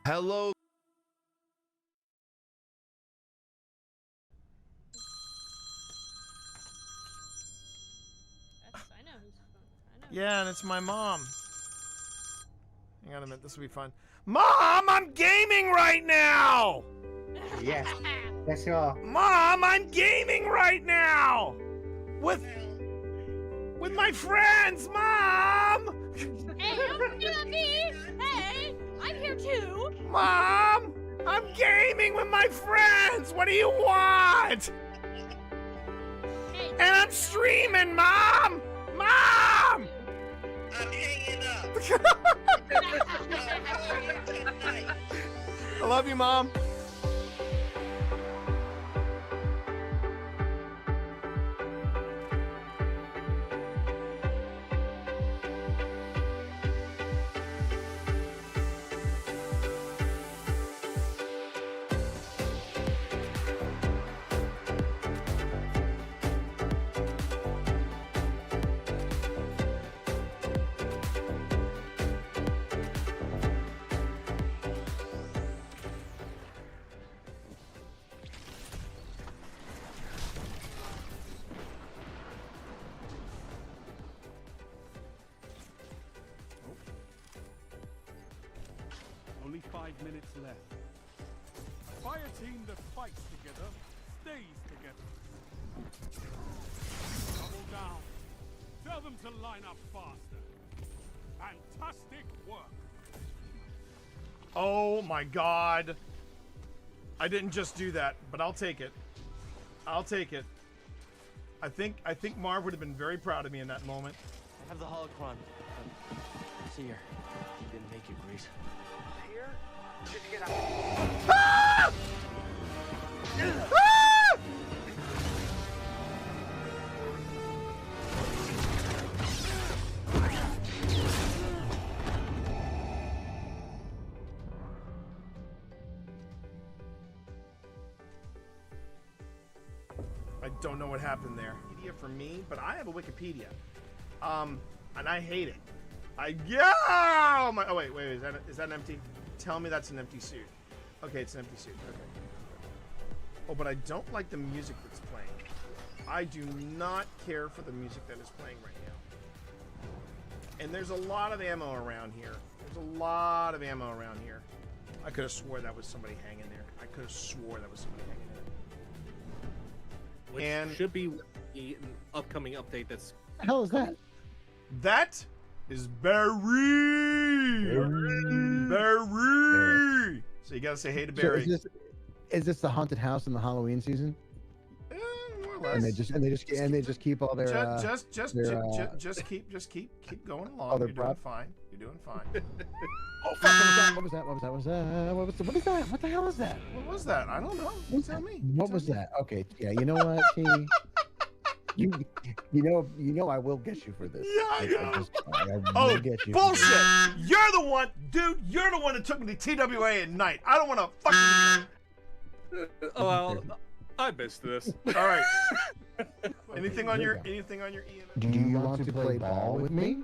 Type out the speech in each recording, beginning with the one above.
Hello. I know who's phone. I know. Yeah, and it's my mom. Hang on a minute, this will be fun. Mom, I'm gaming right now! Yes. Let's go. Mom, I'm gaming right now! With my friends, Mom! Hey, don't do that, me! Hey, I'm here too! Mom! I'm gaming with my friends! What do you want? Hey, And I'm streaming, Mom! Mom! I'm hanging up. I love you, Mom. Only 5 minutes left. A fire team that fights together stays together. Double down. Tell them to line up faster. Fantastic work. Oh my God. I didn't just do that, but I'll take it. I'll take it. I think Marv would have been very proud of me in that moment. I have the holocron. See here. You didn't make it, Grease. Here? Did you get Ah! Ah! I don't know what happened there. Wikipedia for me, but I have a Wikipedia, and I hate it. Oh wait, is that an empty? Tell me that's an empty suit. Okay, it's an empty suit. Okay. Oh, but I don't like the music that's playing. I do not care for the music that is playing right now. And there's a lot of ammo around here. There's a lot of ammo around here. I could have swore that was somebody hanging there. I could have swore that was somebody hanging there. Which And- should be the upcoming update that's... the hell is that? That is Barry. Barry. So you gotta say hey to Barry. So is this the haunted house in the Halloween season? More or less. And they just keep all their just keep going along. other You're doing prop? fine. You're doing fine. Oh fuck! What was that? What is that? What the hell is that? What was that? I don't know. You tell me. What was that? Okay, yeah. You know what? You know I will get you for this. Yeah, I know. I will Oh, get you. bullshit! You're the one, dude. You're the one that took me to TWA at night. I don't want to fucking. Oh, well, I missed this. All right. Anything on your EMF? Do you want to play ball with me?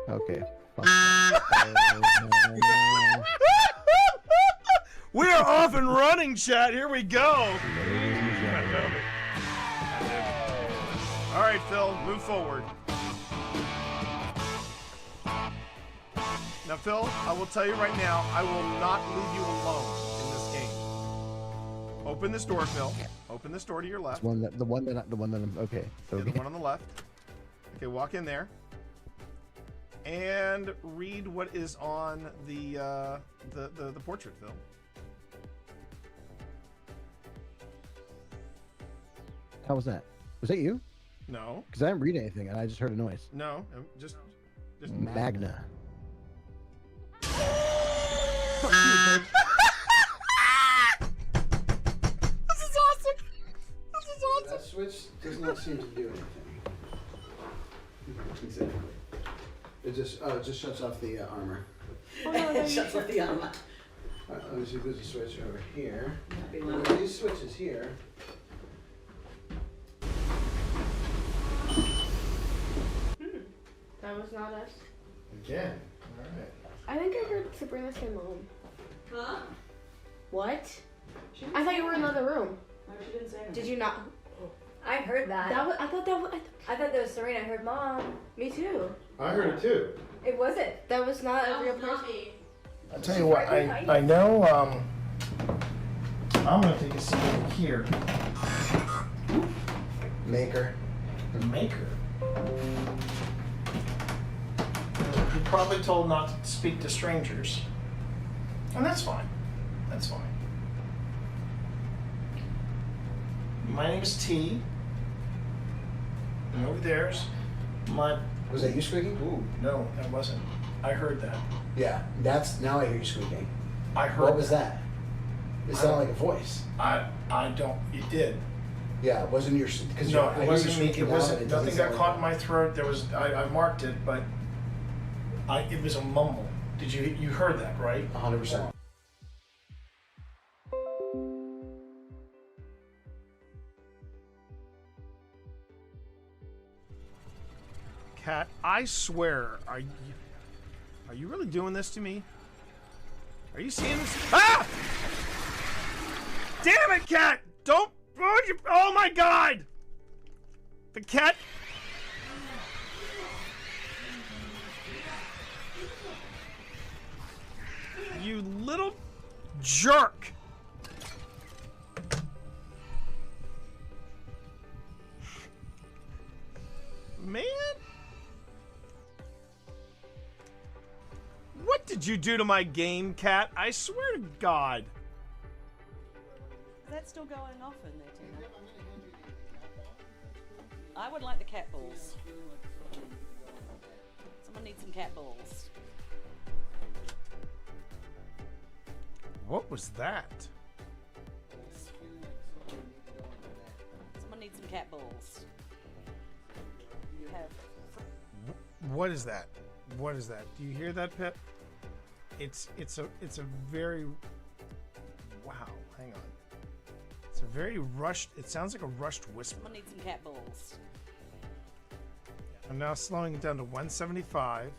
Okay. Fuck that. We are off and running, chat. Here we go. All right, Phil, move forward. Now, Phil, I will tell you right now, I will not leave you alone in this game. Open this door, Phil. Open this door to your left. The one that I'm okay. So Yeah, the one on the left. Okay, walk in there. And read what is on the portrait, Phil. How was that? Was that you? No. Because I didn't read anything and I just heard a noise. No. Just Magna. This is awesome. This is awesome. That switch does not seem to do anything. Exactly. It just shuts off the armor. It shuts off the armor. Let me see if there's a switch over here. Happy Well, one. these switches here. That was not us. Again. All right. I think I heard Sabrina say mom. Huh? What? I thought you were in another room. No, she didn't say anything. Did you not? I heard that. I thought that was. I thought that was Serena. I heard mom. Me too. I heard it too. It wasn't. That was not a real person. I'll tell you what, I know, I'm gonna take a seat over here. Maker. The maker. You're probably told not to speak to strangers. And that's fine. That's fine. My name is T. And over there's my... Was that you squeaking? Ooh, no, that wasn't. I heard that. Yeah, that's now I hear you squeaking. I heard What was that? It sounded like a voice. I don't... It did. Yeah, it wasn't your... Cause No, I hear it you wasn't me. squeaking It now, wasn't. and it doesn't Nothing got sound caught like in my throat. There was. I marked it, but it was a mumble. Did you heard that, right? 100%. Cat, I swear, are you really doing this to me? Are you seeing this? Ah! Damn it, Cat! Don't. Oh my God! The cat. You little jerk! Man? What did you do to my game, Cat? I swear to God. Is that still going off in there, Tina? I would like the cat balls. Someone needs some cat balls. What was that? Someone needs some cat balls. You have. What is that? What is that? Do you hear that, Pip? It's a very... Wow, hang on. It's a very rushed... It sounds like a rushed whisper. Someone needs some cat balls. I'm now slowing it down to 175.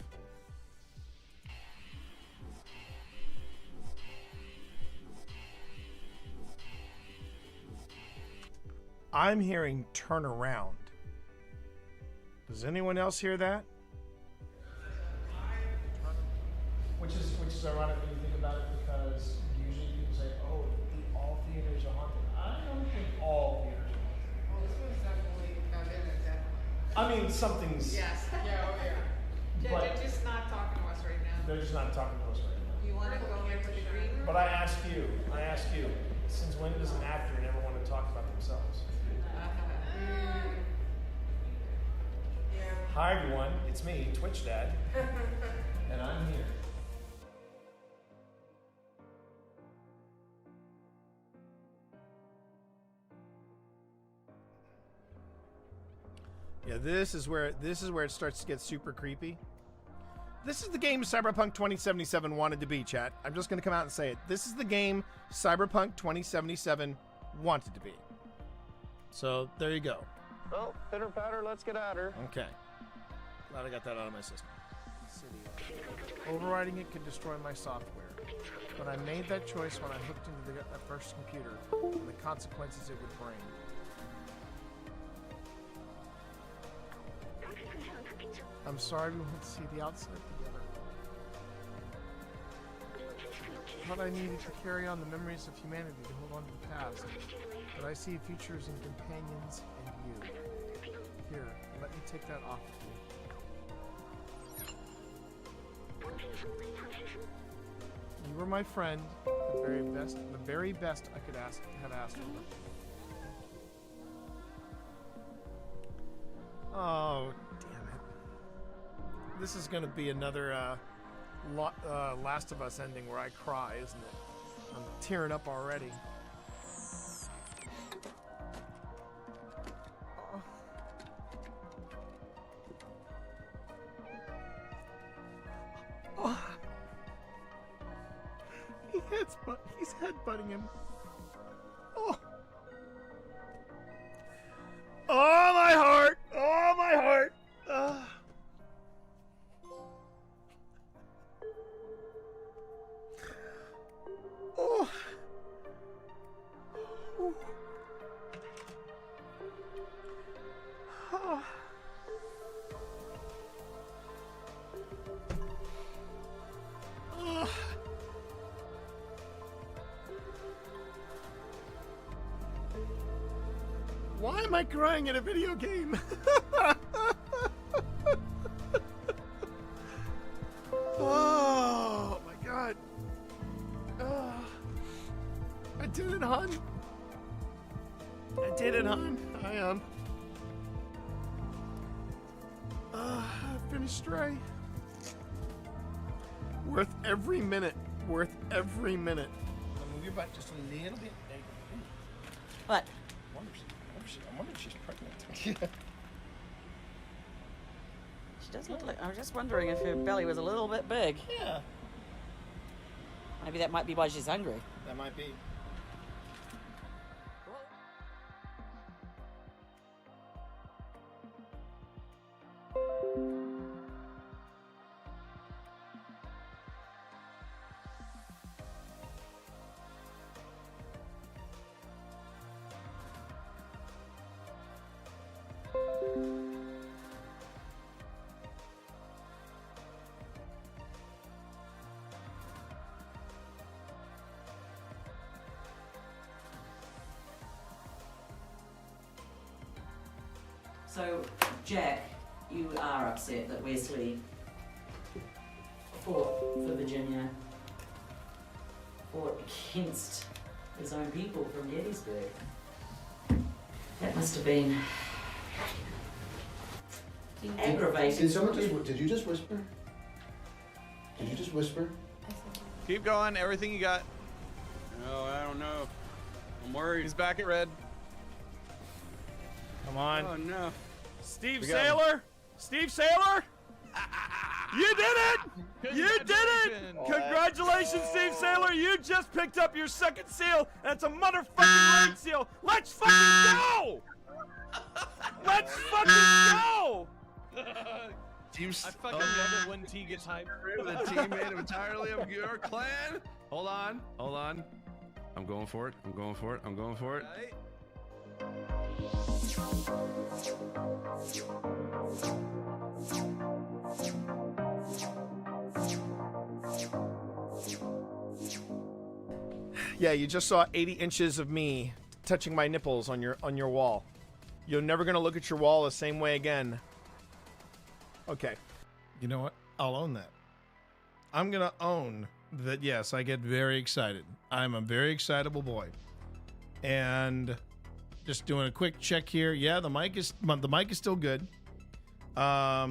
I'm hearing turn around. Does anyone else hear that? Which is ironic when you think about it, because usually people say, "Oh, all theaters are haunted." I don't think all theaters are haunted. Well, this one's definitely definitely. I mean, something's. Yes. Yeah. Oh yeah. They're just not talking to us right now. They're just not talking to us right now. You want to go into the green room? But I ask you, since when does an actor never want to talk about themselves? Yeah. Hi everyone, it's me, Twitch Dad, and I'm here. Yeah, this is where it starts to get super creepy. This is the game Cyberpunk 2077 wanted to be, chat. I'm just going to come out and say it. This is the game Cyberpunk 2077 wanted to be. So, there you go. Well, pitter patter, let's get at her. Okay. Glad I got that out of my system. Overriding it could destroy my software. But I made that choice when I hooked into that first computer and the consequences it would bring. I'm sorry we won't see the outside together. But I needed to carry on the memories of humanity to hold on to the past. But I see futures in companions and you. Here, let me take that off of you. You were my friend, the very best I could have asked for. Oh, damn it. This is gonna be another Last of Us ending where I cry, isn't it? I'm tearing up already. Oh. He's headbutting him. Oh. Oh, my heart! Oh, my heart! am I crying in a video game? Oh my god. I did it, hon. I did it, hon. I finished Stray. Worth every minute. Worth every minute. I'll move your butt just a little bit. There you go. What? I wonder if she's pregnant. She does look like. I was just wondering if her belly was a little bit big. Yeah, Maybe that might be why she's hungry. that might be. So, Jack, you are upset that Wesley fought for Virginia, fought against his own people from Gettysburg. That must have been aggravating. Did someone did you just whisper? Did you just whisper? Keep going. Everything you got. No, I don't know. I'm worried. He's back at red. Come on. Oh no. Steve We got Saylor? Steve Saylor? You did it! You did it! Congratulations, Steve Saylor! You just picked up your second seal, and it's a motherfucking raid seal! Let's fucking go! Let's fucking go! I fucking love it when T gets hyped. The team made entirely of your clan. Hold on. I'm going for it. Yeah, you just saw 80 inches of me touching my nipples on your wall. You're never gonna look at your wall the same way again. Okay. You know what? I'll own that. I'm gonna own that. Yes, I get very excited. I'm a very excitable boy. And just doing a quick check here. Yeah, the mic is still good. I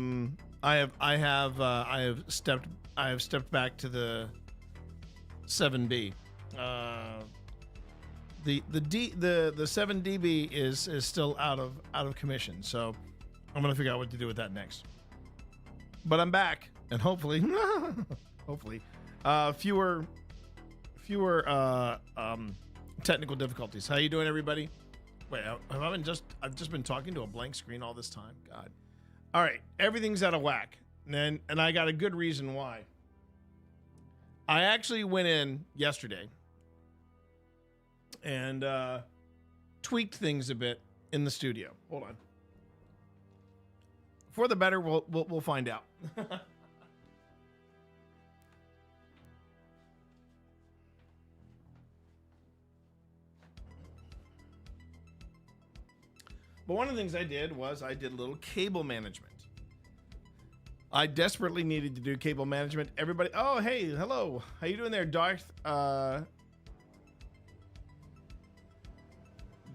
have stepped back to the 7B. The 7dB is still out of commission, so I'm gonna figure out what to do with that next. But I'm back, and hopefully fewer technical difficulties. How you doing, everybody? Wait, I've just been talking to a blank screen all this time. God. All right, everything's out of whack, and I got a good reason why. I actually went in yesterday and tweaked things a bit in the studio. Hold on. For the better, we'll find out. But one of the things I did was I did a little cable management. I desperately needed to do cable management. Everybody, oh, hey, hello. How you doing there, Darth? Darth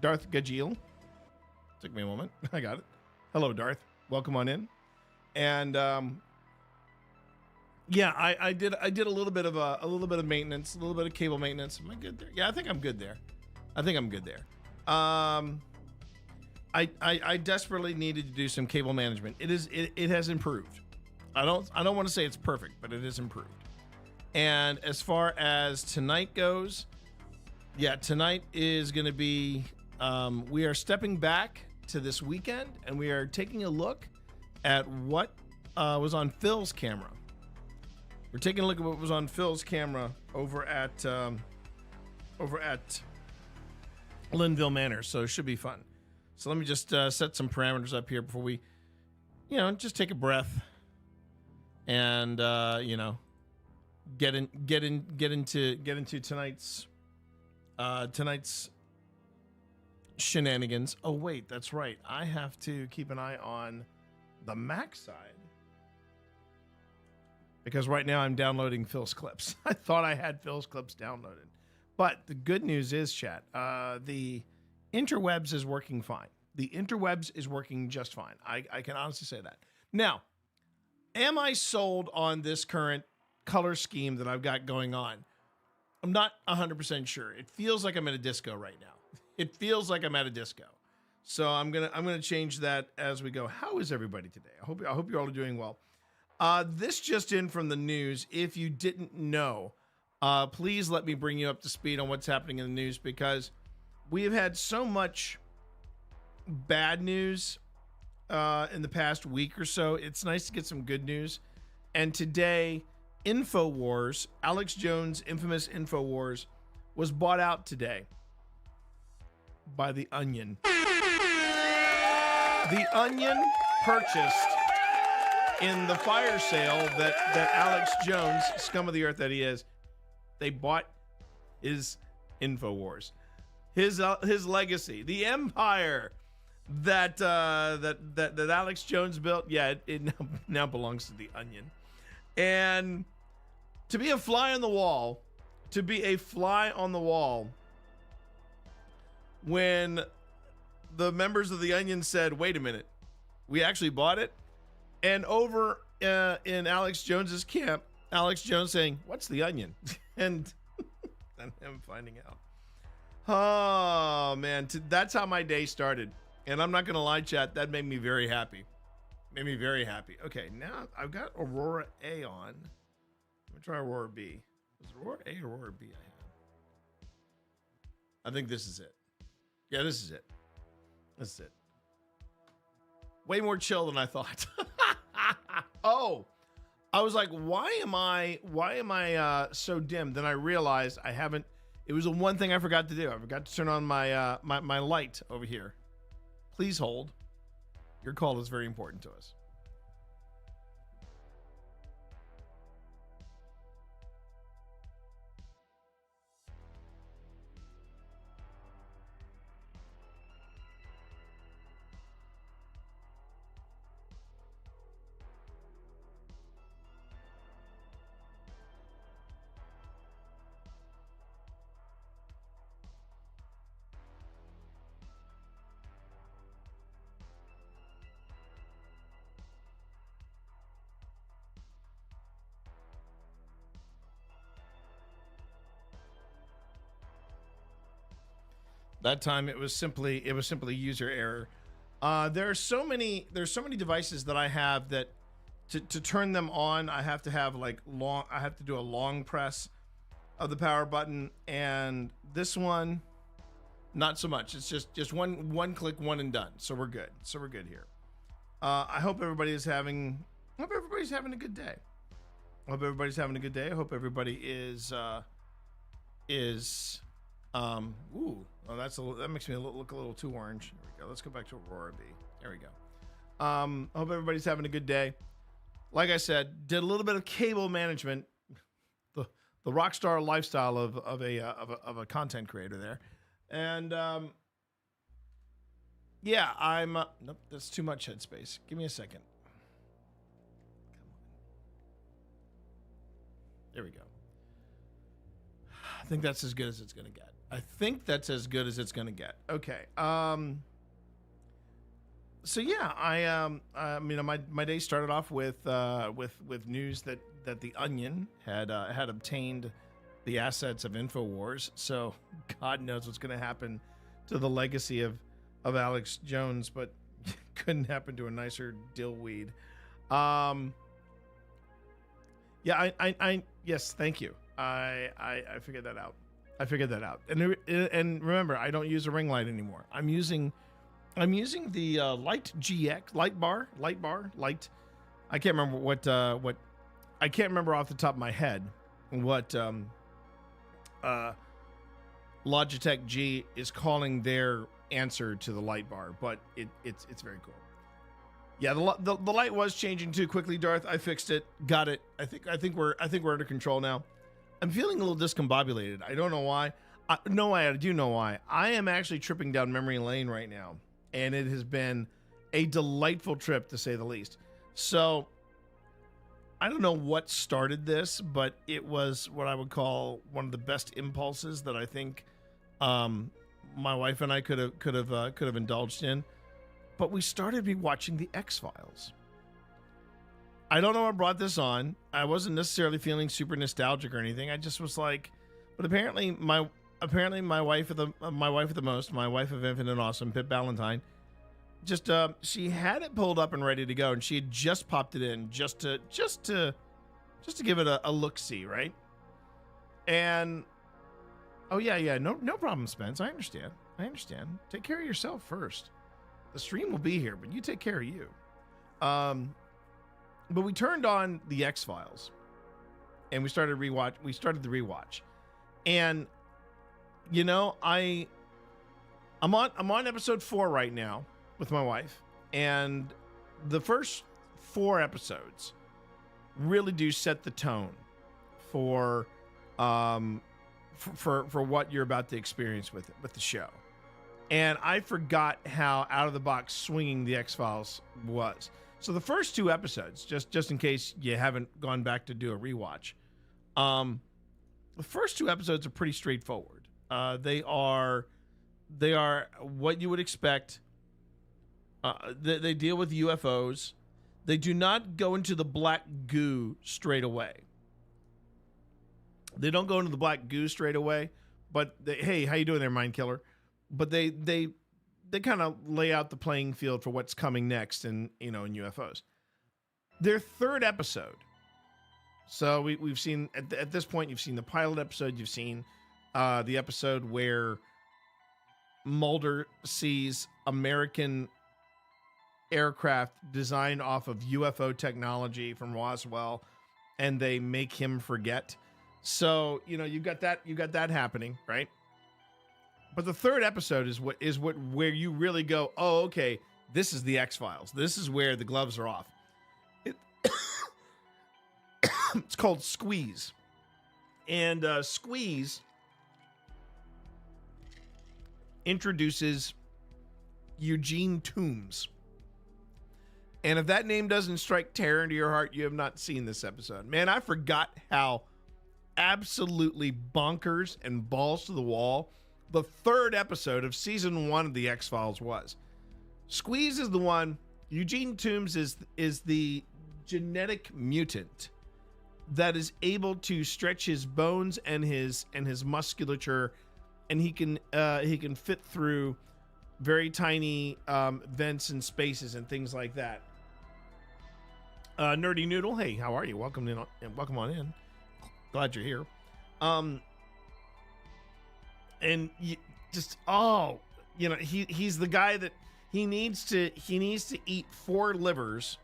Gajil. Took me a moment. I got it. Hello, Darth. Welcome on in. And yeah, I did a little bit of maintenance, a little bit of cable maintenance. Am I good there? Yeah, I think I'm good there. I desperately needed to do some cable management. It has improved. I don't want to say it's perfect, but it is improved. And as far as tonight goes, yeah, tonight is going to be we are stepping back to this weekend, and we are taking a look at what was on Phil's camera. We're taking a look at what was on Phil's camera over at Linville Manor, so it should be fun. So let me just set some parameters up here before we, just take a breath and get into tonight's shenanigans. Oh, wait, that's right. I have to keep an eye on the Mac side. Because right now I'm downloading Phil's clips. I thought I had Phil's clips downloaded. But the good news is, chat, the interwebs is working fine. The interwebs is working just fine. I can honestly say that. Now, am I sold on this current color scheme that I've got going on? I'm not 100% sure. It feels like I'm at a disco right now. It feels like I'm at a disco. So I'm gonna change that as we go. How is everybody today? I hope you're all doing well. This just in from the news. If you didn't know, please let me bring you up to speed on what's happening in the news, because we have had so much bad news in the past week or so. It's nice to get some good news. And today, InfoWars, Alex Jones' infamous InfoWars, was bought out today by The Onion. The Onion purchased in the fire sale that Alex Jones, scum of the earth that he is, they bought his InfoWars, his legacy, the empire that Alex Jones built. Yeah, it now belongs to The Onion. And to be a fly on the wall, when the members of The Onion said, wait a minute, we actually bought it. And over in Alex Jones's camp, Alex Jones saying, what's The Onion? and him finding out. Oh, man. That's how my day started. And I'm not going to lie, chat. That made me very happy. Okay, now I've got Aurora A on. Let me try Aurora B. Was it Aurora A or Aurora B I had? I think this is it. Yeah, this is it. Way more chill than I thought. Oh, I was like, why am I so dim? Then I realized I haven't. It was the one thing I forgot to do. I forgot to turn on my my light over here. Please hold. Your call is very important to us. That time it was simply user error. There's so many devices that I have that to turn them on, I have to have I have to do a long press of the power button, and this one, not so much. It's just one click, one and done. So we're good. Here. I hope everybody is having a good day. I hope everybody is that makes me look a little too orange. There we go. Let's go back to Aurora B. There we go. I hope everybody's having a good day. Like I said, did a little bit of cable management, the rock star lifestyle of a content creator there, and yeah, I'm nope, that's too much headspace. Give me a second. Come on. There we go. I think that's as good as it's gonna get. Okay. So yeah, I mean, my day started off with news that The Onion had obtained the assets of InfoWars. So God knows what's going to happen to the legacy of Alex Jones, but couldn't happen to a nicer dillweed. Yeah, I yes, thank you. I figured that out. And remember, I don't use a ring light anymore. I'm using the Light GX light bar. I can't remember what I can't remember off the top of my head what Logitech G is calling their answer to the light bar, but it's very cool. Yeah, the light was changing too quickly, Darth. I fixed it, got it. I think we're under control now. I'm feeling a little discombobulated. I don't know why. No, I do know why. I am actually tripping down memory lane right now, and it has been a delightful trip to say the least. So I don't know what started this, but it was what I would call one of the best impulses that I think my wife and I could have indulged in. But we started rewatching the X-Files. I don't know what brought this on. I wasn't necessarily feeling super nostalgic or anything. I just was like, but apparently my wife of Infinite Awesome, Pip Ballantyne, just she had it pulled up and ready to go, and she had just popped it in just to give it a look-see, right? And oh yeah, no problem, Spence. I understand. Take care of yourself first. The stream will be here, but you take care of you. But we turned on the X-Files, and we started the rewatch, and you know, I'm on episode 4 right now with my wife, and the first 4 episodes really do set the tone for what you're about to experience with the show. And I forgot how out of the box swinging the X-Files was. So the first 2 episodes, just in case you haven't gone back to do a rewatch, the first 2 episodes are pretty straightforward. They are what you would expect. They deal with UFOs. They do not go into the black goo straight away. They don't go into the black goo straight away, but hey, how you doing there, Mind Killer? But they kind of lay out the playing field for what's coming next in UFOs. Their 3rd episode. So we've seen at this point, you've seen the pilot episode, you've seen the episode where Mulder sees American aircraft designed off of UFO technology from Roswell, and they make him forget. So, you got that happening, right? But the 3rd episode is where you really go, oh, okay, this is the X-Files. This is where the gloves are off. It's called Squeeze. And Squeeze introduces Eugene Toombs. And if that name doesn't strike terror into your heart, you have not seen this episode. Man, I forgot how absolutely bonkers and balls to the wall the 3rd episode of season 1 of the X-Files was. Squeeze is the one. Eugene Toombs is the genetic mutant that is able to stretch his bones and his musculature, and he can fit through very tiny vents and spaces and things like that. Nerdy Noodle, hey, how are you? Welcome on in. Glad you're here. And he's the guy that he needs to eat 4 livers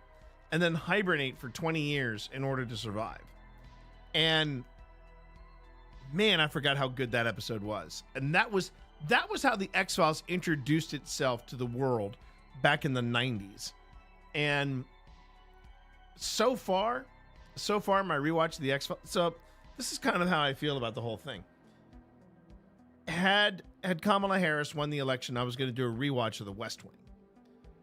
and then hibernate for 20 years in order to survive. And man, I forgot how good that episode was. And that was how the X-Files introduced itself to the world back in the 90s. And so far my rewatch of the X-Files. So this is kind of how I feel about the whole thing. Had Kamala Harris won the election, I was going to do a rewatch of The West Wing,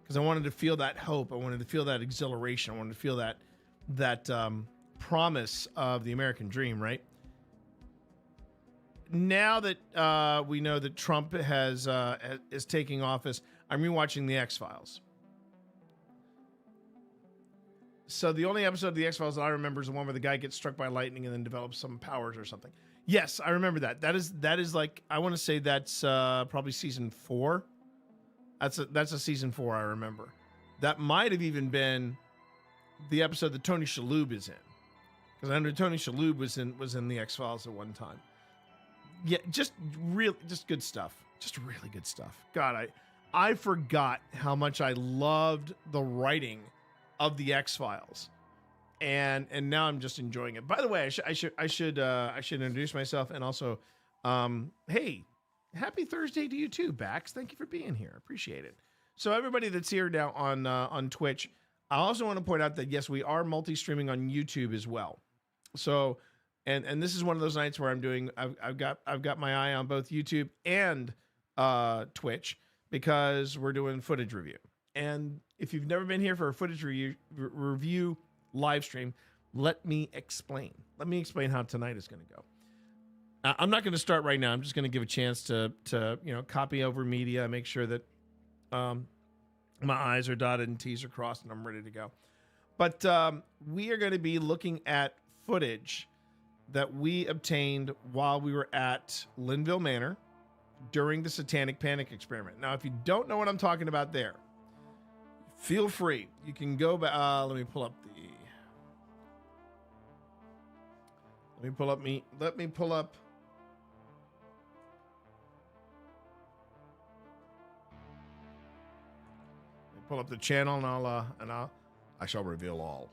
because I wanted to feel that hope. I wanted to feel that exhilaration. I wanted to feel that promise of the American dream, right? Now that we know that Trump is taking office, I'm rewatching the X-Files. So the only episode of the X-Files that I remember is the one where the guy gets struck by lightning and then develops some powers or something. Yes, I remember that. That is like, I want to say that's probably season 4. That's a season 4 I remember. That might have even been the episode that Tony Shalhoub is in, because I know Tony Shalhoub was in the X-Files at one time. Yeah, just good stuff. Just really good stuff. God, I forgot how much I loved the writing of the X-Files. And now I'm just enjoying it. By the way, I should introduce myself, and also, hey, happy Thursday to you too, Bax. Thank you for being here. Appreciate it. So everybody that's here now on Twitch, I also want to point out that yes, we are multi-streaming on YouTube as well. So And this is one of those nights where I've got my eye on both YouTube and Twitch, because we're doing footage review. And if you've never been here for a footage review live stream, let me explain how tonight is going to go. I'm not going to start right now. I'm just going to give a chance to copy over media, make sure that my I's are dotted and T's are crossed, and I'm ready to go. But we are going to be looking at footage that we obtained while we were at Linville Manor during the Satanic Panic experiment. Now, if you don't know what I'm talking about there, feel free. You can go back. Let me pull up. Pull up the channel, and I shall reveal all.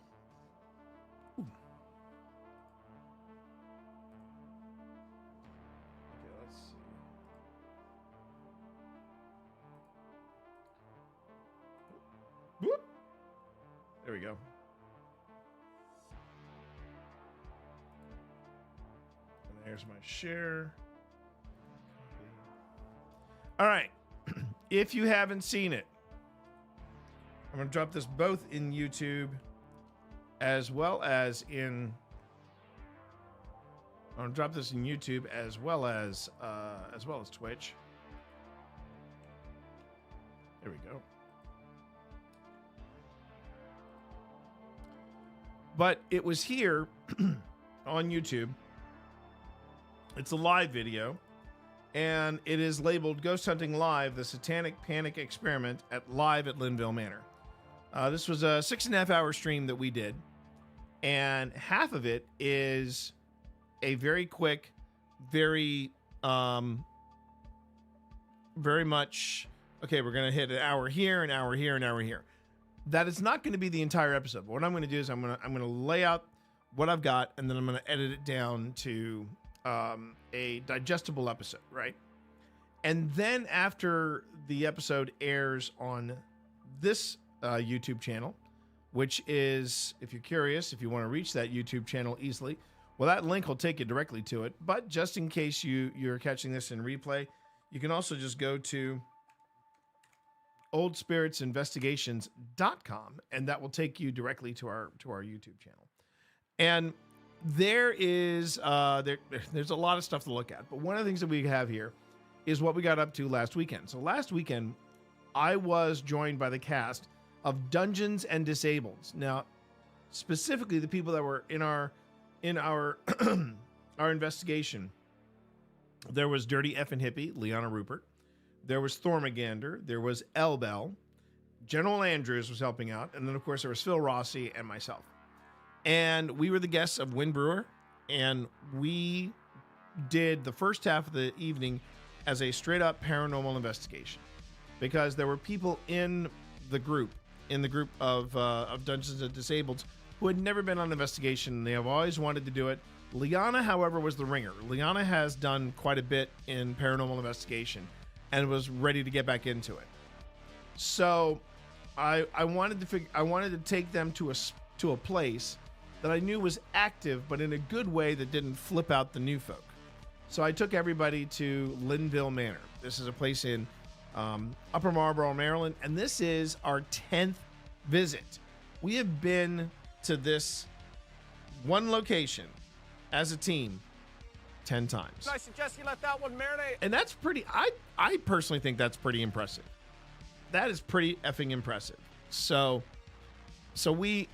Ooh. Okay, let's see. Whoop. There we go. And there's my share. All right. If you haven't seen it, I'm going to drop this both in YouTube as well as in. I'm going to drop this in YouTube as well as Twitch. There we go. But it was here on YouTube. It's a live video, and it is labeled Ghost Hunting Live, the Satanic Panic Experiment live at Linville Manor. This was a 6.5 hour stream that we did, and half of it is a very quick, very much, okay, we're going to hit an hour here, an hour here, an hour here. That is not going to be the entire episode. What I'm going to do is I'm going to lay out what I've got, and then I'm going to edit it down to a digestible episode, right? And then after the episode airs on this YouTube channel, which is, if you're curious, if you want to reach that YouTube channel easily, well, that link will take you directly to it. But just in case you're catching this in replay, you can also just go to oldspiritsinvestigations.com, and that will take you directly to our YouTube channel. And there is there's a lot of stuff to look at, but one of the things that we have here is what we got up to last weekend. So last weekend, I was joined by the cast of Dungeons and Disableds. Now, specifically the people that were in our our investigation. There was Dirty Effin' Hippie, Liana Rupert. There was Thormagander. There was Elbel. General Andrews was helping out. And then, of course, there was Phil Rossi and myself. And we were the guests of Win Brewer. And we did the first half of the evening as a straight-up paranormal investigation. Because there were people in the group of Dungeons and Disabled who had never been on an investigation, and they have always wanted to do it. Liana, however, was the ringer. Liana has done quite a bit in paranormal investigation and was ready to get back into it. So I wanted to take them to a place that I knew was active, but in a good way that didn't flip out the new folk. So I took everybody to Linville Manor. This is a place in Upper Marlboro, Maryland, and this is our 10th visit. We have been to this one location as a team 10 times. I suggest you let that one marinate. And that's pretty, I personally think that's pretty impressive. That is pretty effing impressive. So we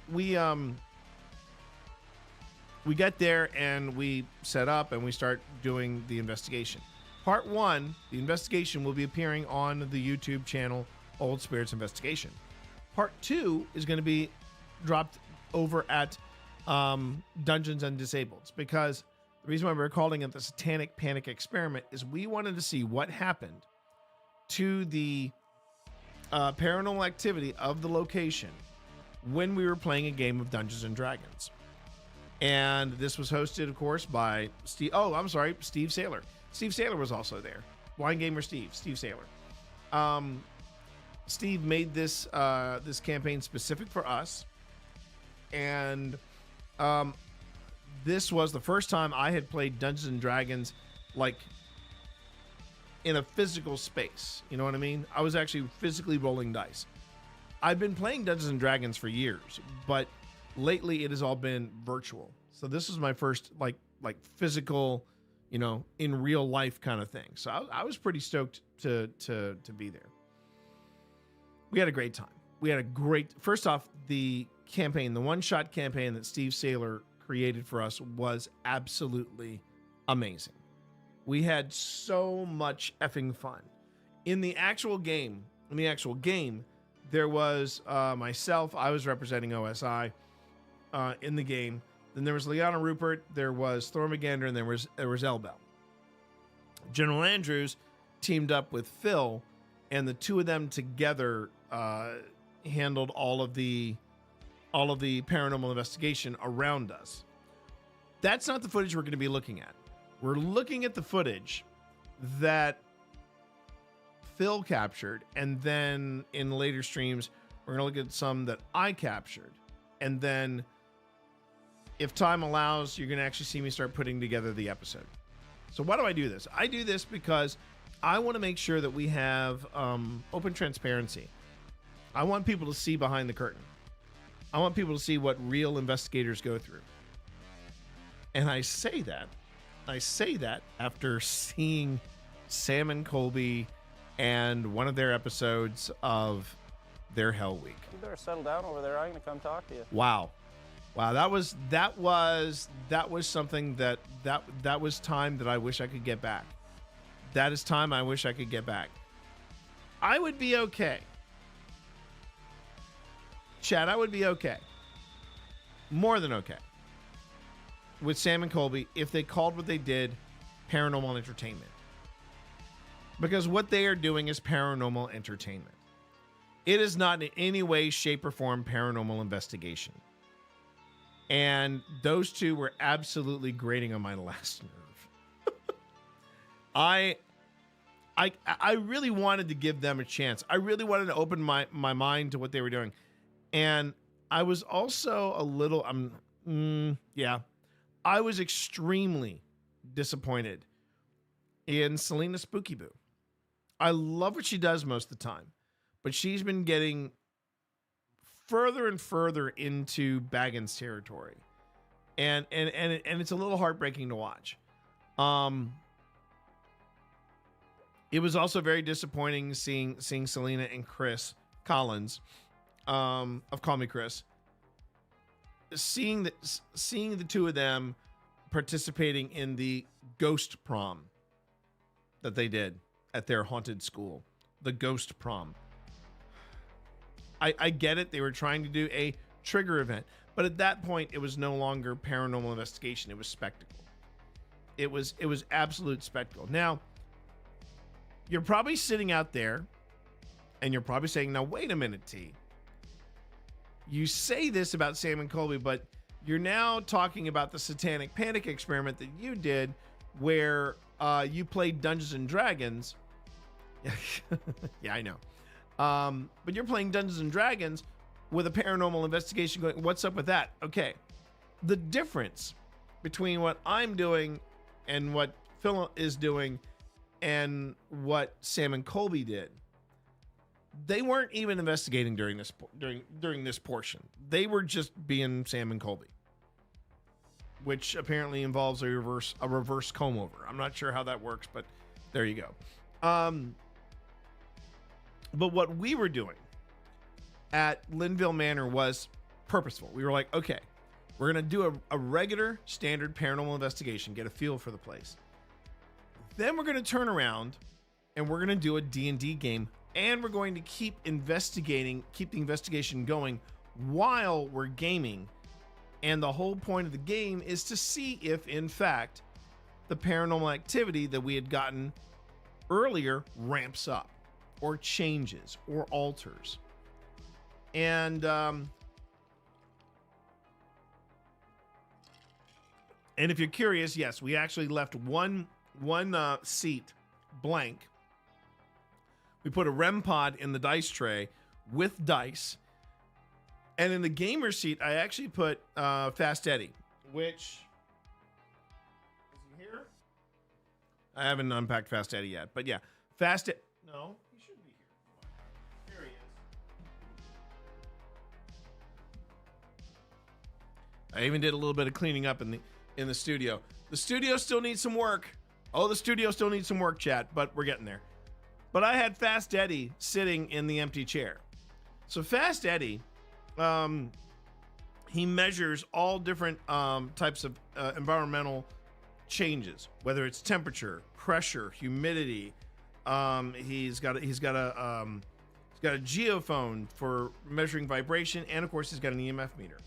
get there and we set up and we start doing the investigation. Part 1, the investigation, will be appearing on the YouTube channel Old Spirits Investigation. Part 2 is going to be dropped over at Dungeons and Disabled, because the reason why we're calling it the Satanic Panic Experiment is we wanted to see what happened to the paranormal activity of the location when we were playing a game of Dungeons and Dragons. And this was hosted, of course, by Steve Saylor. Steve Saylor was also there. Wine Gamer Steve Saylor. Steve made this campaign specific for us. And this was the first time I had played Dungeons and Dragons like in a physical space. You know what I mean? I was actually physically rolling dice. I've been playing Dungeons and Dragons for years, but lately it has all been virtual. So this is my first like physical, you know, in real life kind of thing. So I was pretty stoked to be there. We had a great time. We had a great, first off, the campaign, the one-shot campaign that Steve Saylor created for us was absolutely amazing. We had so much effing fun. In the actual game, there was myself, I was representing OSI in the game. Then there was Liana Rupert, there was Thormagander, and there was Elbel. General Andrews teamed up with Phil, and the two of them together handled all of the paranormal investigation around us. That's not the footage we're going to be looking at. We're looking at the footage that Phil captured, and then in later streams, we're going to look at some that I captured. And then, if time allows, you're going to actually see me start putting together the episode. So why do I do this? I do this because I want to make sure that we have open transparency. I want people to see behind the curtain. I want people to see what real investigators go through. And I say that after seeing Sam and Colby and one of their episodes of their Hell Week. You better settle down over there. I'm gonna come talk to you. Wow, that was something that was time that I wish I could get back. That is time I wish I could get back. I would be okay. Chad, I would be okay. More than okay. With Sam and Colby, if they called what they did paranormal entertainment. Because what they are doing is paranormal entertainment. It is not in any way, shape, or form paranormal investigation. And those two were absolutely grating on my last nerve. I really wanted to give them a chance. I really wanted to open my mind to what they were doing. And I was also a little, I was extremely disappointed in Selena Spooky Boo. I love what she does most of the time, but she's been getting further and further into Baggins territory. And it's a little heartbreaking to watch. It was also very disappointing seeing Selena and Chris Collins of Call Me Chris, seeing the two of them participating in the ghost prom that they did at their haunted school, the ghost prom. I get it. They were trying to do a trigger event, but at that point it was no longer paranormal investigation. It was spectacle. It was absolute spectacle. Now, you're probably sitting out there and you're probably saying, now, wait a minute, T. You say this about Sam and Colby, but you're now talking about the Satanic Panic experiment that you did where you played Dungeons and Dragons. Yeah, I know. But you're playing Dungeons and Dragons with a paranormal investigation going, what's up with that? Okay. The difference between what I'm doing and what Phil is doing and what Sam and Colby did, they weren't even investigating during this portion. They were just being Sam and Colby, which apparently involves a reverse comb over. I'm not sure how that works, but there you go. But what we were doing at Linville Manor was purposeful. We were like, okay, we're going to do a regular standard paranormal investigation, get a feel for the place. Then we're going to turn around and we're going to do a D&D game, and we're going to keep the investigation going while we're gaming. And the whole point of the game is to see if, in fact, the paranormal activity that we had gotten earlier ramps up or changes or alters. And if you're curious, yes, we actually left one seat blank. We put a REM pod in the dice tray with dice. And in the gamer seat, I actually put Fast Eddie, which here? I haven't unpacked Fast Eddie yet, but yeah, No, he should be here. There he is. I even did a little bit of cleaning up in the studio. The studio still needs some work. Oh, the studio still needs some work, chat, but we're getting there. But I had Fast Eddie sitting in the empty chair. So Fast Eddie, he measures all different types of environmental changes, whether it's temperature, pressure, humidity. He's got a geophone for measuring vibration, and of course he's got an EMF meter.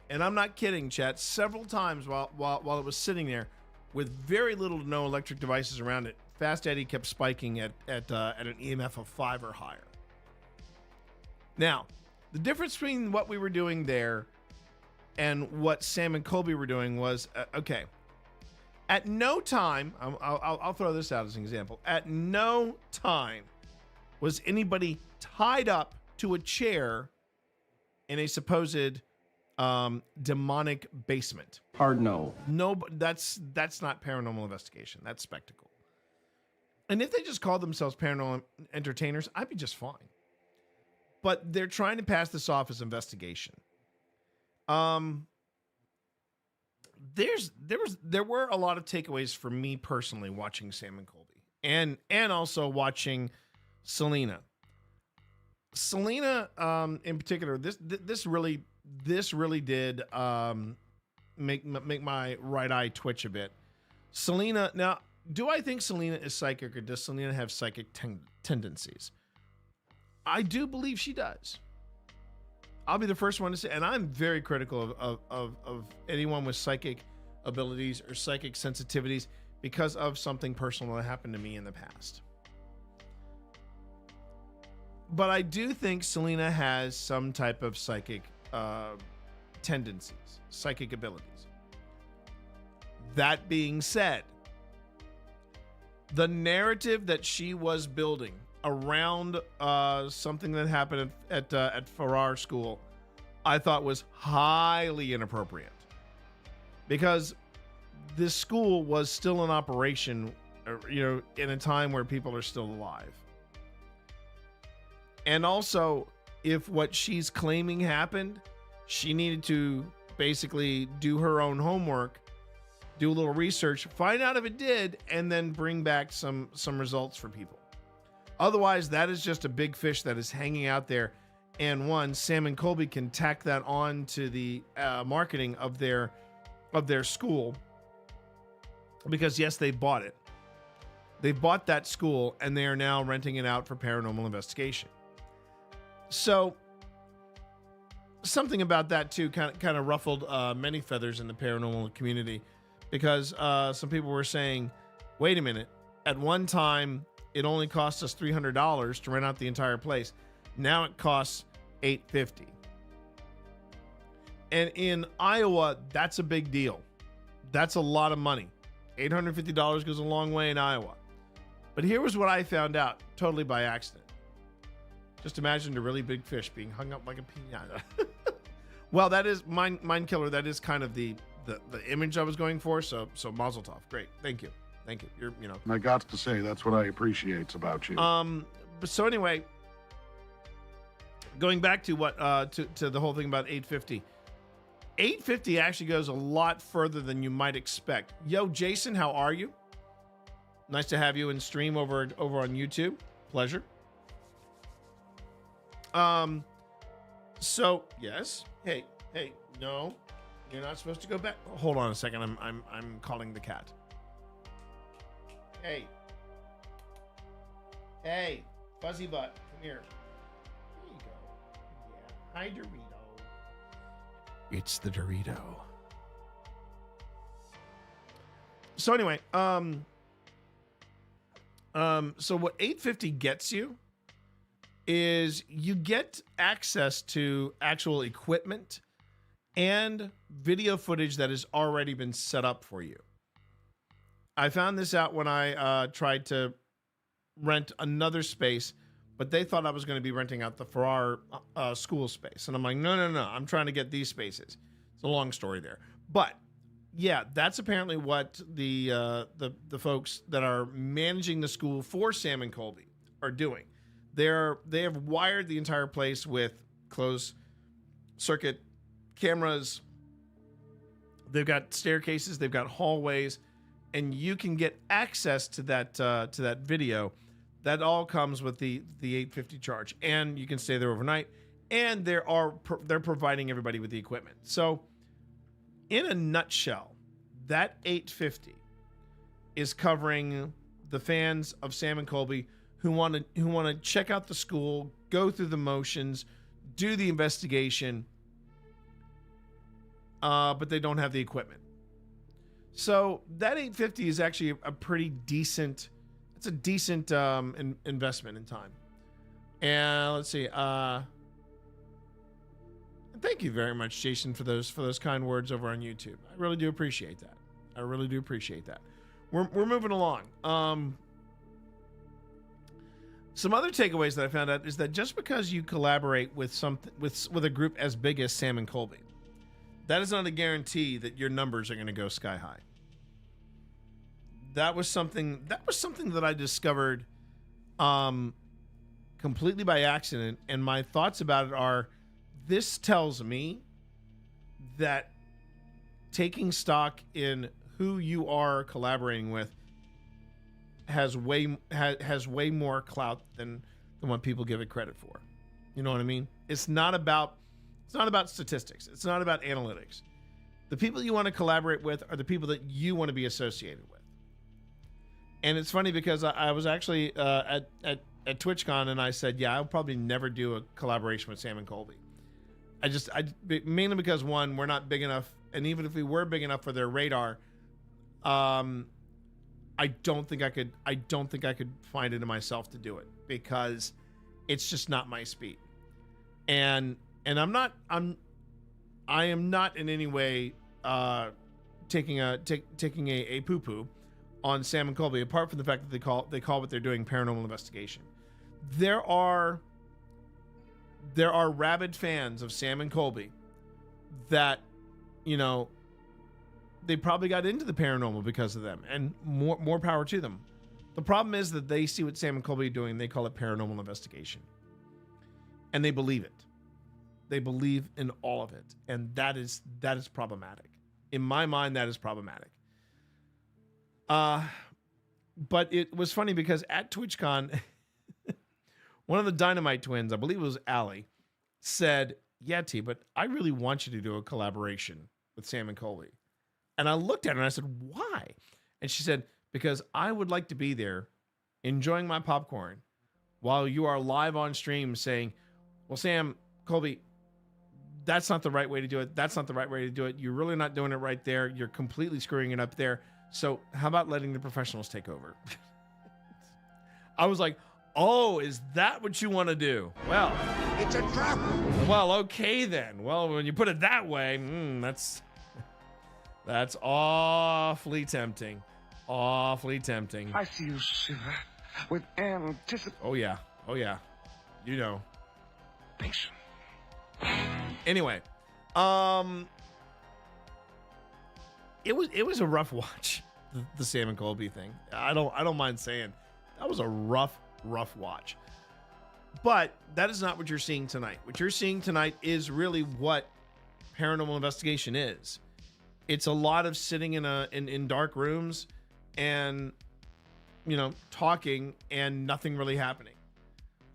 And I'm not kidding, chat. Several times while it was sitting there, with very little to no electric devices around it, Fast Eddie kept spiking at an EMF of 5 or higher. Now, the difference between what we were doing there and what Sam and Colby were doing was, okay, at no time, I'll throw this out as an example. At no time was anybody tied up to a chair in a supposed demonic basement. Hard no. No, that's not paranormal investigation. That's spectacle. And if they just called themselves paranormal entertainers, I'd be just fine. But they're trying to pass this off as investigation. There were a lot of takeaways for me personally watching Sam and Colby, and also watching Selena. Selena, in particular, this really did make my right eye twitch a bit. Selena, now, do I think Selena is psychic, or does Selena have psychic tendencies? I do believe she does. I'll be the first one to say, and I'm very critical of anyone with psychic abilities or psychic sensitivities because of something personal that happened to me in the past. But I do think Selena has some type of psychic tendencies, psychic abilities. That being said, the narrative that she was building around something that happened at Farrar School, I thought was highly inappropriate, because this school was still in operation, in a time where people are still alive. And also, if what she's claiming happened, she needed to basically do her own homework, do a little research, find out if it did, and then bring back some results for people. Otherwise, that is just a big fish that is hanging out there. And one, Sam and Colby can tack that on to the marketing of their school, because yes, they bought it. They bought that school, and they are now renting it out for paranormal investigation. So something about that too kind of ruffled many feathers in the paranormal community, because some people were saying, wait a minute, at one time it only cost us $300 to rent out the entire place. Now it costs $850. And in Iowa, that's a big deal. That's a lot of money. $850 goes a long way in Iowa. But here was what I found out totally by accident. Just imagine a really big fish being hung up like a piñata. Well, that is Mind Killer. That is kind of the image I was going for. So Mazel Tov. Great. Thank you. You're, I got to say, that's what I appreciate about you. So anyway, going back to what to the whole thing about 850. 850 actually goes a lot further than you might expect. Yo, Jason, how are you? Nice to have you in stream over on YouTube. Pleasure. So yes. Hey, no, you're not supposed to go back. Hold on a second. I'm calling the cat. Hey, Fuzzy Butt, come here. There you go. Yeah. Hi, Dorito. It's the Dorito. So anyway, so what 850 gets you is you get access to actual equipment and video footage that has already been set up for you. I found this out when I tried to rent another space, but they thought I was going to be renting out the Farrar school space. And I'm like, no, I'm trying to get these spaces. It's a long story there. But yeah, that's apparently what the folks that are managing the school for Sam and Colby are doing. They have wired the entire place with closed circuit cameras. They've got staircases, they've got hallways, and you can get access to that video. That all comes with the $850 charge, and you can stay there overnight. And they're providing everybody with the equipment. So, in a nutshell, that $850 is covering the fans of Sam and Colby who want to check out the school, go through the motions, do the investigation, but they don't have the equipment. So that $850 is actually a pretty decent. It's a decent investment in time. And let's see. Thank you very much, Jason, for those kind words over on YouTube. I really do appreciate that. We're moving along. Some other takeaways that I found out is that just because you collaborate with a group as big as Sam and Colby, that is not a guarantee that your numbers are going to go sky high. That was something that I discovered completely by accident, and my thoughts about it are, this tells me that taking stock in who you are collaborating with has way more clout than what people give it credit for. You know what I mean? It's not about statistics. It's not about analytics. The people you want to collaborate with are the people that you want to be associated with. And it's funny because I was actually at TwitchCon, and I said, yeah, I'll probably never do a collaboration with Sam and Colby. Mainly because, one, we're not big enough, and even if we were big enough for their radar, I don't think I could find it in myself to do it, because it's just not my speed. And I am not in any way taking a poo-poo on Sam and Colby, apart from the fact that they call what they're doing paranormal investigation. There are rabid fans of Sam and Colby that, you know, they probably got into the paranormal because of them, and more power to them. The problem is that they see what Sam and Colby are doing, and they call it paranormal investigation. And they believe it. They believe in all of it. And that is problematic. In my mind, that is problematic. But it was funny because at TwitchCon, one of the Dynamite twins, I believe it was Allie, said, yeah, T, but I really want you to do a collaboration with Sam and Colby. And I looked at her and I said, why? And she said, because I would like to be there enjoying my popcorn while you are live on stream saying, well, Sam, Colby, that's not the right way to do it. That's not the right way to do it. You're really not doing it right there. You're completely screwing it up there. So how about letting the professionals take over? I was like, oh, is that what you want to do? Well, It's a trap. well, okay then. Well, when you put it that way, that's awfully tempting. Awfully tempting. I see you shiver with anticipation. Oh yeah. You know. Patient. Anyway, it was a rough watch, the Sam and Colby thing. I don't mind saying that was a rough watch. But that is not what you're seeing tonight. What you're seeing tonight is really what paranormal investigation is. It's a lot of sitting in dark rooms and, you know, talking and nothing really happening.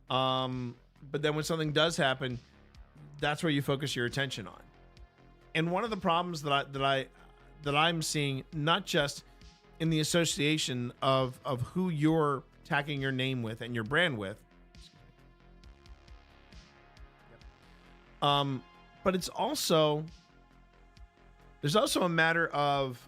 But then when something does happen, that's where you focus your attention on. And one of the problems that I'm seeing, not just in the association of who you're tagging your name with and your brand with, but it's also, there's also a matter of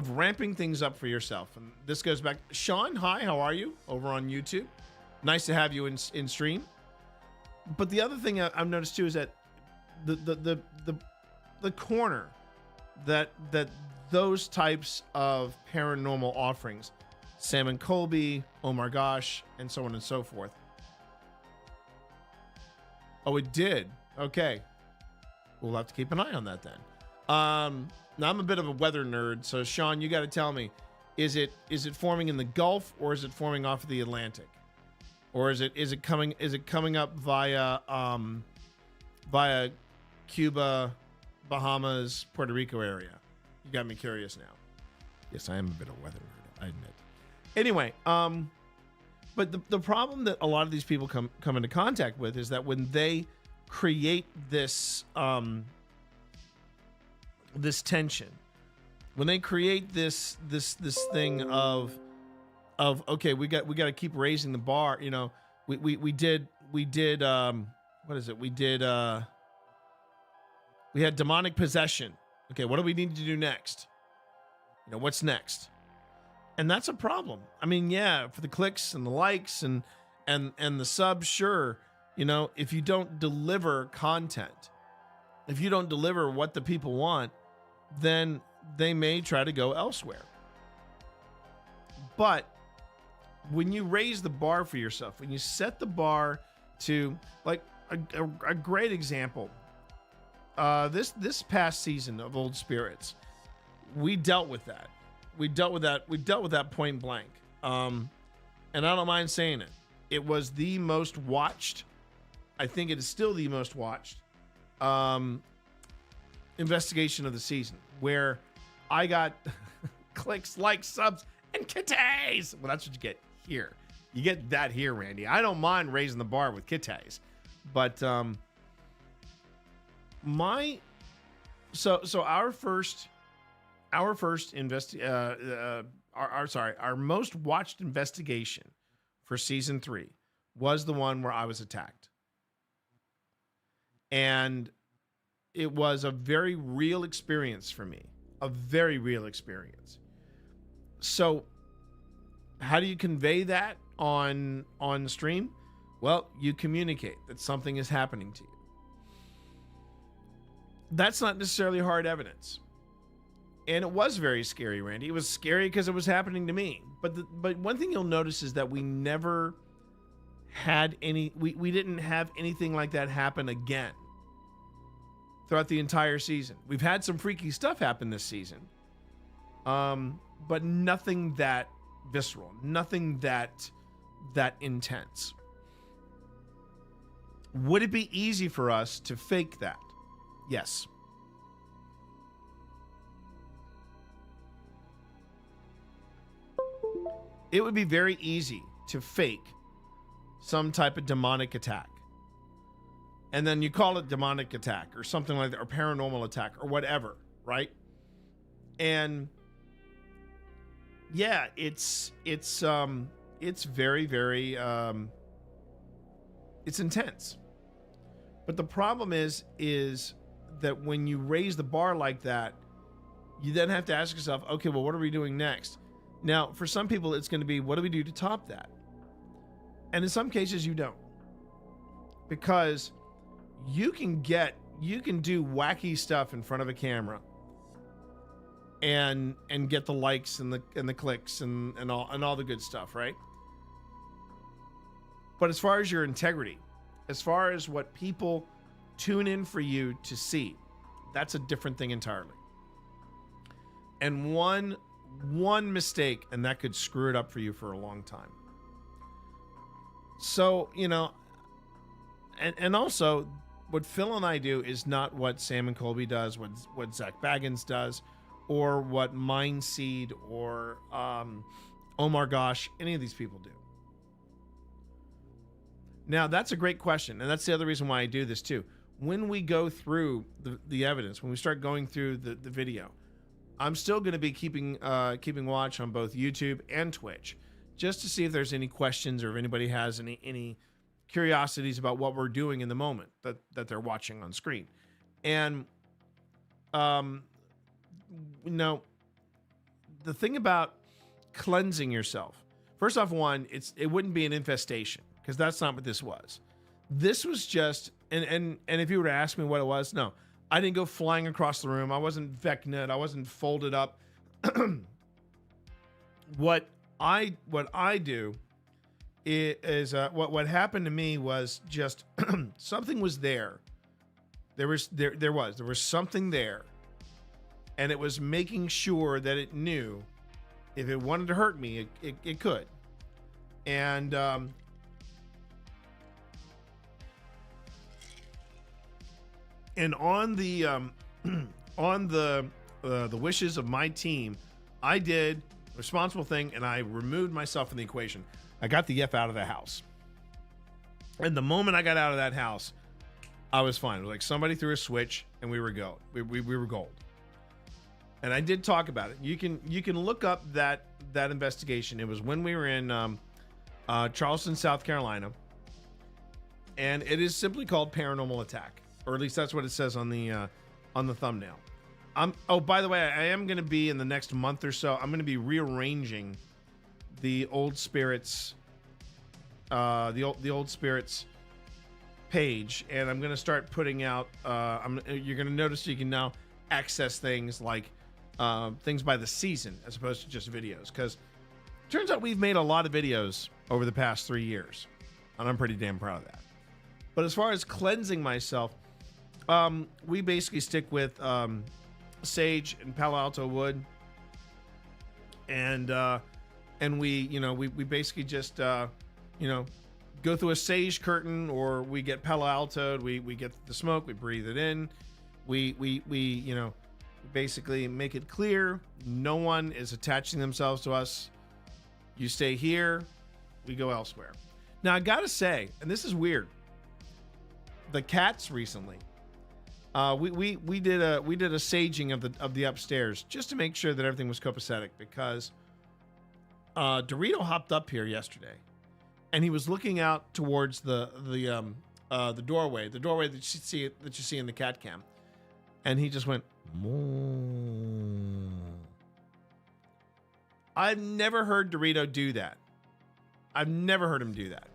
ramping things up for yourself. And this goes back, Sean, hi, how are you over on YouTube? Nice to have you in stream. But the other thing I've noticed too is that the corner that those types of paranormal offerings, Sam and Colby, oh my gosh, and so on and so forth. Oh, it did. Okay. we'll have to keep an eye on that then. Now I'm a bit of a weather nerd, so Sean, you got to tell me, is it forming in the Gulf or is it forming off of the Atlantic, or is it coming up via Cuba, Bahamas, Puerto Rico area? You got me curious now. Yes, I am a bit of a weather nerd, I admit. Anyway, but the problem that a lot of these people come into contact with is that when they create this this tension, when they create this thing of okay, we got to keep raising the bar. You know, we did what is it? We had demonic possession. Okay, what do we need to do next? You know, what's next? And that's a problem. I mean, yeah, for the clicks and the likes and the subs, sure. You know, if you don't deliver content, if you don't deliver what the people want, then they may try to go elsewhere. But when you raise the bar for yourself, when you set the bar to, like, a great example, this past season of Old Spirits, we dealt with that. We dealt with that point blank. And I don't mind saying it. It was the most watched. I think it is still the most watched investigation of the season, where I got clicks, likes, subs, and kitties. Well, that's what you get here. You get that here, Randy. I don't mind raising the bar with kitties, but our most watched investigation for season 3 was the one where I was attacked. And it was a very real experience for me, a very real experience. So how do you convey that on stream? Well, you communicate that something is happening to you. That's not necessarily hard evidence. And it was very scary, Randy. It was scary because it was happening to me. But one thing you'll notice is that we never had we didn't have anything like that happen again throughout the entire season. We've had some freaky stuff happen this season, but nothing that visceral, nothing that intense. Would it be easy for us to fake that? Yes. It would be very easy to fake some type of demonic attack. And then you call it demonic attack or something like that, or paranormal attack or whatever, right? And yeah, it's very, very, it's intense. But the problem is that when you raise the bar like that, you then have to ask yourself, okay, well, what are we doing next? Now, for some people, it's going to be, what do we do to top that? And in some cases, you don't. Because you can do wacky stuff in front of a camera and get the likes and the clicks and all the good stuff, right? But as far as your integrity, as far as what people tune in for you to see, that's a different thing entirely. And one mistake, and that could screw it up for you for a long time. So, you know, and also what Phil and I do is not what Sam and Colby does, what Zach Baggins does, or what Mindseed or Omar Gosh, any of these people do. Now, that's a great question, and that's the other reason why I do this too. When we go through the evidence, when we start going through the video, I'm still going to be keeping watch on both YouTube and Twitch, just to see if there's any questions or if anybody has any curiosities about what we're doing in the moment that they're watching on screen. And you know, the thing about cleansing yourself, first off, it wouldn't be an infestation, because that's not what this was. This was just, and if you were to ask me what it was, no, I didn't go flying across the room. I wasn't Vecna. I wasn't folded up. What I do is what happened to me was just something was there There was something there, and it was making sure that it knew if it wanted to hurt me, it could. And on the on the wishes of my team, I did a responsible thing, and I removed myself from the equation. I got the F out of the house. And the moment I got out of that house, I was fine. It was like somebody threw a switch and we were gold. We were gold. And I did talk about it. You can look up that investigation. It was when we were in Charleston, South Carolina. And it is simply called Paranormal Attack. Or at least that's what it says on the thumbnail. Oh, by the way, I am going to be in the next month or so. I'm going to be rearranging the Old Spirits, the old Spirits page, and I'm going to start putting out. You're going to notice you can now access things like things by the season as opposed to just videos. Because it turns out we've made a lot of videos over the past 3 years, and I'm pretty damn proud of that. But as far as cleansing myself, we basically stick with sage and Palo Alto wood, and we basically just go through a sage curtain, or we get Palo Alto, we get the smoke, we breathe it in, we basically make it clear no one is attaching themselves to us. You stay here, we go elsewhere. Now I gotta say, and this is weird, the cats recently, we did a saging of the upstairs just to make sure that everything was copacetic, because Dorito hopped up here yesterday, and he was looking out towards the doorway that you see in the cat cam, and he just went, moo. I've never heard Dorito do that. I've never heard him do that.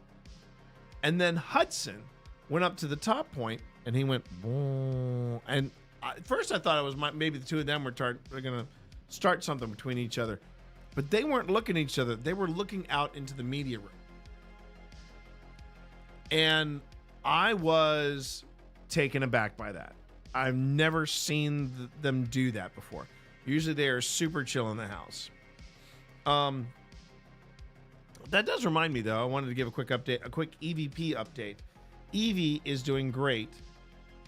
And then Hudson went up to the top point, and he went, moo. And at first I thought it was maybe the two of them were going to start something between each other. But they weren't looking at each other. They were looking out into the media room. And I was taken aback by that. I've never seen them do that before. Usually they are super chill in the house. That does remind me, though, I wanted to give a quick update, a quick EVP update. Evie is doing great.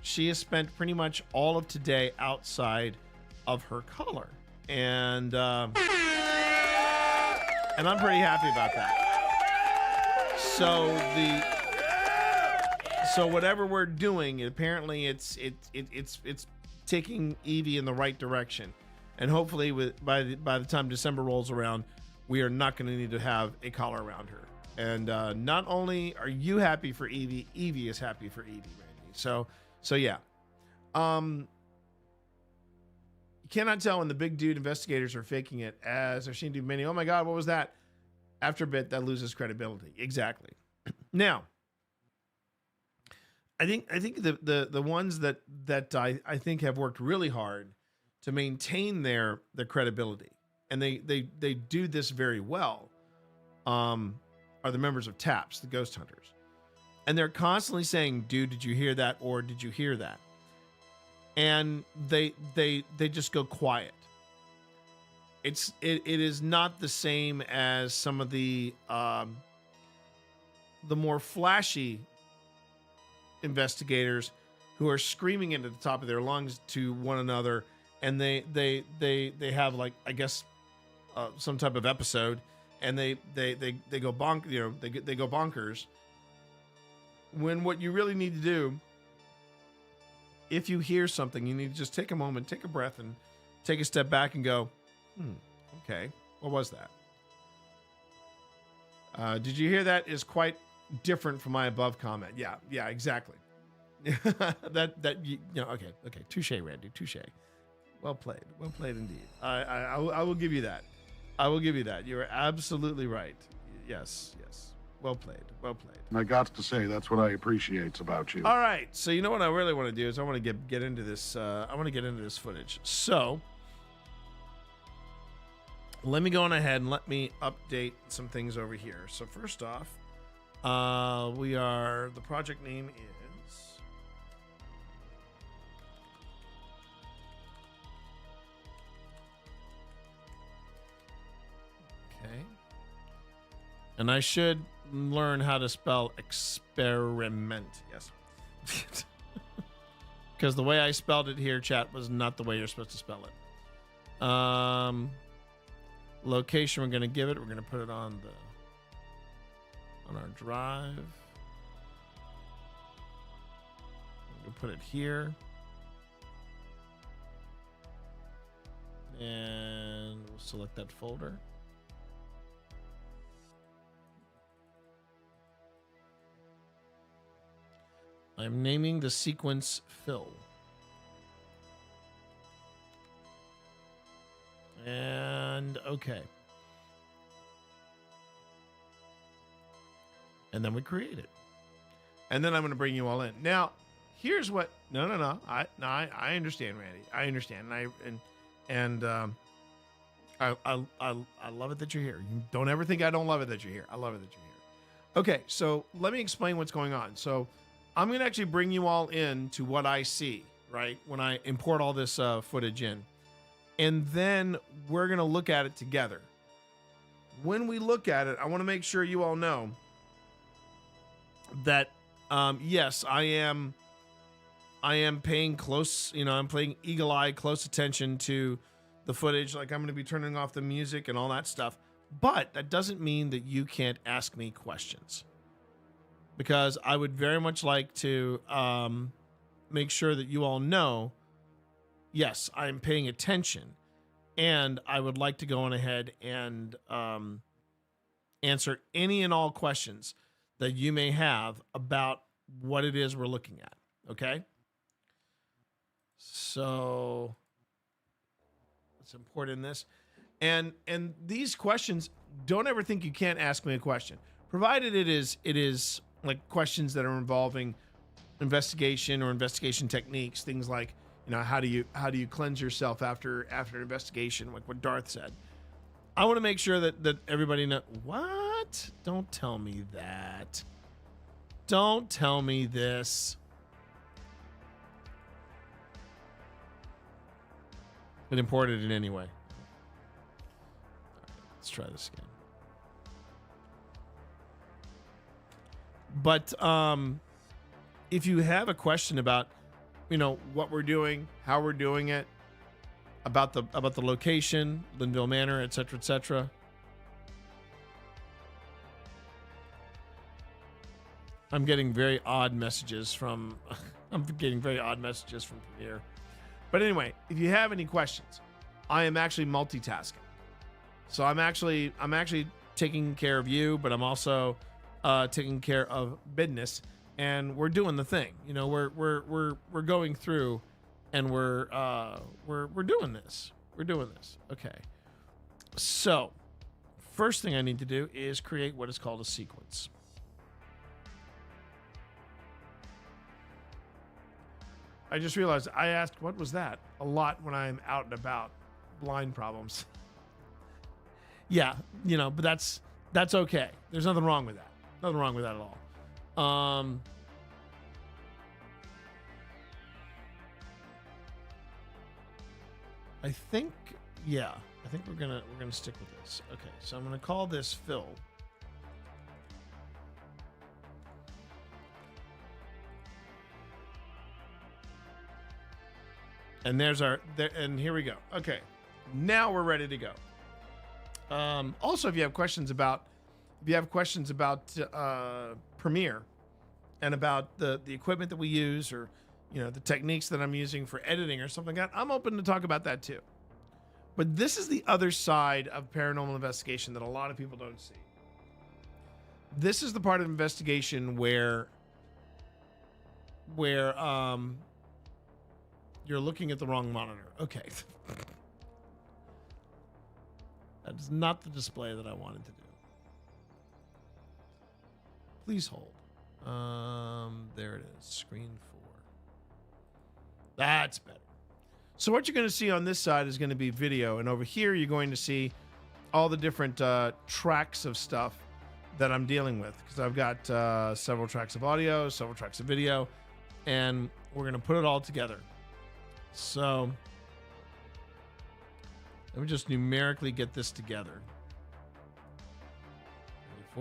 She has spent pretty much all of today outside of her collar. And I'm pretty happy about that. So whatever we're doing, apparently it's taking Evie in the right direction, and hopefully by the time December rolls around, we are not going to need to have a collar around her. And not only are you happy for Evie, Evie is happy for Evie, Randy. So yeah. You cannot tell when the big dude investigators are faking it, as there seem to be many. Oh my God, what was that? After a bit, that loses credibility. Exactly. Now, I think the ones that I think have worked really hard to maintain their credibility, and they do this very well, are the members of TAPS, the Ghost Hunters. And they're constantly saying, dude, did you hear that? Or did you hear that? And they just go quiet. It is not the same as some of the more flashy investigators who are screaming into the top of their lungs to one another, and they have, like, I guess some type of episode, and they go they go bonkers. When what you really need to do, if you hear something, you need to just take a moment, take a breath, and take a step back and go, okay, what was that? Did you hear that? Is quite different from my above comment. Yeah, exactly. Okay, touche, Randy, touche. Well played indeed. I will give you that. I will give you that. You're absolutely right. Yes. Well played. And I got to say, that's what I appreciate about you. All right. So you know what I really want to do is I want to get into this. I want to get into this footage. So let me go on ahead and let me update some things over here. So first off, the project name is And I should learn how to spell experiment. Yes. Because the way I spelled it here, chat, was not the way you're supposed to spell it. Location we're going to give it. We're going to put it on our drive. We'll put it here. And we'll select that folder. I'm naming the sequence Phil. And okay. And then we create it. And then I'm going to bring you all in. Now, here's what. No. I understand, Randy. I understand. And I love it that you're here. You don't ever think I don't love it that you're here. I love it that you're here. Okay, so let me explain what's going on. So I'm going to actually bring you all in to what I see, right, when I import all this footage in. And then we're going to look at it together. When we look at it, I want to make sure you all know that, yes, I am paying close, I'm paying eagle-eye, close attention to the footage. Like, I'm going to be turning off the music and all that stuff. But that doesn't mean that you can't ask me questions. Because I would very much like to make sure that you all know, yes, I'm paying attention. And I would like to go on ahead and answer any and all questions that you may have about what it is we're looking at. Okay? So let's import in this. And these questions, don't ever think you can't ask me a question. Provided it is like questions that are involving investigation or investigation techniques, things like, how do you cleanse yourself after an investigation, like what Darth said. I want to make sure that everybody knows. What? Don't tell me that. Don't tell me this. It imported it anyway. Let's try this again. But if you have a question about, what we're doing, how we're doing it, about the location, Linville Manor, etc., etc. I'm getting very odd messages from Premiere. But anyway, if you have any questions, I am actually multitasking. So I'm actually taking care of you, but I'm also taking care of business, and we're doing the thing. We're going through, and we're doing this. We're doing this. Okay. So, first thing I need to do is create what is called a sequence. I just realized I asked, what was that? A lot when I'm out and about. Blind problems. Yeah, but that's okay. There's nothing wrong with that. Nothing wrong with that at all. I think we're gonna stick with this. Okay, so I'm gonna call this Phil. And and here we go. Okay, now we're ready to go. Also, if you have questions about Premiere and about the equipment that we use, or the techniques that I'm using for editing or something like that, I'm open to talk about that too. But this is the other side of paranormal investigation that a lot of people don't see. This is the part of investigation where you're looking at the wrong monitor. Okay. That is not the display that I wanted to do. Please hold. There it is. Screen 4. That's better. So what you're going to see on this side is going to be video, and over here you're going to see all the different tracks of stuff that I'm dealing with, because I've got several tracks of audio, several tracks of video, and we're going to put it all together. So let me just numerically get this together.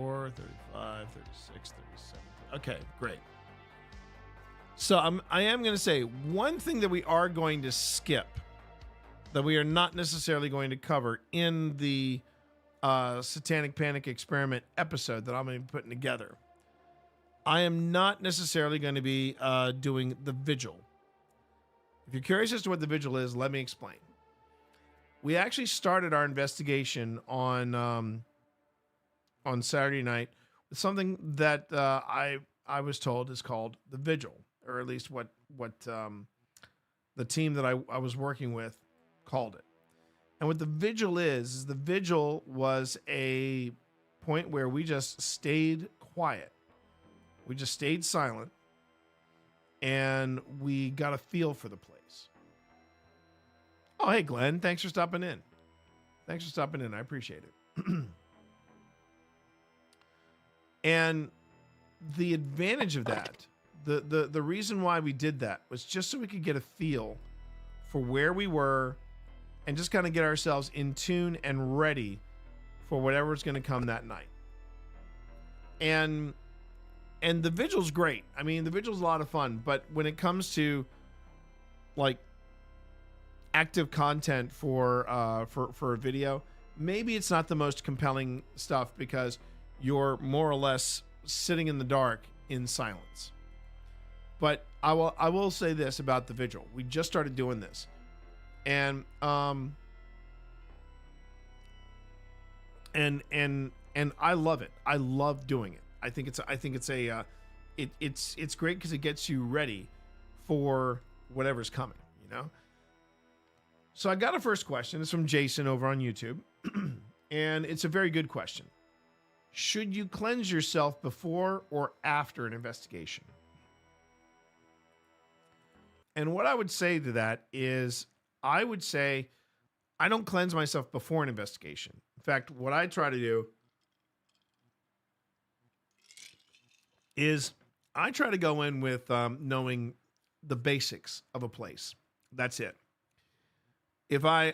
34, 35, 36, 37. Okay, great. So I am going to say one thing that we are going to skip, that we are not necessarily going to cover in the Satanic Panic experiment episode that I'm going to be putting together. I am not necessarily going to be doing the vigil. If you're curious as to what the vigil is, let me explain. We actually started our investigation on Saturday night with something that I was told is called the vigil, or at least what the team that I was working with called it. And what the vigil is the vigil was a point where we just stayed quiet. We just stayed silent, and we got a feel for the place. Oh, hey, Glenn. Thanks for stopping in. I appreciate it. And the advantage of that, the reason why we did that was just so we could get a feel for where we were and just kind of get ourselves in tune and ready for whatever's going to come that night. And the vigil's great. I mean, the vigil's a lot of fun, but when it comes to like active content for a video, maybe it's not the most compelling stuff because you're more or less sitting in the dark in silence. But I will say this about the vigil. We just started doing this, and I love it. I love doing it. I think it's great because it gets you ready for whatever's coming, you know? So I got a first question. It's from Jason over on YouTube. And it's a very good question. Should you cleanse yourself before or after an investigation? And what I would say to that is, I would say I don't cleanse myself before an investigation. In fact, what I try to do is I try to go in with knowing the basics of a place. That's it. If my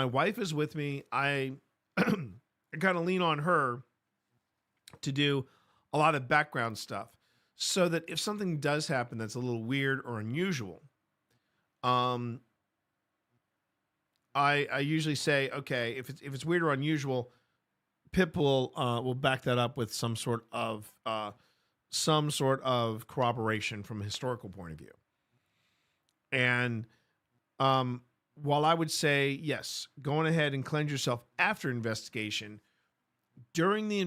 wife is with me, I kind of lean on her to do a lot of background stuff, so that if something does happen that's a little weird or unusual, I usually say, okay, if it's weird or unusual, Pip will back that up with some sort of corroboration from a historical point of view. And while I would say yes, going ahead and cleanse yourself after investigation, during the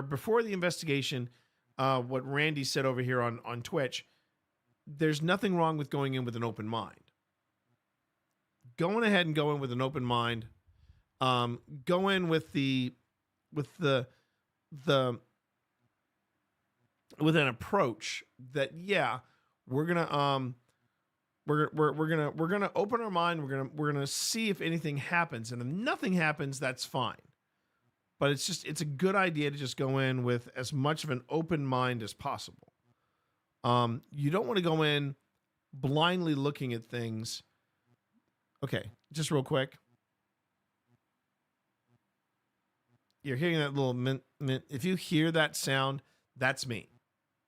before the investigation, what Randy said over here on Twitch, there's nothing wrong with going in with an open mind. Going ahead and go in with an open mind. Go in with an approach that, yeah, we're gonna open our mind. We're gonna see if anything happens, and if nothing happens, that's fine. But it's a good idea to just go in with as much of an open mind as possible. You don't want to go in blindly looking at things. Okay, just real quick. You're hearing that little mint. If you hear that sound, that's me.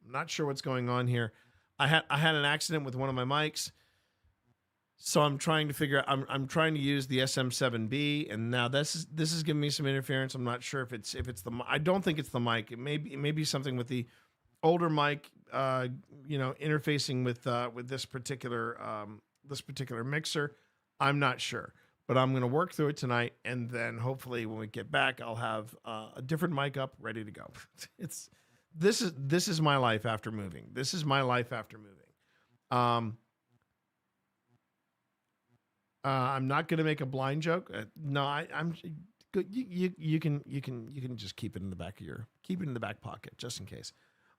I'm not sure what's going on here. I had an accident with one of my mics, so I'm trying to figure out. I'm trying to use the SM7B, and now this is giving me some interference. I'm not sure if it's the. I don't think it's the mic. It may be something with the older mic. Interfacing with this particular mixer. I'm not sure, but I'm going to work through it tonight, and then hopefully when we get back, I'll have a different mic up ready to go. This is my life after moving. I'm not going to make a blind joke. No, I'm good. You can just keep it in the back pocket just in case.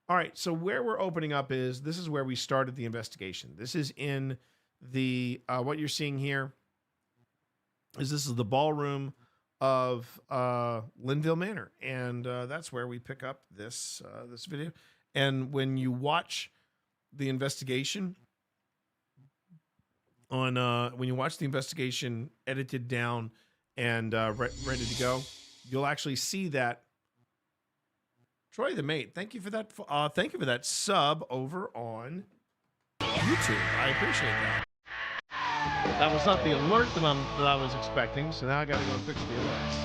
All right. So where we're opening up this is where we started the investigation. This is in the what you're seeing here is the ballroom of Linville Manor, and that's where we pick up this video. And when you watch the investigation edited down and ready to go, you'll actually see that Troy the Mate, thank you for that. Thank you for that sub over on YouTube. I appreciate that. That was not the alert that I was expecting, so now I got to go fix the alerts.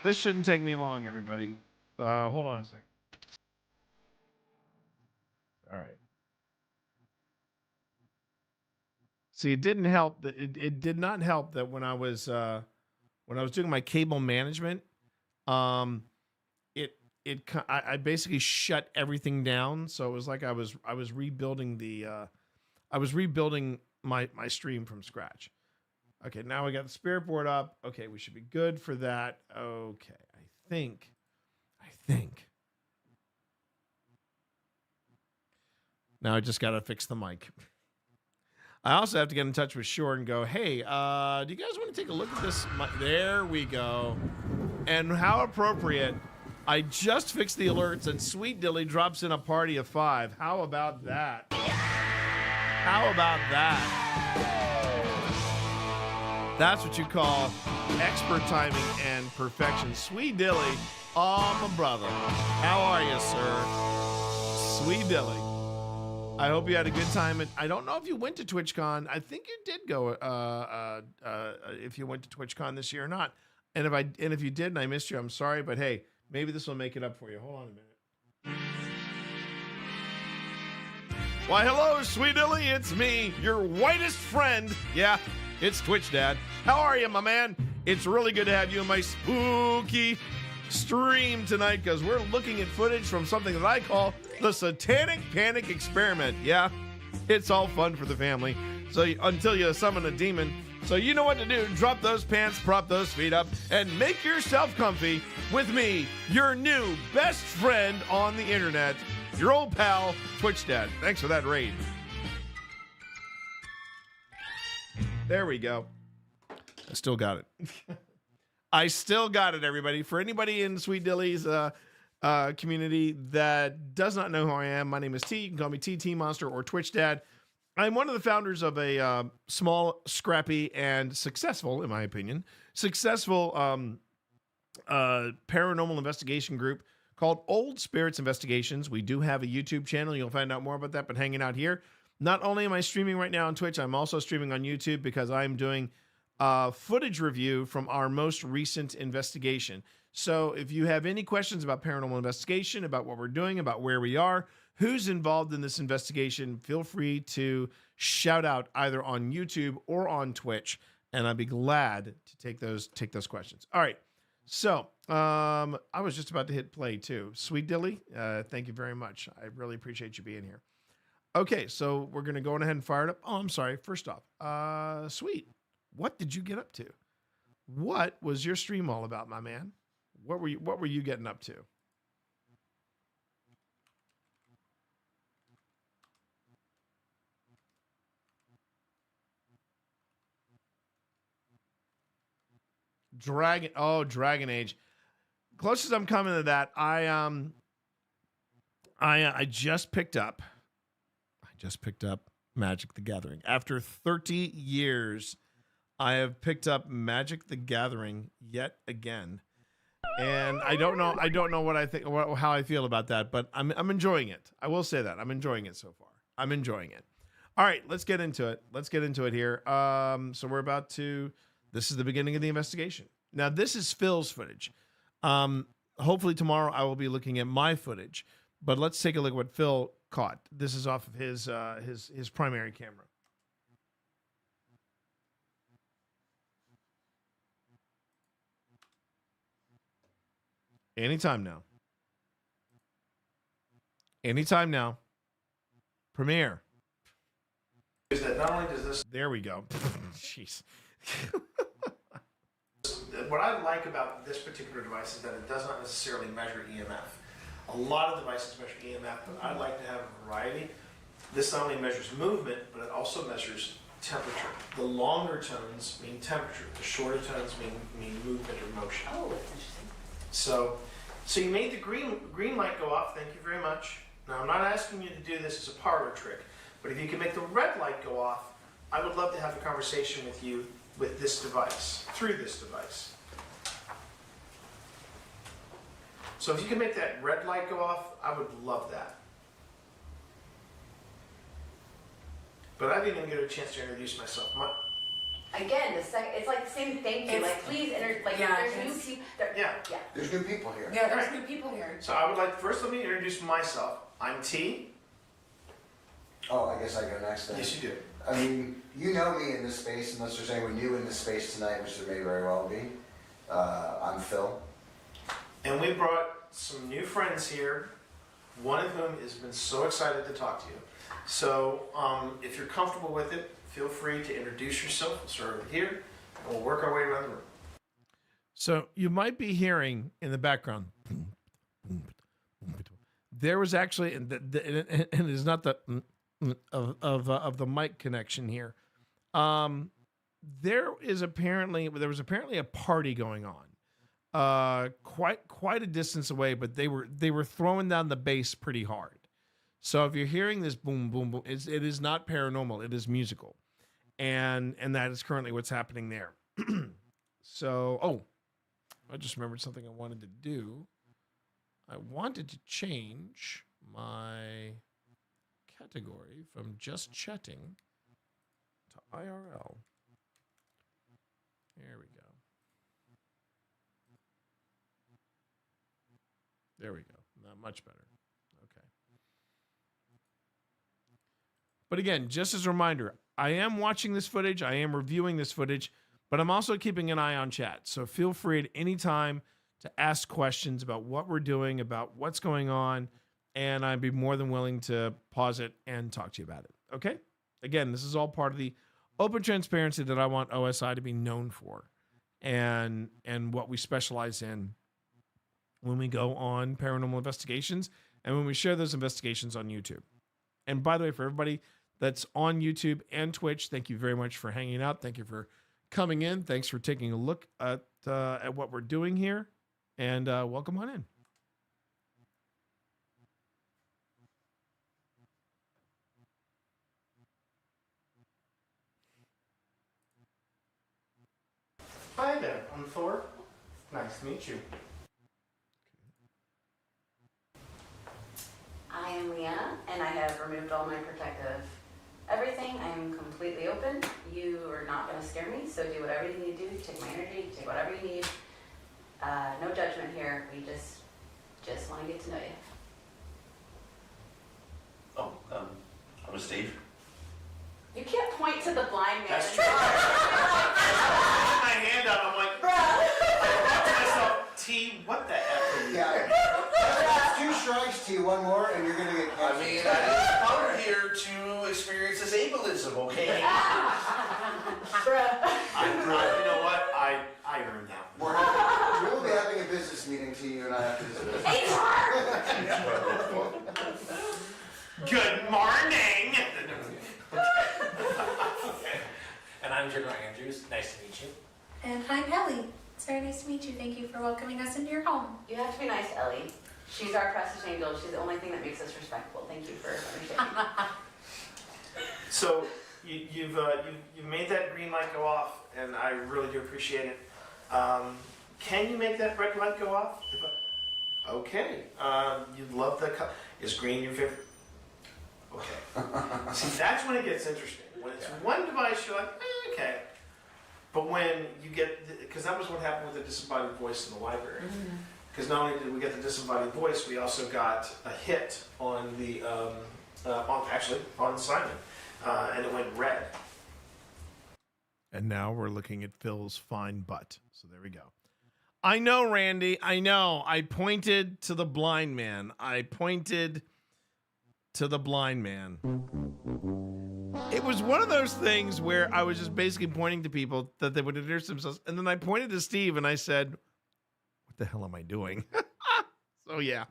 This shouldn't take me long, everybody. Hold on a second. All right. See, it didn't help that it did not help that when I was doing my cable management, I basically shut everything down. So it was like I was rebuilding my stream from scratch. Okay, now we got the spirit board up. Okay, we should be good for that. Okay, I think. Now I just got to fix the mic. I also have to get in touch with Shore and go, hey, do you guys want to take a look at this? There we go. And how appropriate. I just fixed the alerts and Sweet Dilly drops in a party of 5. How about that? How about that? That's what you call expert timing and perfection. Sweet Dilly, oh, my brother. How are you, sir? Sweet Dilly. I hope you had a good time. And I don't know if you went to TwitchCon. I think you did go. If you went to TwitchCon this year or not. And if you did and I missed you, I'm sorry. But hey, maybe this will make it up for you. Hold on a minute. Why, hello, Sweet Dilly. It's me, your whitest friend. Yeah, it's Twitch Dad. How are you, my man? It's really good to have you in my spooky stream tonight because we're looking at footage from something that I call the Satanic Panic experiment. Yeah, it's all fun for the family. So until you summon a demon. So you know what to do. Drop those pants, prop those feet up, and make yourself comfy with me, your new best friend on the internet, your old pal, Twitch Dad. Thanks for that raid. There we go. I still got it. I still got it, everybody. For anybody in Sweet Dilly's community that does not know who I am, my name is T. You can call me TT Monster or Twitch Dad. I'm one of the founders of a small, scrappy, and successful, in my opinion, paranormal investigation group called Old Spirits Investigations. We do have a YouTube channel. You'll find out more about that, but hanging out here. Not only am I streaming right now on Twitch, I'm also streaming on YouTube because I'm doing footage review from our most recent investigation. So if you have any questions about paranormal investigation, about what we're doing, about where we are, who's involved in this investigation, feel free to shout out either on YouTube or on Twitch, and I'd be glad to take those questions. All right. So I was just about to hit play too. Sweet Dilly, thank you very much. I really appreciate you being here. Okay, so we're going to go ahead and fire it up. Oh, I'm sorry. First off, Sweet, what did you get up to? What was your stream all about, my man? What were you getting up to? Dragon Age. Closest I'm coming to that, I just picked up Magic the Gathering. After 30 years, I have picked up Magic the Gathering yet again. And I don't know what I think, how I feel about that, but I'm enjoying it. I will say that I'm enjoying it so far. I'm enjoying it. All right, let's get into it. Here. So we're about to. This is the beginning of the investigation. Now this is Phil's footage. Hopefully tomorrow I will be looking at my footage, but let's take a look at what Phil caught. This is off of his primary camera. Anytime now. Premiere. Is that not only does this... There we go. Jeez. What I like about this particular device is that it does not necessarily measure EMF. A lot of devices measure EMF, but I like to have a variety. This not only measures movement, but it also measures temperature. The longer tones mean temperature. The shorter tones mean movement or motion. Oh, that's interesting. So you made the green light go off. Thank you very much. Now, I'm not asking you to do this as a parlor trick, but if you can make the red light go off, I would love to have a conversation with you with this device, through this device. So if you can make that red light go off, I would love that. But I didn't even get a chance to introduce myself. Again, it's like the same thing too. Like, please there's new people. Yeah. There's new people here. Yeah, there's new people here. So I would like, first let me introduce myself. I'm T. Oh, I guess I go next then. Yes, you do. I mean, you know me in this space, unless there's anyone new in this space tonight, which there may very well be. I'm Phil. And we brought some new friends here, one of whom has been so excited to talk to you. So if you're comfortable with it, feel free to introduce yourself. We'll start over here, and we'll work our way around the room. So you might be hearing in the background, there was actually, and it is not the of the mic connection here. There was apparently a party going on, quite a distance away, but they were throwing down the bass pretty hard. So if you're hearing this boom boom boom, it is not paranormal. It is musical, and that is currently what's happening there. So I just remembered something I wanted to do. I wanted to change my category from just chatting to IRL. There we go. There we go. Not much better. Okay. But again, just as a reminder, I am watching this footage. I am reviewing this footage, but I'm also keeping an eye on chat. So feel free at any time to ask questions about what we're doing, about what's going on, and I'd be more than willing to pause it and talk to you about it. Okay? Again, this is all part of the open transparency that I want OSI to be known for, and what we specialize in when we go on paranormal investigations and when we share those investigations on YouTube. And by the way, for everybody that's on YouTube and Twitch, thank you very much for hanging out. Thank you for coming in. Thanks for taking a look at what we're doing here, and welcome on in. Hi there, I'm Thor. Nice to meet you. I am Leanna, and I have removed all my protective everything. I am completely open. You are not going to scare me, so do whatever you need to do. Take my energy, take whatever you need. No judgment here. We just want to get to know you. Oh, I'm Steve. You can't point to the blind man. That's true. My hand up, I'm like, bruh. I thought to myself, T, what the F are you? Yeah. That's 2 strikes to you, 1 more, and you're gonna get canceled. I mean, I'm here to experience this ableism, okay? Bruh. You know what? I earned that. We will be having a business meeting to you and I after this business. Good morning. And I'm General Andrews. Nice to meet you. And I'm Ellie. It's very nice to meet you. Thank you for welcoming us into your home. You have to be nice to Ellie. She's our precious angel. She's the only thing that makes us respectful. Thank you for understanding. So you've made that green light go off, and I really do appreciate it. Can you make that red light go off? Okay. You love the color. Is green your favorite? Okay. See, that's when it gets interesting. When it's one device, you're like, okay. But when you get, because that was what happened with the disembodied voice in the library. Because not only did we get the disembodied voice, we also got a hit on the, on Simon, and it went red. And now we're looking at Phil's fine butt. So there we go. I know, Randy. I know. I pointed to the blind man. It was one of those things where I was just basically pointing to people that they would introduce themselves. And then I pointed to Steve and I said, what the hell am I doing? So yeah,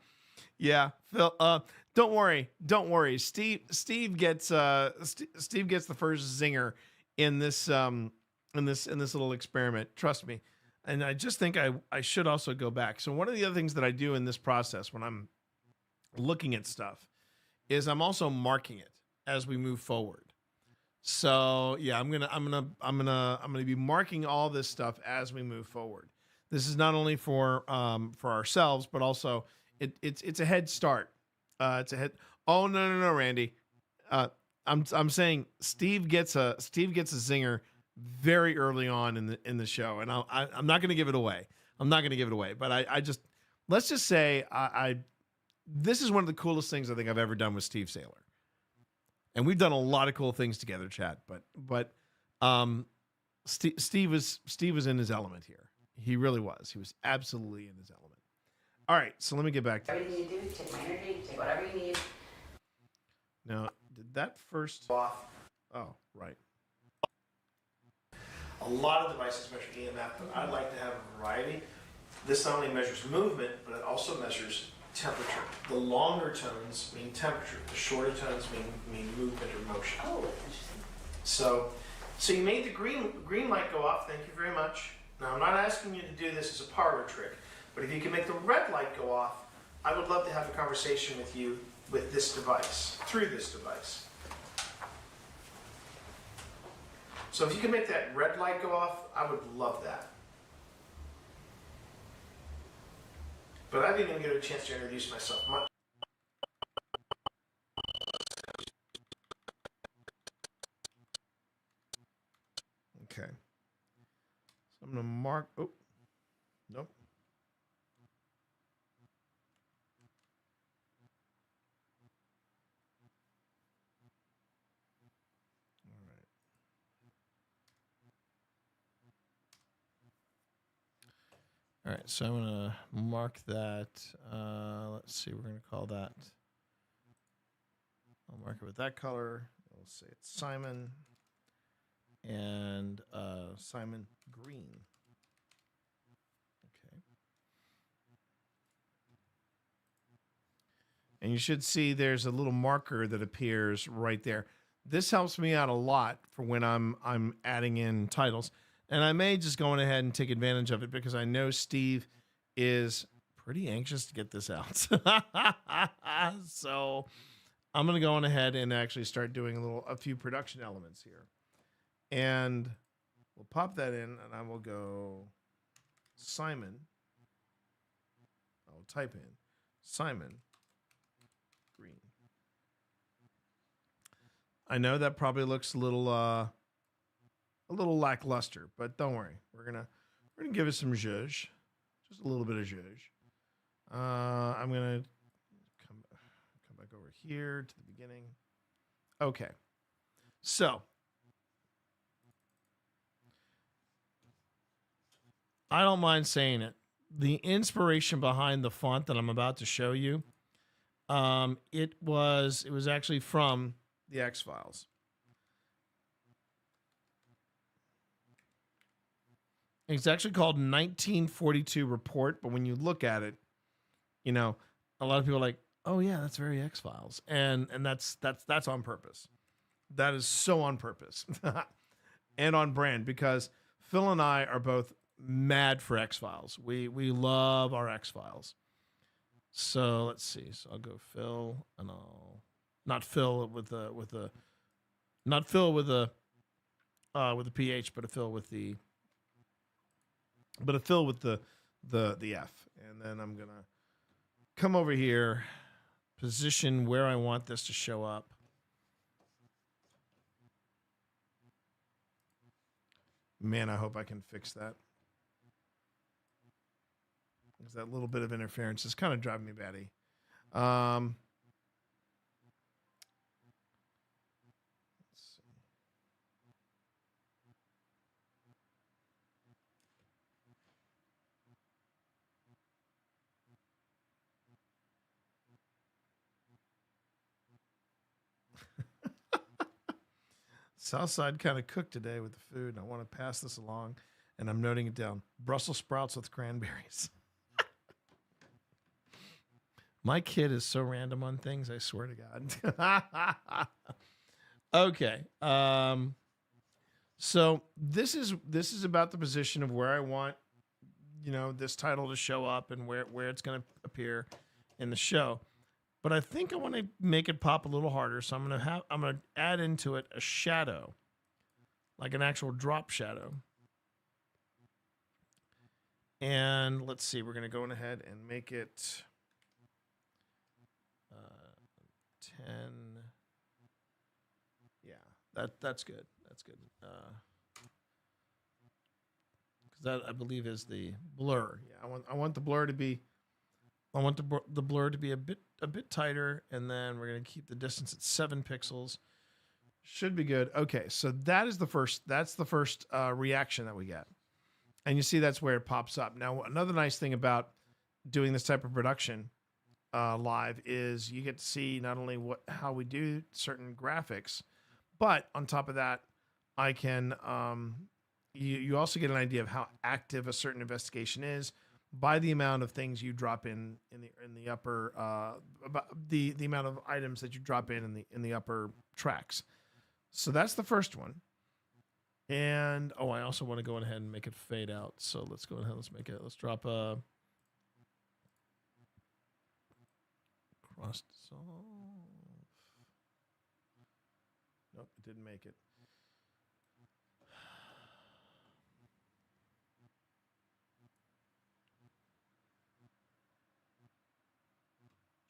Phil, don't worry. Steve gets the first zinger in this little experiment. Trust me. And I just think I should also go back. So one of the other things that I do in this process when I'm looking at stuff is I'm also marking it as we move forward. So yeah, I'm gonna be marking all this stuff as we move forward. This is not only for ourselves, but also it's a head start. It's a head. Oh no, Randy. I'm saying Steve gets a zinger very early on in the show, and I'm not going to give it away. I'm not going to give it away, but I just let's just say this is one of the coolest things I think I've ever done with Steve Saylor, and we've done a lot of cool things together, chat. But Steve was in his element here. He really was. He was absolutely in his element. All right, so let me get back to Everything you do, take my energy, take whatever you need. now. Did that first off? Oh, right. A lot of devices measure EMF, but I'd like to have a variety. This not only measures movement, but it also measures temperature. The longer tones mean temperature. The shorter tones mean movement or motion. Oh, that's interesting. So you made the green light go off. Thank you very much. Now I'm not asking you to do this as a parlor trick, but if you can make the red light go off, I would love to have a conversation with you with this device, through this device. So if you can make that red light go off, I would love that. But I didn't even get a chance to introduce myself much. Okay. So I'm gonna mark. Oh, nope. All right, so I'm going to mark that. Let's see, we're going to call that. I'll mark it with that color. We'll say it's Simon and Simon Green. Okay. And you should see there's a little marker that appears right there. This helps me out a lot for when I'm adding in titles. And I may just go on ahead and take advantage of it because I know Steve is pretty anxious to get this out. So I'm going to go on ahead and actually start doing a few production elements here. And we'll pop that in and I will go Simon. I'll type in Simon Green. I know that probably looks a little lackluster, but don't worry. We're gonna give it some zhuzh, just a little bit of zhuzh. I'm gonna come back over here to the beginning. Okay, so I don't mind saying it. The inspiration behind the font that I'm about to show you, it was actually from the X-Files. It's actually called 1942 Report, but when you look at it, you know, a lot of people are like, "Oh yeah, that's very X-Files," and that's on purpose. That is so on purpose and on brand because Phil and I are both mad for X-Files. We love our X-Files. So let's see. So I'll go Phil, and I'll not Phil with a PH, but a Phil with the. But a fill with the F. And then I'm going to come over here, position where I want this to show up. Man, I hope I can fix that. Because that little bit of interference is kind of driving me batty. Southside kind of cooked today with the food, and I want to pass this along, and I'm noting it down. Brussels sprouts with cranberries. My kid is so random on things, I swear to God. Okay. So this is about the position of where I want, this title to show up and where it's going to appear in the show. But I think I want to make it pop a little harder, so I'm going to add into it a shadow, like an actual drop shadow. And let's see, we're going to go ahead and make it 10. Yeah, that's good. That's good. Because that, I believe, is the blur. Yeah, I want the blur to be, the blur to be a bit tighter, and then we're going to keep the distance at 7 pixels. Should be good. Okay, so that's the first reaction that we get. And you see that's where it pops up. Now, another nice thing about doing this type of production live is you get to see not only how we do certain graphics, but on top of that, I can you also get an idea of how active a certain investigation is by the amount of things you drop in the upper about the amount of items that you drop in the upper tracks. So that's the first one. And I also want to go ahead and make it fade out. So let's go ahead. Let's drop a cross dissolve. Nope, it didn't make it.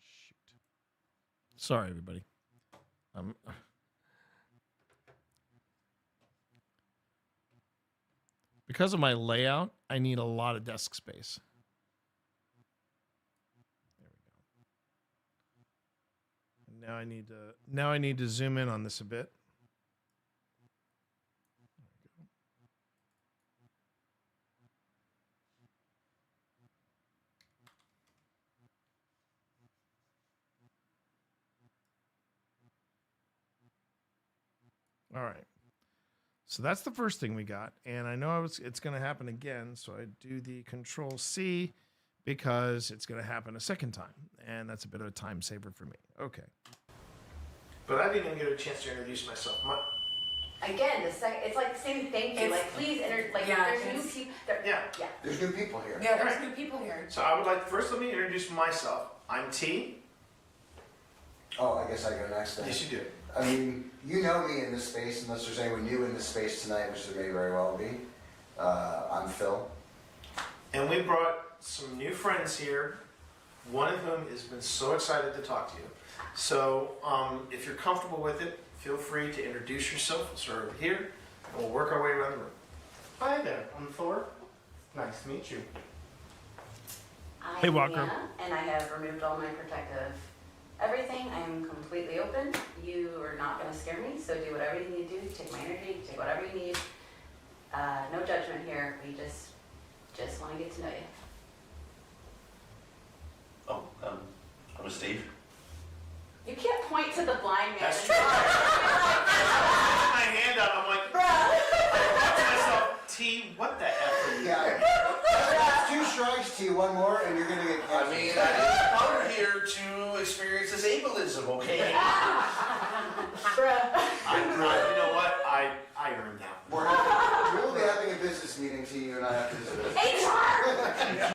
Shoot. Sorry, everybody. Because of my layout, I need a lot of desk space. There we go. Now I need to zoom in on this a bit. All right. So that's the first thing we got. And I know it's going to happen again. So I do the Control C because it's going to happen a second time. And that's a bit of a time saver for me. Okay. But I didn't even get a chance to introduce myself. Again, it's like the same thing. Like, please there's new people. Yeah. There's new people here. Yeah, there's new people here. So I would like let me introduce myself. I'm T. Oh, I guess I go next then. Yes, you do. I mean, you know me in this space, unless there's anyone new in this space tonight, which there may very well be. I'm Phil. And we brought some new friends here, one of whom has been so excited to talk to you. So if you're comfortable with it, feel free to introduce yourself. We'll start over here, and we'll work our way around the room. Hi there, I'm Thor. Nice to meet you. Hey, Walker. Anna, and I have removed all my protective everything. I'm completely open. You are not going to scare me, so do whatever you need to do. Take my energy, take whatever you need. No judgment here. We just want to get to know you. Oh, I'm Steve. You can't point to the blind man. That's true. My hand up, I'm like, bruh. I thought to myself, T, what the F are you doing? That's 2 strikes, T. One more, and you're gonna get canceled. I mean, I'm here to experience this ableism, okay? Bruh. You know what? I earned that. We'll be having a business meeting, T. You and I after this. HR!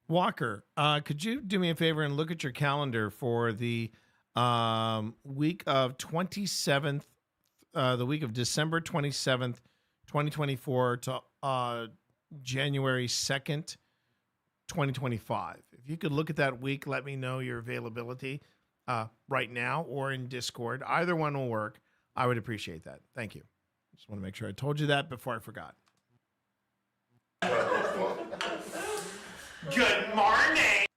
Walker, could you do me a favor and look at your calendar for the week of 27th, the week of December 27th, 2024 to January 2nd, 2025. If you could look at that week, let me know your availability right now or in Discord. Either one will work. I would appreciate that. Thank you. Just want to make sure I told you that before I forgot. Good morning.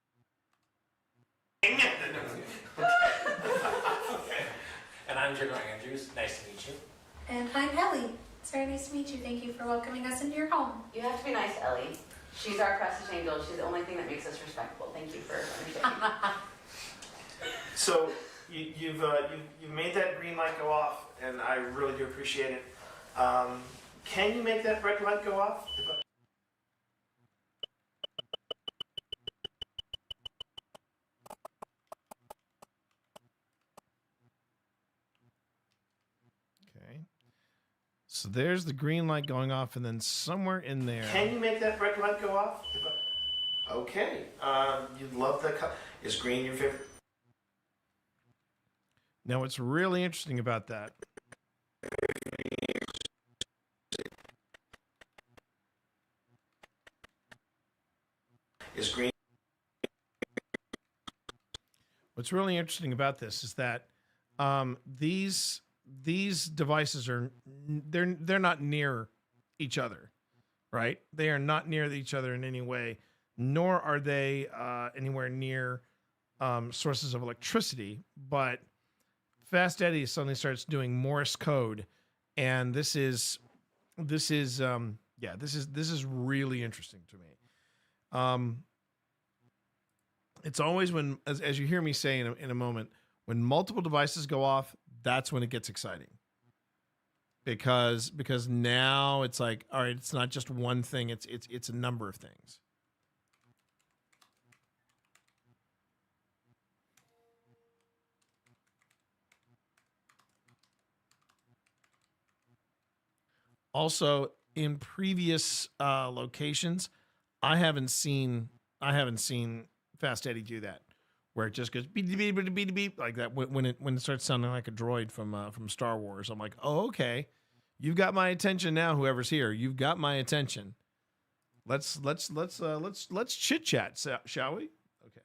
And I'm General Andrews. Nice to meet you. And I'm Ellie. It's very nice to meet you. Thank you for welcoming us into your home. You have to be nice to Ellie. She's our precious angel. She's the only thing that makes us respectable. Thank you for understanding. So you've made that green light go off, and I really do appreciate it. Can you make that red light go off? So there's the green light going off, and then somewhere in there. Can you make that red light go off? Okay. You'd love that color. Is green your favorite? Now, what's really interesting about that. what's really interesting about this is that these devices they're not near each other, right? They are not near each other in any way, nor are they anywhere near sources of electricity. But Fast Eddie suddenly starts doing Morse code, and this is really interesting to me. It's always when, as you hear me say in a moment, when multiple devices go off, that's when it gets exciting. Because now it's like, all right, it's not just one thing; it's a number of things. Also, in previous locations, I haven't seen Fast Eddie do that, where it just goes beep beep beep beep beep like that when it starts sounding like a droid from Star Wars. I'm like, oh, okay, you've got my attention now. Whoever's here, you've got my attention. Let's chit chat, shall we? Okay.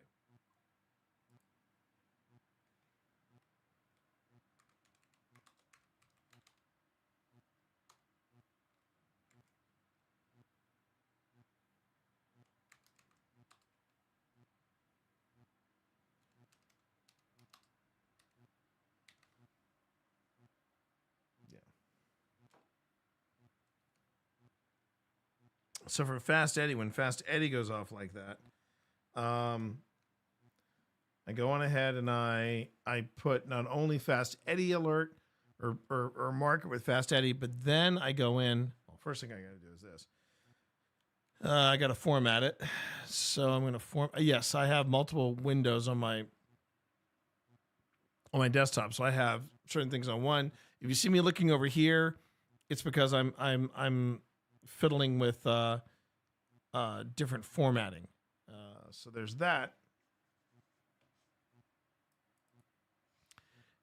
So for Fast Eddie, when Fast Eddie goes off like that, I go on ahead and I put not only Fast Eddie alert or mark it with Fast Eddie, but then I go in. Well, first thing I got to do is this. I got to format it. So I'm going to yes, I have multiple windows on my desktop. So I have certain things on one. If you see me looking over here, it's because I'm fiddling with different formatting. So there's that.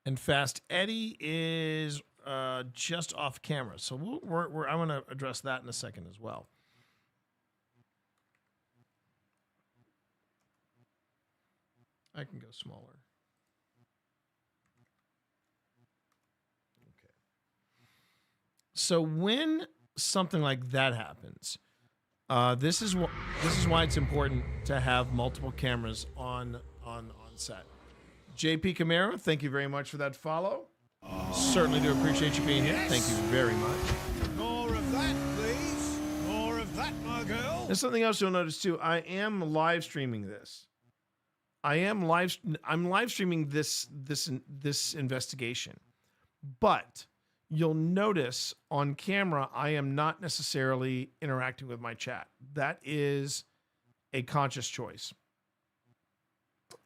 And Fast Eddie is just off camera. So I'm going to address that in a second as well. I can go smaller. Okay. So when something like that happens, this is why it's important to have multiple cameras on set. JP Camaro, thank you very much for that follow. Certainly do appreciate you being here. Thank you very much. More of that, please. More of that, my girl. There's something else you'll notice too. I am live streaming this. I'm live streaming this investigation, but you'll notice on camera I am not necessarily interacting with my chat. That is a conscious choice.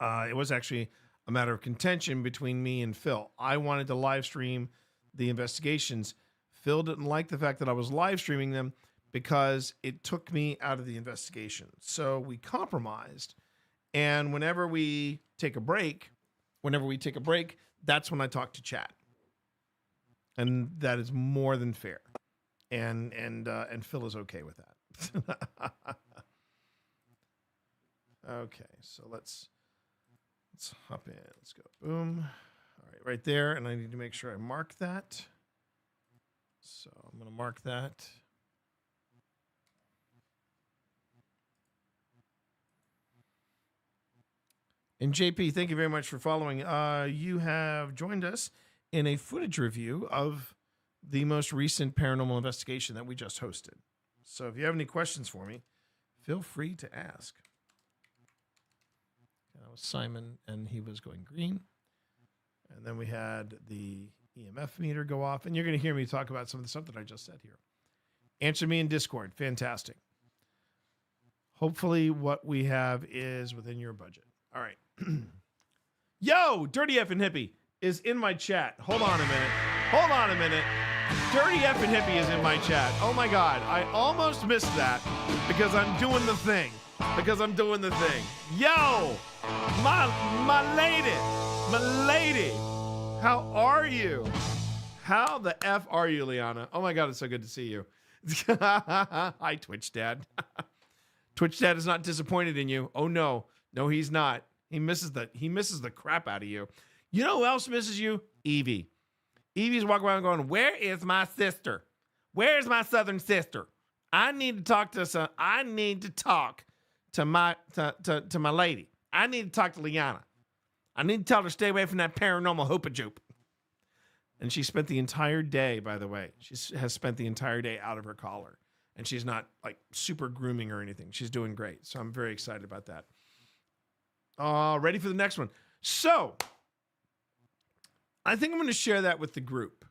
It was actually a matter of contention between me and Phil. I wanted to live stream the investigations. Phil didn't like the fact that I was live streaming them because it took me out of the investigation. So we compromised. And whenever we take a break, that's when I talk to chat. And that is more than fair. And Phil is okay with that. Okay, so let's hop in. Let's go. Boom. All right, right there. And I need to make sure I mark that. So I'm going to mark that. And JP, thank you very much for following. You have joined us in a footage review of the most recent paranormal investigation that we just hosted. So if you have any questions for me, feel free to ask. That was Simon, and he was going green. And then we had the EMF meter go off. And you're going to hear me talk about some of the stuff that I just said here. Answer me in Discord. Fantastic. Hopefully what we have is within your budget. All right. Yo, Dirty Effin' Hippie is in my chat. Hold on a minute. Dirty Effin' Hippie is in my chat. Oh my God. I almost missed that because I'm doing the thing. Yo, my lady. How are you? How the F are you, Liana? Oh my God, it's so good to see you. Hi, Twitch Dad. Twitch Dad is not disappointed in you. Oh no. No, he's not. He misses the crap out of you. You know who else misses you? Evie. Evie's walking around going, "Where is my sister? Where's my southern sister? I need to talk to my lady. I need to talk to Liana. I need to tell her to stay away from that paranormal hoopajoop." And she spent the entire day, by the way, has spent the entire day out of her collar. And she's not like super grooming or anything. She's doing great. So I'm very excited about that. Ready for the next one. So I think I'm going to share that with the group.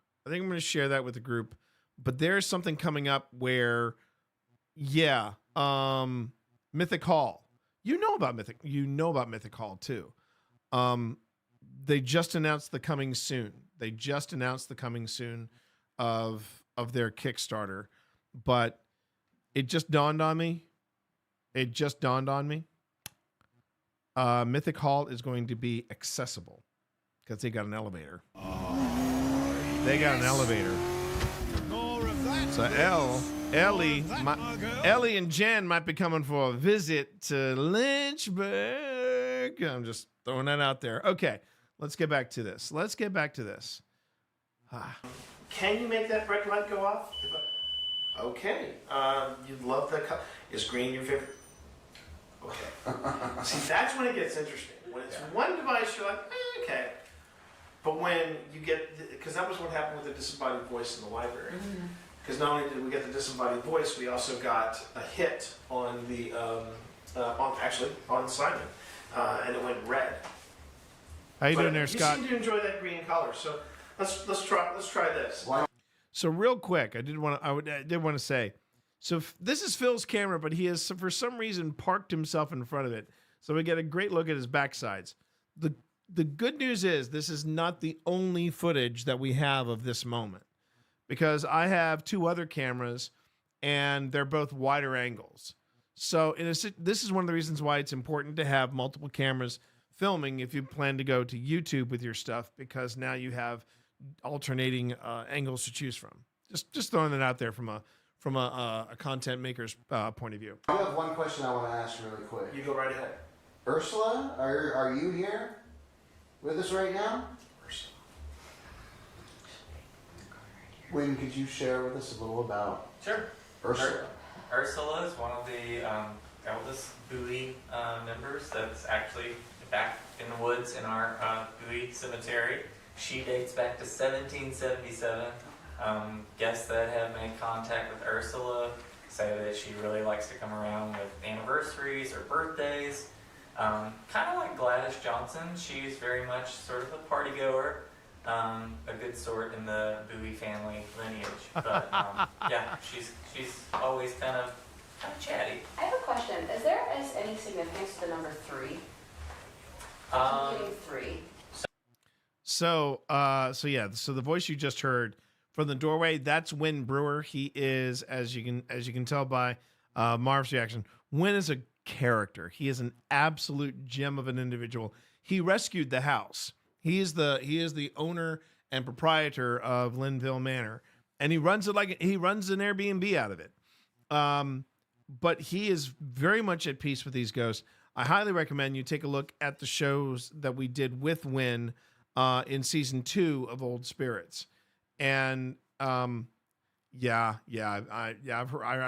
But there's something coming up where, Mythic Hall. You know about Mythic Hall too. They just announced the coming soon. Of their Kickstarter, but it just dawned on me. Mythic Hall is going to be accessible because they got an elevator. More of that. So Ellie and Jen might be coming for a visit to Lynchburg. I'm just throwing that out there. Okay, let's get back to this. Can you make that red light go off? Okay. You'd love the color. Is green your favorite? Okay. See, that's when it gets interesting. When it's one device, you're like, okay. But when you get, because that was what happened with the disembodied voice in the library. Because not only did we get the disembodied voice, we also got a hit on the, on Simon, and it went red. How you doing there, Scott? You seem to enjoy that green color, so let's try this. So real quick, I did want to say, so this is Phil's camera, but he has for some reason parked himself in front of it, so we get a great look at his backsides. The good news is this is not the only footage that we have of this moment, because I have two other cameras, and they're both wider angles. So this is one of the reasons why it's important to have multiple cameras filming if you plan to go to YouTube with your stuff, because now you have alternating angles to choose from. Just throwing it out there from a content maker's point of view. I have one question I want to ask really quick. You go right ahead. Ursula, are you here with us right now? Ursula. Wynn, could you share with us a little about Ursula? Ursula is one of the eldest Bowie members that's actually back in the woods in our Bowie cemetery. She dates back to 1777. Guests that have made contact with Ursula say that she really likes to come around with anniversaries or birthdays. Kind of like Gladys Johnson, she's very much sort of a party goer, a good sort in the Bowie family lineage. But she's always kind of chatty. I have a question. Is there any significance to the number 3? Getting 3. So the voice you just heard from the doorway, that's Wynn Brewer. He is, as you can tell by Marv's reaction, Wynn is a character. He is an absolute gem of an individual. He rescued the house. He is the owner and proprietor of Linville Manor, and he runs it like he runs an Airbnb out of it. But he is very much at peace with these ghosts. I highly recommend you take a look at the shows that we did with Wynn in season 2 of Old Spirits, and I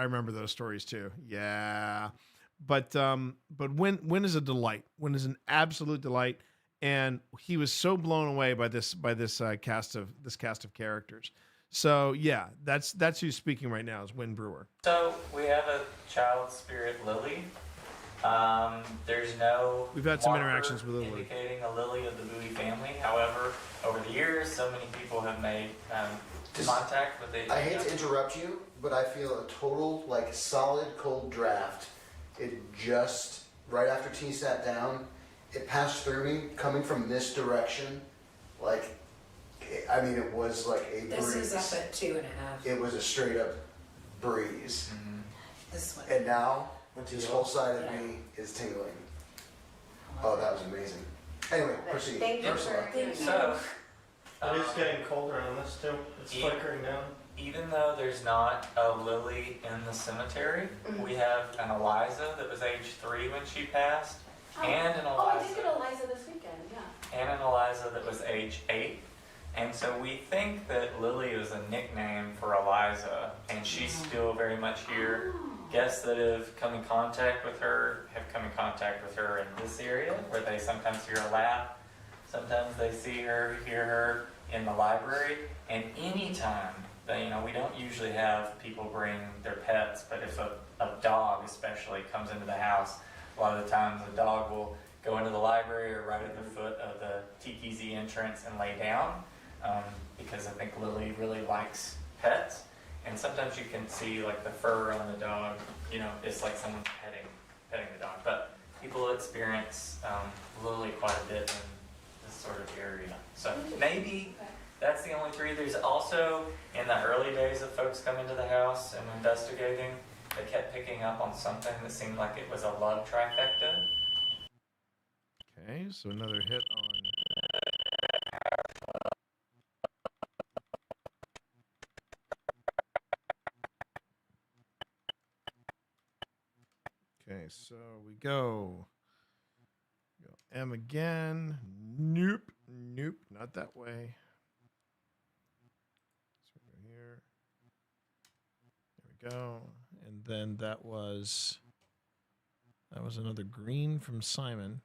remember those stories too. Yeah, but Wynn is a delight. Wynn is an absolute delight, and he was so blown away by this cast of characters. So yeah, that's who's speaking right now is Wynn Brewer. So we have a child spirit, Lily. There's no We've had some marker interactions with Lily indicating a Lily of the Bowie family. However, over the years, so many people have made contact with the. I hate to interrupt you, but I feel a total solid cold draft. It just right after T sat down, it passed through me coming from this direction, it was like a breeze. This is up at 2.5. It was a straight up breeze. Mm-hmm. This one. And now this whole side of me is tingling. Oh, that was amazing. Anyway, proceed. Thank you. Ursula. So It is getting colder on this too. It's flickering down. even though there's not a Lily in the cemetery, we have an Eliza that was age 3 when she passed. and an Oh, I did Eliza. get Eliza this weekend, yeah. And an Eliza that was age 8. And so we think that Lily is a nickname for Eliza, and she's still very much here. Guests that have come in contact with her have come in contact with her in this area, where they sometimes hear her laugh. Sometimes they see her, hear her in the library, and anytime, we don't usually have people bring their pets, but if a dog especially comes into the house, a lot of the times the dog will go into the library or right at the foot of the TKZ entrance and lay down, because I think Lily really likes pets. And sometimes you can see like the fur on the dog, it's like someone's petting the dog. But people experience Lily quite a bit in this sort of area. So maybe that's the only 3. There's also, in the early days of folks coming to the house and investigating, they kept picking up on something that seemed like it was a love trifecta. Okay, so another hit on. Okay, so we go M again. Nope, not that way. So we go here. There we go. And then that was another green from Simon.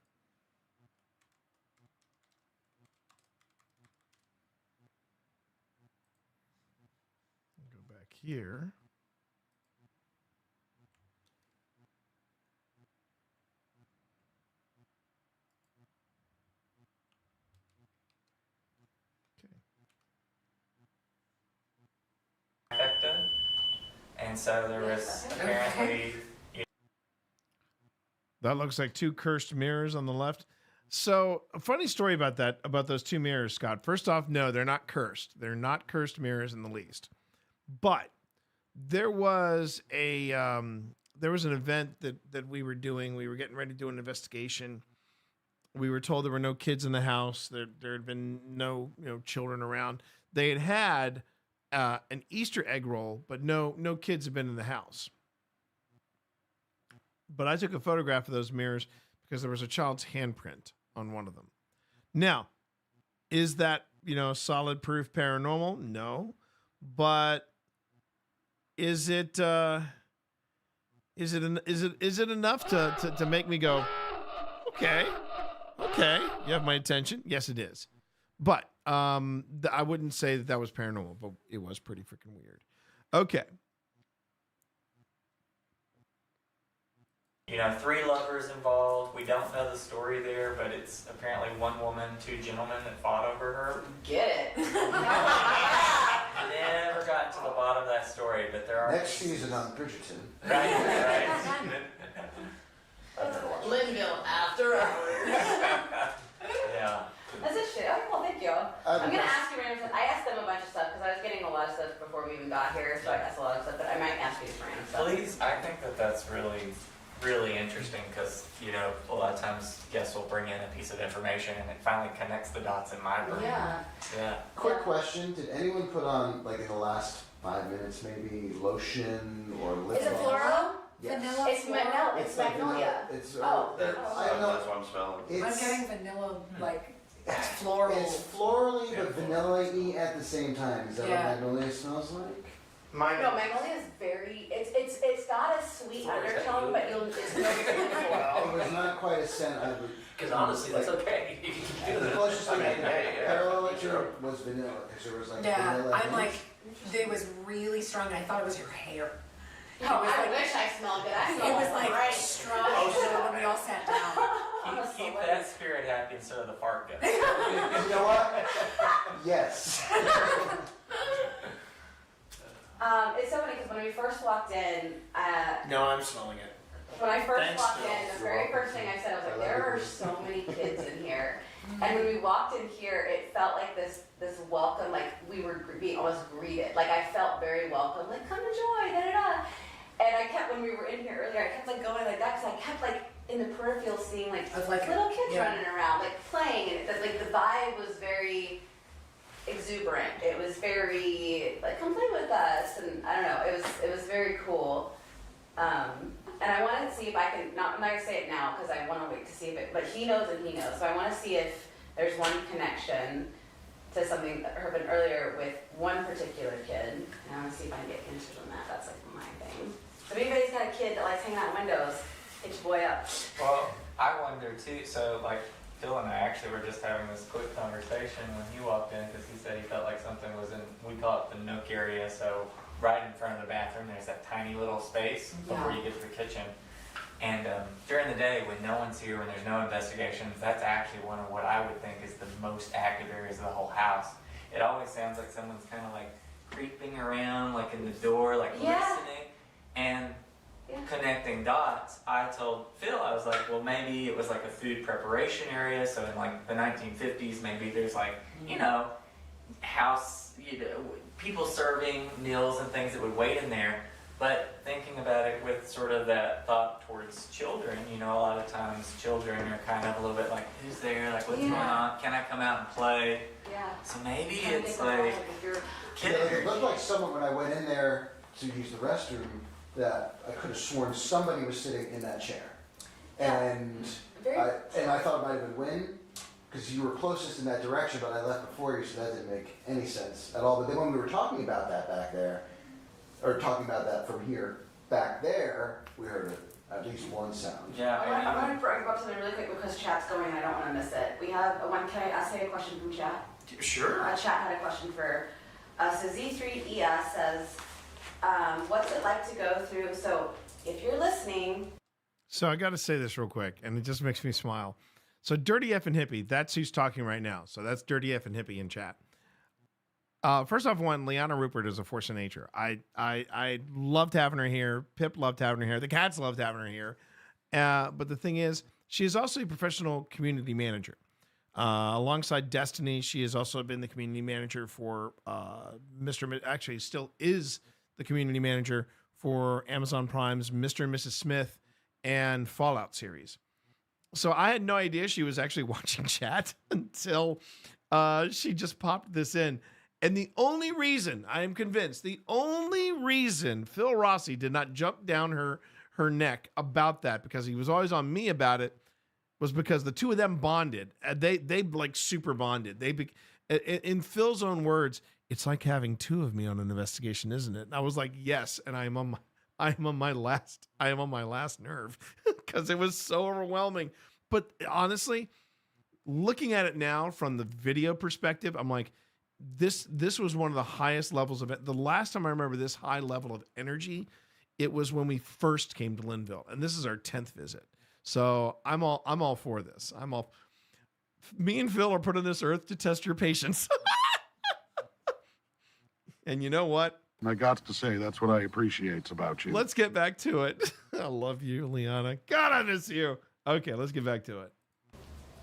Go back here. And so there was apparently. That looks like 2 cursed mirrors on the left. So a funny story about that, about those 2 mirrors, Scott. First off, no, they're not cursed. They're not cursed mirrors in the least. But there was an event that we were doing. We were getting ready to do an investigation. We were told there were no kids in the house. There had been no children around. They had an Easter egg roll, but no kids have been in the house. But I took a photograph of those mirrors because there was a child's handprint on one of them. Now, is that solid proof paranormal? No, but is it enough to make me go, okay, you have my attention? Yes, it is. But I wouldn't say that was paranormal, but it was pretty freaking weird. Okay. 3 lovers involved. We don't know the story there, but it's apparently 1 woman, 2 gentlemen that fought over her. Get it. Never got to the bottom of that story, but there are Next season on Bridgerton. Right. Linville after hours. Yeah. That's a shit. Okay, well, thank you. I'm going to ask you random stuff. I asked them a bunch of stuff because I was getting a lot of stuff before we even got here, so I asked a lot of stuff, but I might ask you some random stuff. Please, I think that's really interesting because, a lot of times guests will bring in a piece of information and it finally connects the dots in my brain. Yeah. Quick question. Did anyone put on, like in the last 5 minutes, maybe lotion or lip balm? Is it floral? Yes. Vanilla. It's Magnolia. It's like Magnolia. It's, Oh. I don't know. That's what I'm smelling. I'm getting vanilla, like floral. It's florally but vanilla-y at the same time. Is that what Magnolia smells like? No, Magnolia is very. It's got a sweet undertone, but it's no floral. It was not quite a scent I would. Because honestly, that's okay. The closest thing I could parallel it to was vanilla, because there was like vanilla. I'm like, it was really strong, and I thought it was your hair. Oh, I wish I smelled good. I smell It was like great. strong when we all sat down. Keep that spirit happy instead of the fart gun. You know what? Yes. It's so funny because when we first walked in, No, I'm smelling it. when I first Thanks, walked Phil. in, the very first thing I said, I was like, there are so many kids in here. And when we walked in here, it felt like this welcome, like we were being almost greeted. Like I felt very welcome, like come enjoy, da da da. And I kept, when we were in here earlier, I kept like going like that because I kept like in the peripheral seeing like little kids running around, like playing, and like the vibe was very exuberant. It was very like come play with us, and I don't know. It was very cool. And I wanted to see if I can. I'm not gonna say it now because I want to wait to see see if it, but he knows and he knows. So I want to see if there's one connection to something that happened earlier with one particular kid. And I want to see if I can get answers on that. That's like my thing. So if anybody's got a kid that likes hanging out in windows, hit your boy up. Well, I wonder too. So like Phil and I actually were just having this quick conversation when he walked in because he said he felt like something was in, we call it the nook area. So right in front of the bathroom, there's that tiny little space before you get to the kitchen. And during the day, when no one's here, when there's no investigations, that's actually one of what I would think is the most active areas of the whole house. It always sounds like someone's kind of like creeping around, like in the door, like listening. And connecting dots, I told Phil, I was like, well, maybe it was like a food preparation area. So in like the 1950s, maybe there's like, you know, house, you know, people serving meals and things that would wait in there. But thinking about it with sort of that thought towards children, you know, a lot of times children are kind of a little bit like, who's there? Like, what's going on? Can I come out and play? Yeah. So maybe it's like, It looked like someone, when I went in there to use the restroom, that I could have sworn somebody was sitting in that chair. And I thought it might have been Wynn, because you were closest in that direction, but I left before you, so that didn't make any sense at all. But then when we were talking about that back there, or talking about that from here, back there, we heard at least one sound. Yeah, I want to bring up something really quick because chat's going and I don't want to miss it. We have one, can I ask you a question from chat? Sure. Chat had a question for us. So Z3ES says, what's it like to go through, so if you're listening. So I got to say this real quick, and it just makes me smile. So Dirty F and Hippie, that's who's talking right now. So that's Dirty F and Hippie in chat. First off, Liana Rupert is a force of nature. I loved having her here. Pip loved having her here. The cats loved having her here. But the thing is, she is also a professional community manager. Alongside Destiny, she has also been the community manager for actually still is the community manager for Amazon Prime's Mr. and Mrs. Smith and Fallout series. So I had no idea she was actually watching chat until she just popped this in. And the only reason, I am convinced, the only reason Phil Rossi did not jump down her neck about that, because he was always on me about it, was because the two of them bonded. They like super bonded. In Phil's own words, it's like having two of me on an investigation, isn't it? And I was like, yes, and I am on my last nerve because it was so overwhelming. But honestly, looking at it now from the video perspective, I'm like, this was one of the highest levels of it. The last time I remember this high level of energy, it was when we first came to Linville, and this is our 10th visit. So I'm all for this. Me and Phil are put on this earth to test your patience. And you know what? I got to say, that's what I appreciate about you. Let's get back to it. I love you, Liana. God, I miss you. Okay, let's get back to it.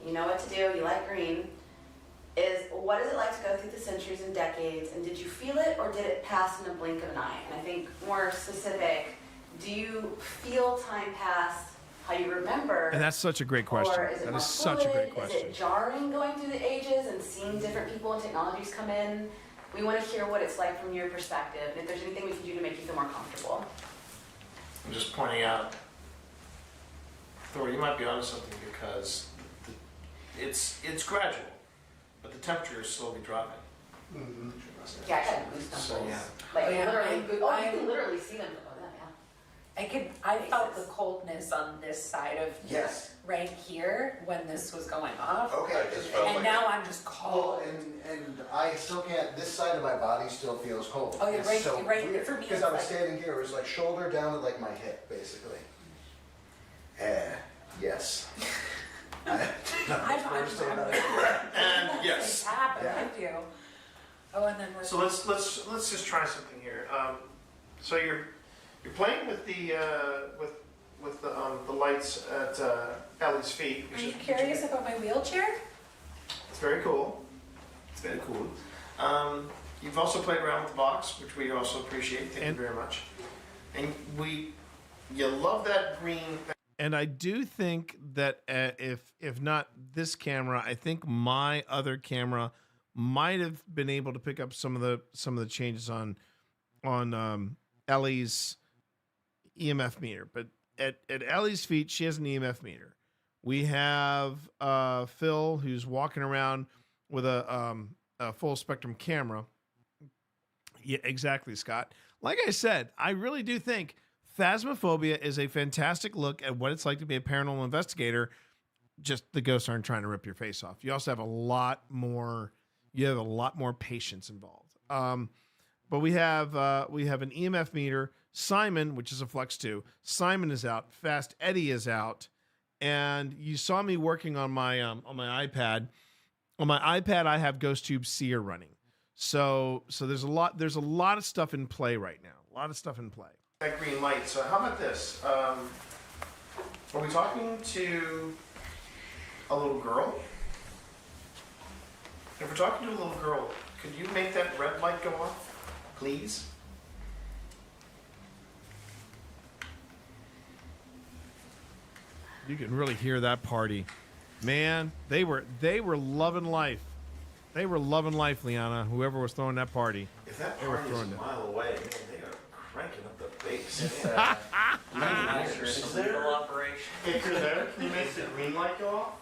You know what to do, you like green. What is it like to go through the centuries and decades, and did you feel it or did it pass in a blink of an eye? And I think more specific, do you feel time pass how you remember? And that's such a great question. Or is it That more is such a fluid? great question. Is it jarring going through the ages and seeing different people and technologies come in? We want to hear what it's like from your perspective, and if there's anything we can do to make you feel more comfortable. I'm just pointing out, Thor, you might be onto something because it's gradual, but the temperature is slowly dropping. Mm-hmm. Yeah, I got goosebumps. So yeah. Like Oh, yeah. literally, you can literally see them. I felt the coldness on this side of Yes. right here when this was going off. Okay. And now I'm just cold. Well, and I still can't, this side of my body still feels cold. Oh, you're It's right, so you're right. weird, For me, because it's I was like- standing here, it was like shoulder down to like my hip, basically. Yes. And yes. Happen Yeah. with you. Oh, and then we're So let's just try something here. So you're playing with the lights at Ellie's feet. Are you curious about my wheelchair? It's very cool. It's very cool. You've also played around with the box, which we also appreciate. Thank you very much. And you love that green. And I do think that if not this camera, I think my other camera might have been able to pick up some of the changes on Ellie's EMF meter. But at Ellie's feet, she has an EMF meter. We have Phil, who's walking around with a full spectrum camera. Yeah, exactly, Scott. Like I said, I really do think Phasmophobia is a fantastic look at what it's like to be a paranormal investigator. Just the ghosts aren't trying to rip your face off. You also have a lot more. You have a lot more patience involved. But we have an EMF meter. Simon, which is a Flex 2. Simon is out. Fast Eddie is out. And you saw me working on my iPad. On my iPad, I have GhostTube Seer running. So there's a lot of stuff in play right now. A lot of stuff in play. That green light. So how about this? Are we talking to a little girl? If we're talking to a little girl, could you make that red light go off, please? You can really hear that party. Man, they were loving life. They were loving life, Liana, whoever was throwing that party. If that They were party is throwing a it. mile away, man, they are cranking up the bass. I'm not sure it's a legal operation. If you're there, can you make the green light go off?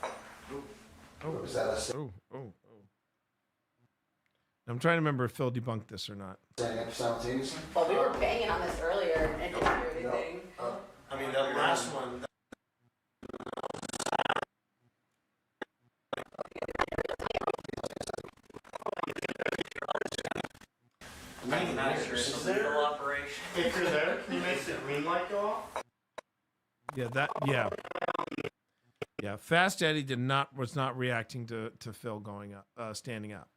Oh, Was that a oh. I'm trying to remember if Phil debunked this or not. standing up simultaneously? Well, we were banging on this earlier and didn't hear anything. I mean, that last one. I'm not sure it's a legal operation. If you're there, can you make the green light go off? Yeah. Fast Eddie was not reacting to Phil going up, standing up.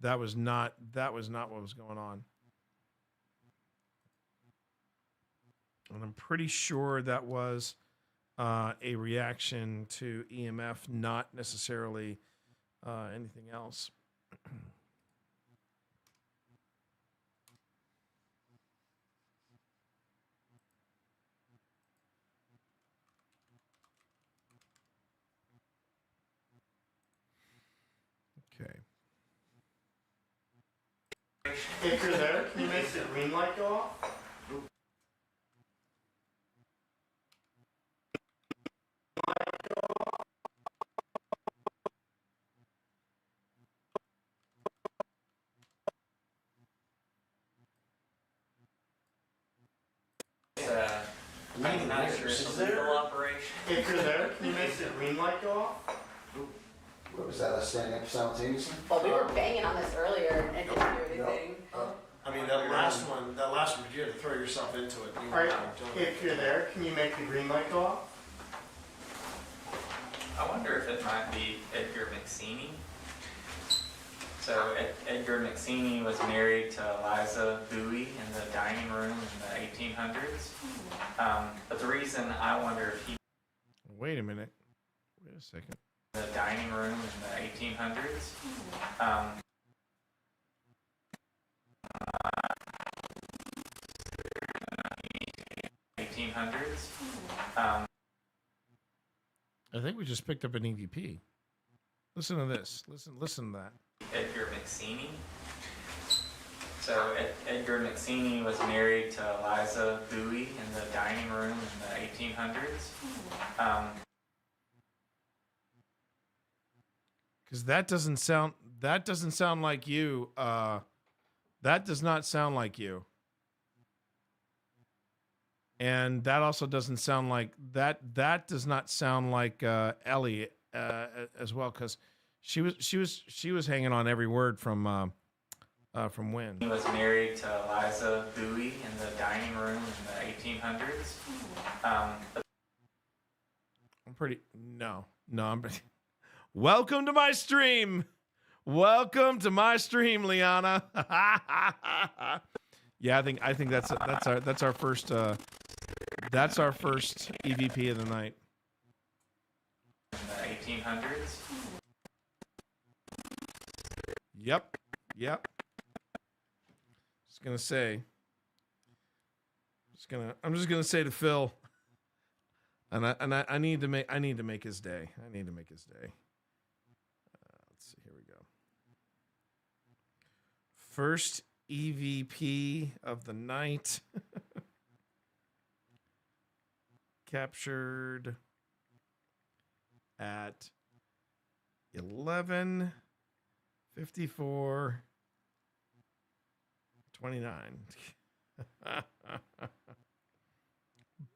That was not what was going on. And I'm pretty sure that was a reaction to EMF, not necessarily anything else. Okay. If you're there, can you make the green light go off? I'm not sure it's a legal operation. If you're there, can you make the green light go off? What was that, standing up simultaneously? Well, we were banging on this earlier and didn't hear anything. I mean, that last one, you had to throw yourself into it. You All right, doing it. If you're there, can you make the green light go off? I wonder if it might be Edgar McSeany. So Edgar McSeany was married to Eliza Bowie in the dining room in the 1800s. But the reason I wonder if he... Wait a minute. Wait a second. The dining room in the 1800s. 1800s. I think we just picked up an EVP. Listen to this. Listen to that. Edgar McSeany. So Edgar McSeany was married to Eliza Bowie in the dining room in the 1800s. Because that doesn't sound like you. That does not sound like you. And that also doesn't sound like that. That does not sound like Ellie as well, because she was hanging on every word from Win. He was married to Eliza Bowie in the dining room in the 1800s. Welcome to my stream. Welcome to my stream, Liana. Yeah, I think that's our first EVP of the night. In the 1800s. Yep. I'm just gonna say to Phil, and I need to make his day. Let's see. Here we go. First EVP of the night. Captured at 11:54:29.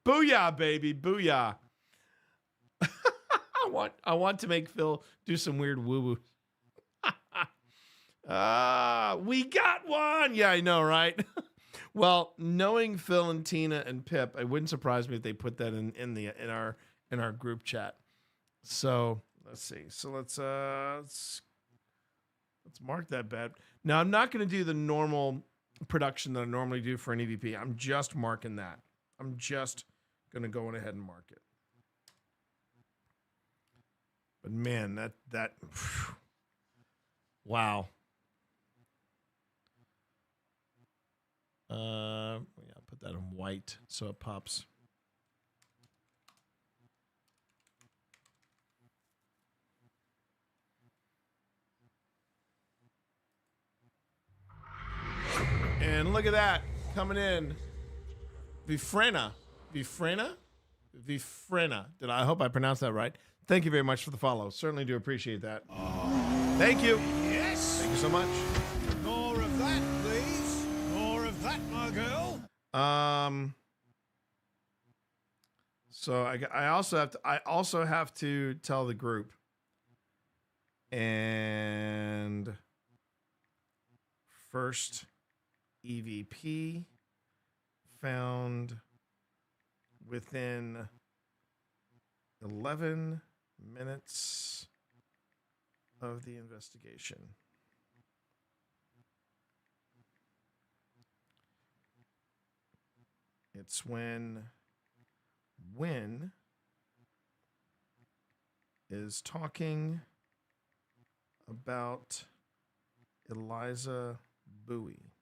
Booyah, baby, booyah. I want to make Phil do some weird woo-woo. We got one. Yeah, I know, right? Well, knowing Phil and Tina and Pip, it wouldn't surprise me if they put that in our group chat. So let's see. So let's mark that bad. Now I'm not going to do the normal production that I normally do for an EVP. I'm just marking that. I'm just going to go on ahead and mark it. But man, that wow. Yeah, put that in white so it pops. And look at that coming in. Vifrena. I hope I pronounced that right. Thank you very much for the follow. Certainly do appreciate that. Thank you. Yes. Thank you so much. More of that, please. More of that, my girl. So I also have to tell the group. And first EVP found within 11 minutes of the investigation. It's when Wynn is talking about Eliza Bowie.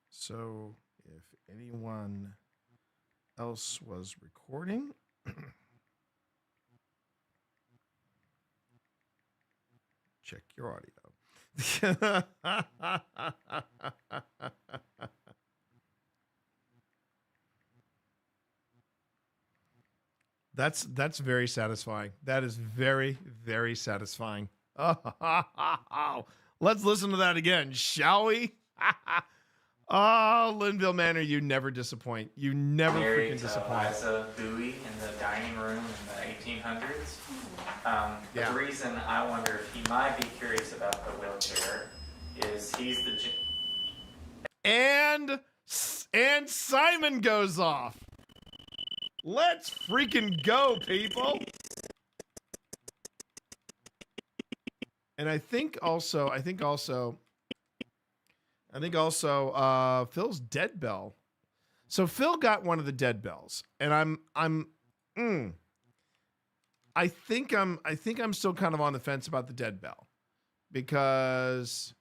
So if anyone else was recording, check your audio. That's very satisfying. That is very, very satisfying. Let's listen to that again, shall we? Oh, Linville Manor, you never disappoint. You never Married freaking to disappoint. Eliza Bowie in the dining room in the 1800s. Yeah. The reason I wonder if he might be curious about the wheelchair is he's the... And Simon goes off. Let's freaking go, people. And I think also Phil's dead bell. So Phil got one of the dead bells, and I think I'm still kind of on the fence about the dead bell, because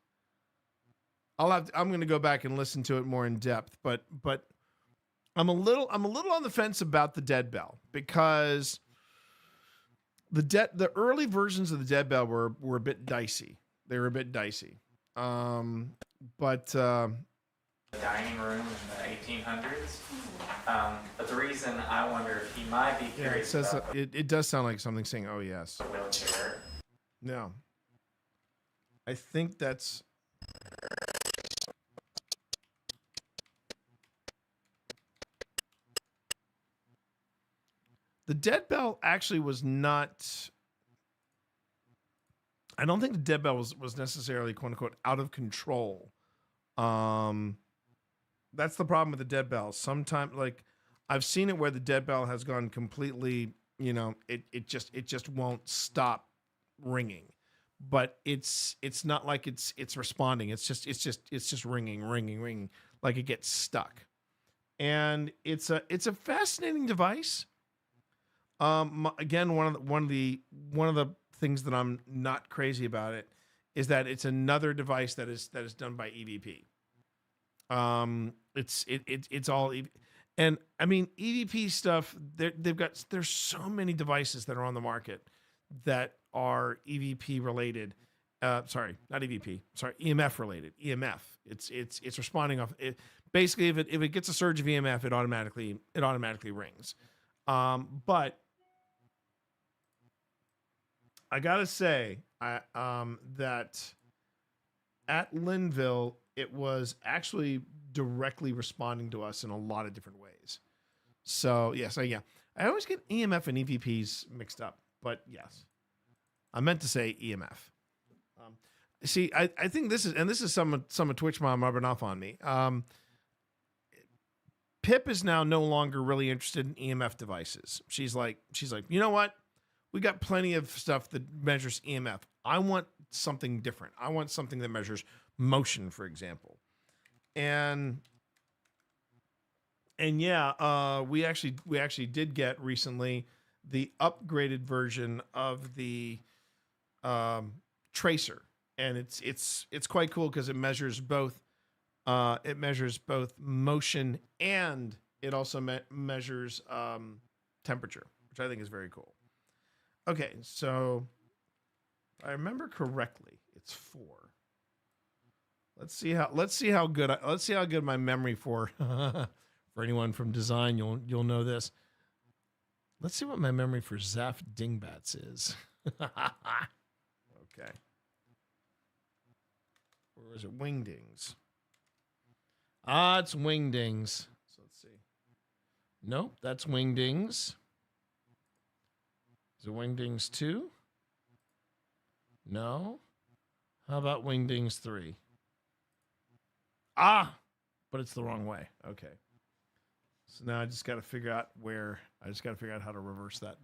I'm going to go back and listen to it more in depth, but I'm a little on the fence about the dead bell, because the early versions of the dead bell were a bit dicey. They were a bit dicey. But the dining room in the 1800s. But the reason I wonder if he might be yeah, curious it says about it does sound like something saying, "Oh yes." the wheelchair. No. I think that's. The dead bell actually was not. I don't think the dead bell was necessarily, quote unquote, out of control. That's the problem with the dead bell. Sometimes, like, I've seen it where the dead bell has gone completely, it just won't stop ringing. But it's not like it's responding. It's just ringing, like it gets stuck. And it's a fascinating device. Again, one of the things that I'm not crazy about it is that it's another device that is done by EVP. It's all and I mean EVP stuff. There's so many devices that are on the market that are EVP related. Sorry, not EVP. Sorry, EMF related. EMF. It's responding off. Basically, if it gets a surge of EMF, it automatically rings. But I gotta say, that at Linville, it was actually directly responding to us in a lot of different ways. So yeah, I always get EMF and EVPs mixed up, but yes, I meant to say EMF. See, I think this is some of Twitch mom rubbing off on me. Pip is now no longer really interested in EMF devices. She's like, you know what? We got plenty of stuff that measures EMF. I want something different. I want something that measures motion, for example. And yeah, we actually did get recently the upgraded version of the tracer, and it's quite cool because it measures both motion and it also measures temperature, which I think is very cool. Okay, so if I remember correctly, it's 4. Let's see how good my memory for for anyone from design, you'll know this. Let's see what my memory for Zaf Dingbats is. Okay. Or is it Wingdings? It's Wingdings. So let's see. Nope, that's Wingdings. Is it Wingdings 2? No. How about Wingdings 3? But it's the wrong way. Okay. So now I just got to figure out how to reverse that.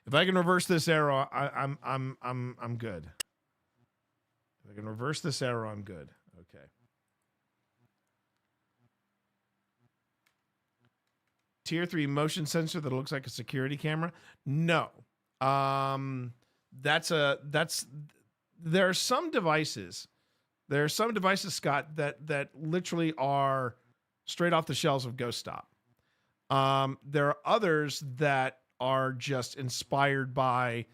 If I can reverse this arrow, I'm good. If I can reverse this arrow, I'm good. Okay. Tier 3 motion sensor that looks like a security camera? No. There are some devices, Scott, that literally are straight off the shelves of Ghost Stop. There are others that are just inspired by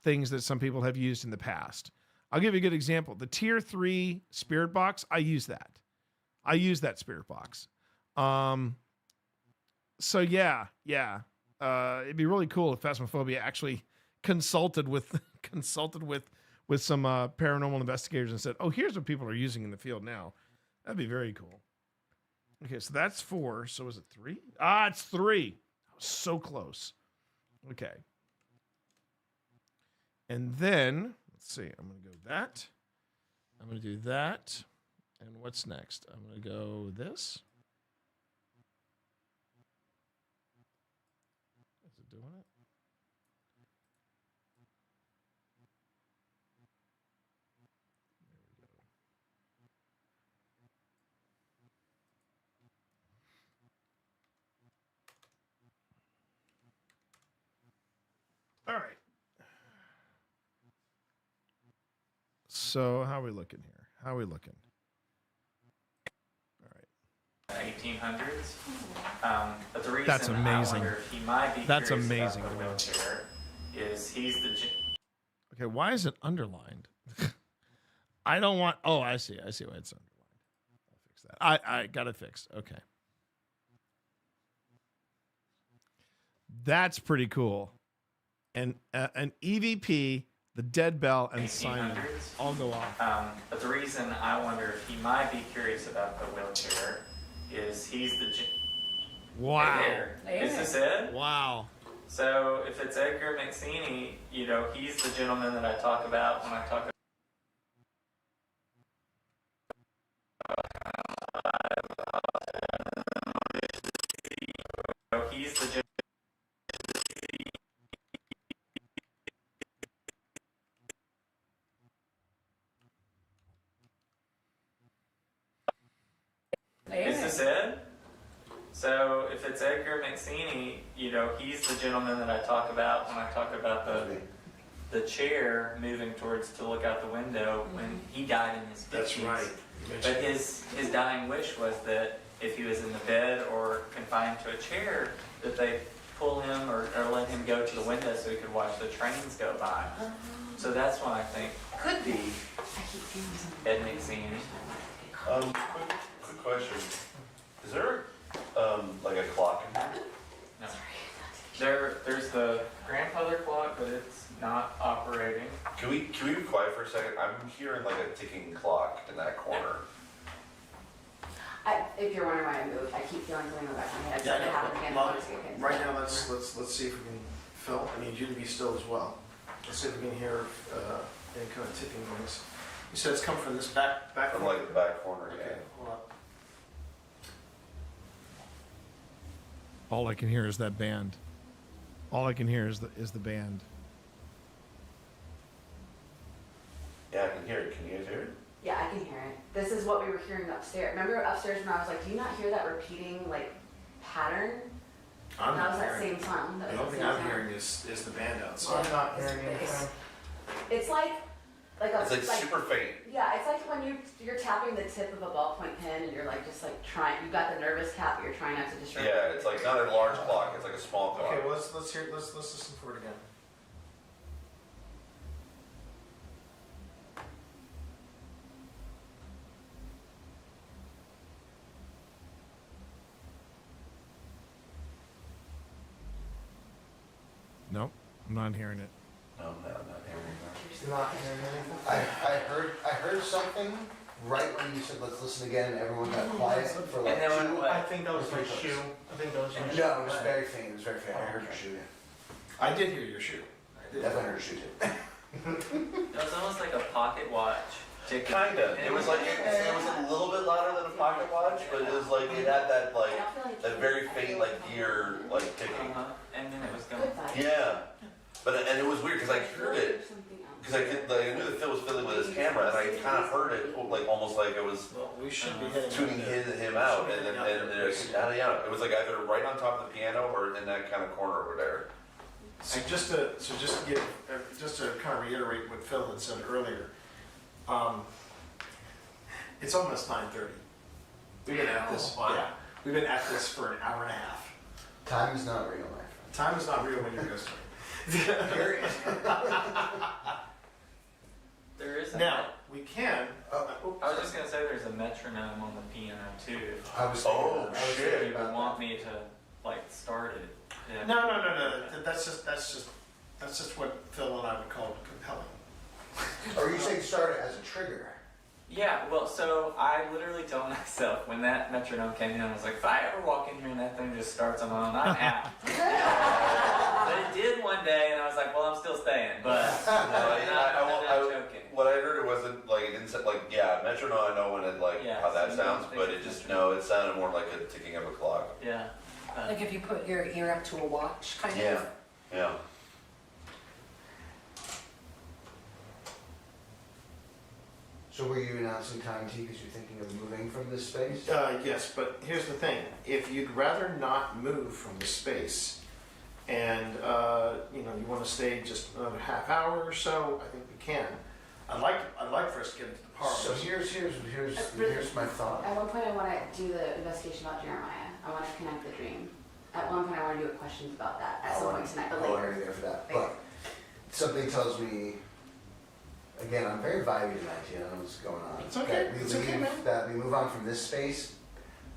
things that some people have used in the past. I'll give you a good example. The Tier 3 Spirit Box, I use that. I use that Spirit Box. So yeah. It'd be really cool if Phasmophobia actually consulted with some paranormal investigators and said, "Oh, here's what people are using in the field now." That'd be very cool. Okay, so that's 4. So is it 3? It's 3. I was so close. Okay. And then let's see. I'm gonna go that. I'm gonna do that. And what's next? I'm gonna go this. Doing it? All right. So how are we looking here? How are we looking? All right. 1800s. But the reason That's amazing. I wonder if he might be That's curious amazing. about the wheelchair is he's the... Okay, why is it underlined? I don't want... Oh, I see why it's underlined. I'll fix that. I got it fixed. Okay. That's pretty cool. And an EVP, the dead bell, and Simon all go off. But the reason I wonder if he might be curious about the wheelchair is he's the... Wow. Hey, is this it? Wow. So if it's Edgar McSeany, he's the gentleman that I talk about when I talk about... He's the gentleman... Is this it? So if it's Edgar McSeany, he's the gentleman that I talk about when I talk about the chair moving towards to look out the window when he died in his 50s. That's right. But his dying wish was that if he was in the bed or confined to a chair, that they pull him or let him go to the window so he could watch the trains go by. So that's what I think could be Ed McSeany. Quick question. Is there like a clock in here? No. There's the grandfather clock, but it's not operating. Can we be quiet for a second? I'm hearing like a ticking clock in that corner. If you're wondering why I moved, I keep feeling something in the back of my head. So Yeah, it happens again. well, I'll just get it. right now, let's see if we can, Phil, I need you to be still as well. Let's see if we can hear any kind of ticking noise. You said it's coming from this back From corner? like the back corner, Okay, yeah. hold on. All I can hear is that band. All I can hear is the band. Yeah, I can hear it. Can you guys hear it? Yeah, I can hear it. This is what we were hearing upstairs. Remember upstairs when I was like, do you not hear that repeating like pattern? I'm that not was that hearing same song. The only thing I'm hearing is the band outside. Yeah. I'm not hearing anything. It's like a. It's like super faint. Yeah, it's like when you're tapping the tip of a ballpoint pen and you're like just like trying. You got the nervous cap, but you're trying not to distract. Yeah, it's like not a large clock. It's like a small clock. Okay, well, let's hear. Let's listen for it again. Nope, I'm not hearing it. No, I'm not hearing it. You're not hearing anything? I heard something right when you said let's listen again, and everyone got quiet for like And then two. I think that was my shoe. I think that was my shoe. No, it was very faint. It was very faint. I heard your shoe. I did hear your shoe. I did. Definitely heard your shoe too. It was almost like a pocket watch. ticking. Kinda. It was like it was a little bit louder than a pocket watch, but it was like it had that like that very faint like gear like ticking. And then it was going. Yeah, but and it was weird because I heard it because I knew that Phil was fiddling with his camera and I kind of heard it like almost like it was we should be hitting tuning him out and then yeah, it was like either right on top of the piano or in that kind of corner over there. So just to kind of reiterate what Phil had said earlier, it's almost 9:30. We've been at this. Wow. Yeah, we've been at this for an hour and a half. Time is not real, my friend. Time is not real when you're ghosting. There is a Now we can. I was just gonna say there's a metronome on the piano too. I was If you would want me to like start it. Yeah. No. That's just what Phil and I would call compelling. Are you saying start it as a trigger? Yeah, well, so I literally told myself when that metronome came in, I was like, if I ever walk in here and that thing just starts on my own, I'm out. But it did one day, and I was like, well, I'm still staying. But I'm not joking. What I heard, it wasn't like it didn't like metronome. I know when it like how that sounds, but it just it sounded more like a ticking of a clock. Yeah. Like if you put your ear up to a watch, kind of. Yeah. So were you announcing time T because you're thinking of moving from this space? Yes, but here's the thing: if you'd rather not move from the space, and you want to stay just another half hour or so, I think we can. I'd like for us to get into the parlor. So here's my thought. At one point, I want to do the investigation about Jeremiah. I want to connect the dream. At one point, I want to do questions about that at some point tonight, but I'll later. be there for that. But something tells me, again, I'm very vibey tonight. I don't know what's going on. It's okay. It's okay, man. That we move on from this space,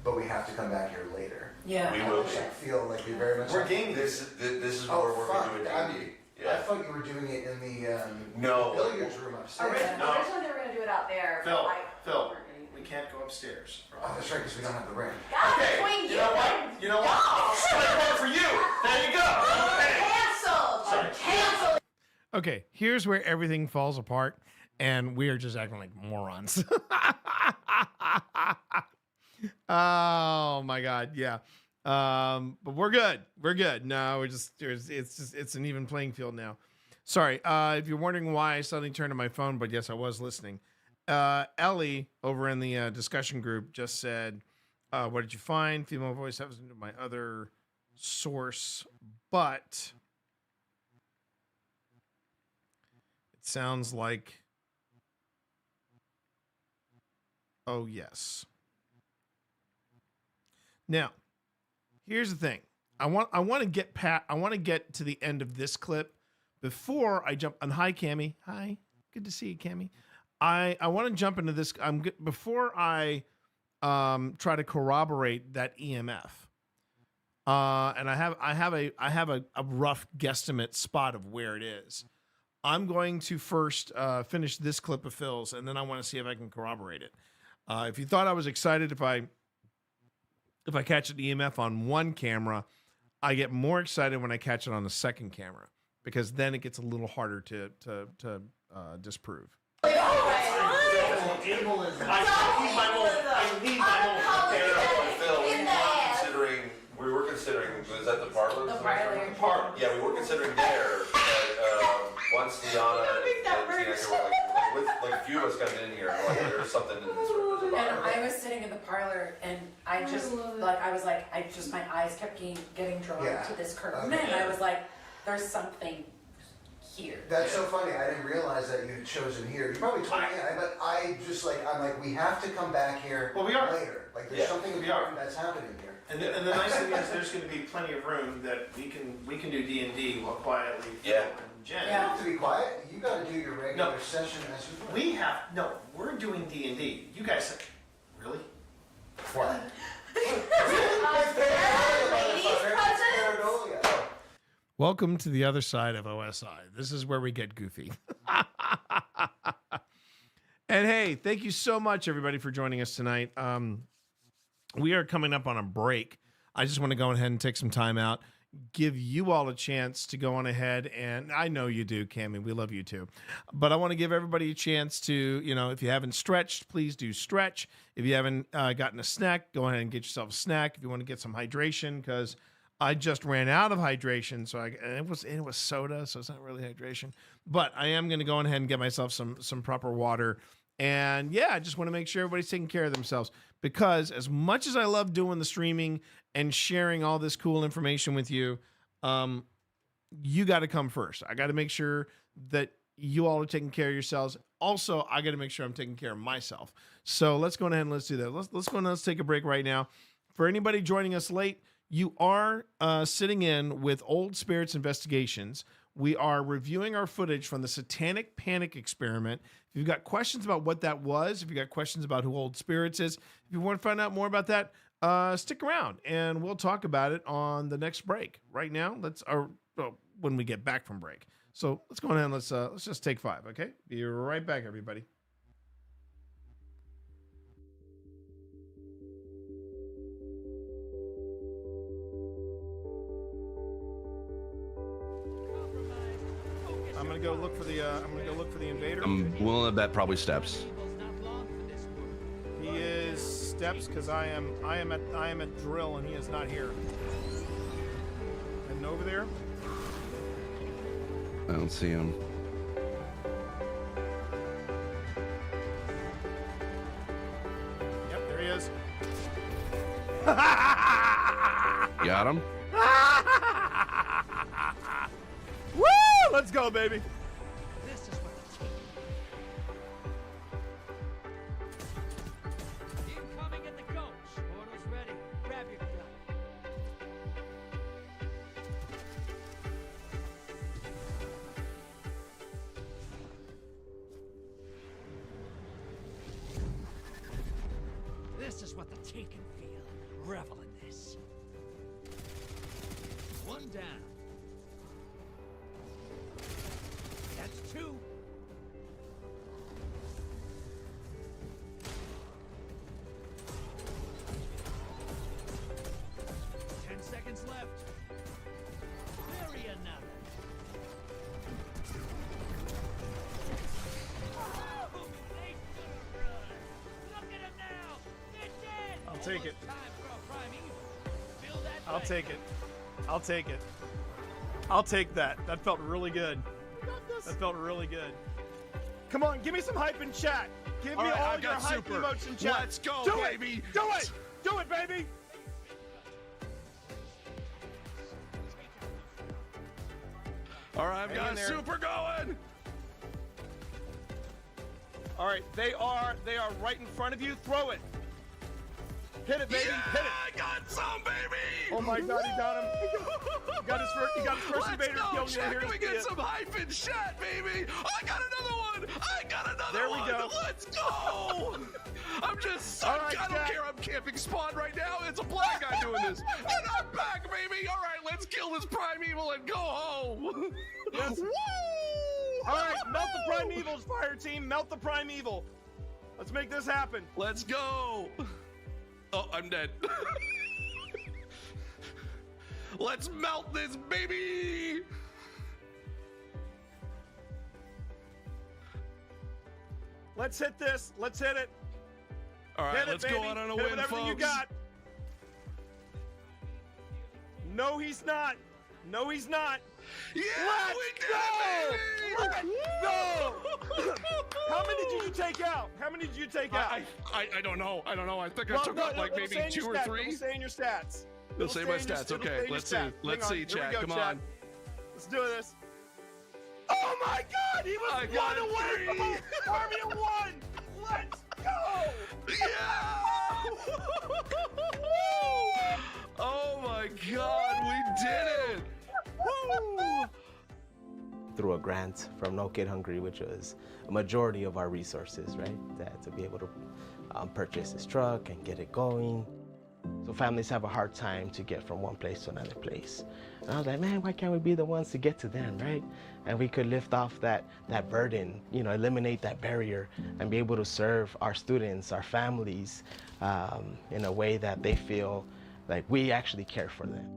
but we have to come back here later. Yeah. We will. I feel like we very much. We're gaming. This is where we're going to do a D&D. I thought you were doing it in the No. billiards room upstairs. Originally, they were going to do it out there. Phil, but Phil, we can't go upstairs. Oh, that's right, because we don't have the ring. God, Okay, between you know what? You know what? Strike one for you. There you go. Canceled. Canceled. Okay, here's where everything falls apart, and we are just acting like morons. Oh my God, yeah. But we're good. We're good. No, it's an even playing field now. Sorry, if you're wondering why I suddenly turned to my phone, but yes, I was listening. Ellie over in the discussion group just said, what did you find? Female voice happens into my other source, but it sounds like, oh yes. Now, here's the thing. I want to get to the end of this clip before I jump on. Hi, Cammie. Hi. Good to see you, Cammie. I want to jump into this. Before I try to corroborate that EMF. and I have a rough guesstimate spot of where it is. I'm going to first finish this clip of Phil's, and then I want to see if I can corroborate it. If you thought I was excited if I catch an EMF on one camera, I get more excited when I catch it on the second camera, because then it gets a little harder to disprove. We were considering, was that the parlor? The parlor. Yeah, we were considering there, but once Liana and Tina were like a few of us got in here, like there's something in this room. And I was sitting in the parlor, and I just my eyes kept getting drawn to this curtain, and I was like, "There's something here." That's so funny. I didn't realize that you had chosen here. You probably told me, but I'm like, we have to come back here later. Like, there's something important that's happening here. And the nice thing is, there's going to be plenty of room that we can do D&D while quietly. Yeah. And Jen. You don't have to be quiet. You got to do your regular session as you play. We're doing D&D. You guys said, really? What? Welcome to the other side of OSI. This is where we get goofy. And hey, thank you so much, everybody, for joining us tonight. We are coming up on a break. I just want to go ahead and take some time out, give you all a chance to go on ahead, and I know you do, Cammie. We love you too. But I want to give everybody a chance to, if you haven't stretched, please do stretch. If you haven't gotten a snack, go ahead and get yourself a snack. If you want to get some hydration, because I just ran out of hydration, so it was soda, so it's not really hydration. But I am going to go on ahead and get myself some proper water. And yeah, I just want to make sure everybody's taking care of themselves, because as much as I love doing the streaming and sharing all this cool information with you, you got to come first. I got to make sure that you all are taking care of yourselves. Also, I got to make sure I'm taking care of myself. So let's go ahead and let's do that. Let's go ahead and let's take a break right now. For anybody joining us late, you are sitting in with Old Spirits Investigations. We are reviewing our footage from the Satanic Panic experiment. If you've got questions about what that was, if you've got questions about who Old Spirits is, if you want to find out more about that, stick around and we'll talk about it on the next break. Right now, when we get back from break. So let's go ahead and let's just take 5, okay? Be right back, everybody. I'm gonna go look for the invader. I'm willing to bet probably Steps. He is Steps, because I am at drill and he is not here. Heading over there. I don't see him. Yep, there he is. Got him. Woo! Let's go, baby. This is what the incoming at the ghost. Portal's ready. Grab your gun. This is what the team can feel. Revel in this. One down. That's 2. Seconds left. Bury another. Oh, they should have run. Look at him now. They're dead. I'll take it. Time for a prime evil. Feel that I'll way. take it. I'll take it. I'll take that. That felt really good. That felt really good. Come on, give me some hype in chat. Give me all your hype emotes in chat. Let's go, Do baby. It. Do it. Do it, baby. All right, I've got super going. All right, they are right in front of you. Throw it. Hit it, baby. Yeah, Hit it. I got some, baby. Oh my God, he got him. He got his first invader kill. Let's go, Can we get some hype in chat, baby? I got another one. I got another There one. we go. Let's go. I'm just, All right, I don't care. I'm camping spawn right now. It's a black guy doing this. And I'm back, baby. All right, let's kill this primeval and go home. Yes. Woo! All right, melt the primevals, fire team. Melt the primeval. Let's make this happen. Let's go. Oh, I'm dead. Let's melt this, baby. Let's hit this. Let's hit it. All right, hit let's it, go baby. out on a Hit it win, with everything folks. you got. No, he's not. No, he's not. Yeah, Let's we did go! it, baby! Let's go! How many did you take out? How many did you take out? I don't know. I don't know. I think I Well, took no, out no, like it'll maybe say in 2 your or stats. 3. It'll say in your stats. It'll say my stats. Okay, let's see. Let's see, chat. Come on. Let's do this. Oh my God! He was one away from home. Army of 1. Let's go! Yeah! Oh my God, we did it! Woo! Through a grant from No Kid Hungry, which was a majority of our resources, right? To be able to purchase this truck and get it going. So families have a hard time to get from one place to another place. And I was like, man, why can't we be the ones to get to them, right? And we could lift off that burden, you know, eliminate that barrier and be able to serve our students, our families, in a way that they feel like we actually care for them.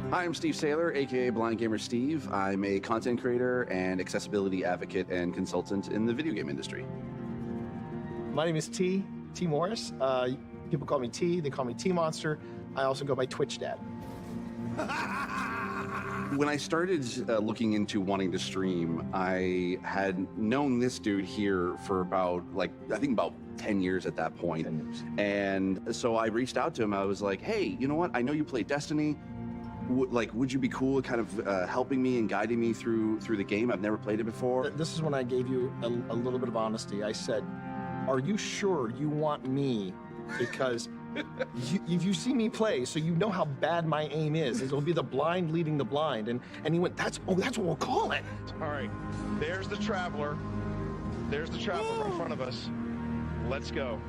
Hi, I'm Steve Saylor, aka Blind Gamer Steve. I'm a content creator and accessibility advocate and consultant in the video game industry. My name is T Morris. People call me T. They call me T Monster. I also go by Twitch Dad. When I started looking into wanting to stream, I had known this dude here for about, I think about 10 years at that point. 10 years. And so I reached out to him. I was like, hey, you know what? I know you play Destiny. Would you be cool kind of helping me and guiding me through the game? I've never played it before. This is when I gave you a little bit of honesty. I said, are you sure you want me? Because you see me play, so you know how bad my aim is. It'll be the blind leading the blind. And he went, that's what we'll call it. All right, there's the Traveler. There's the Traveler in front of us. Let's go.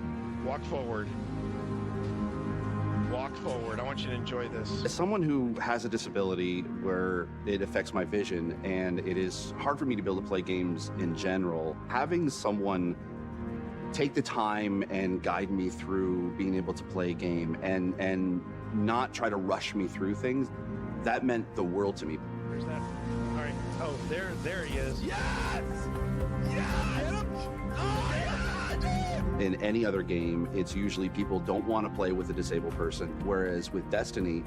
Walk forward. Walk forward. I want you to enjoy this. As someone who has a disability where it affects my vision and it is hard for me to be able to play games in general, having someone take the time and guide me through being able to play a game and not try to rush me through things, that meant the world to me. Where's that? All right. Oh, there he is. Yes! Yes! Get him! Oh, yeah! In any other game, it's usually people don't want to play with a disabled person, whereas with Destiny,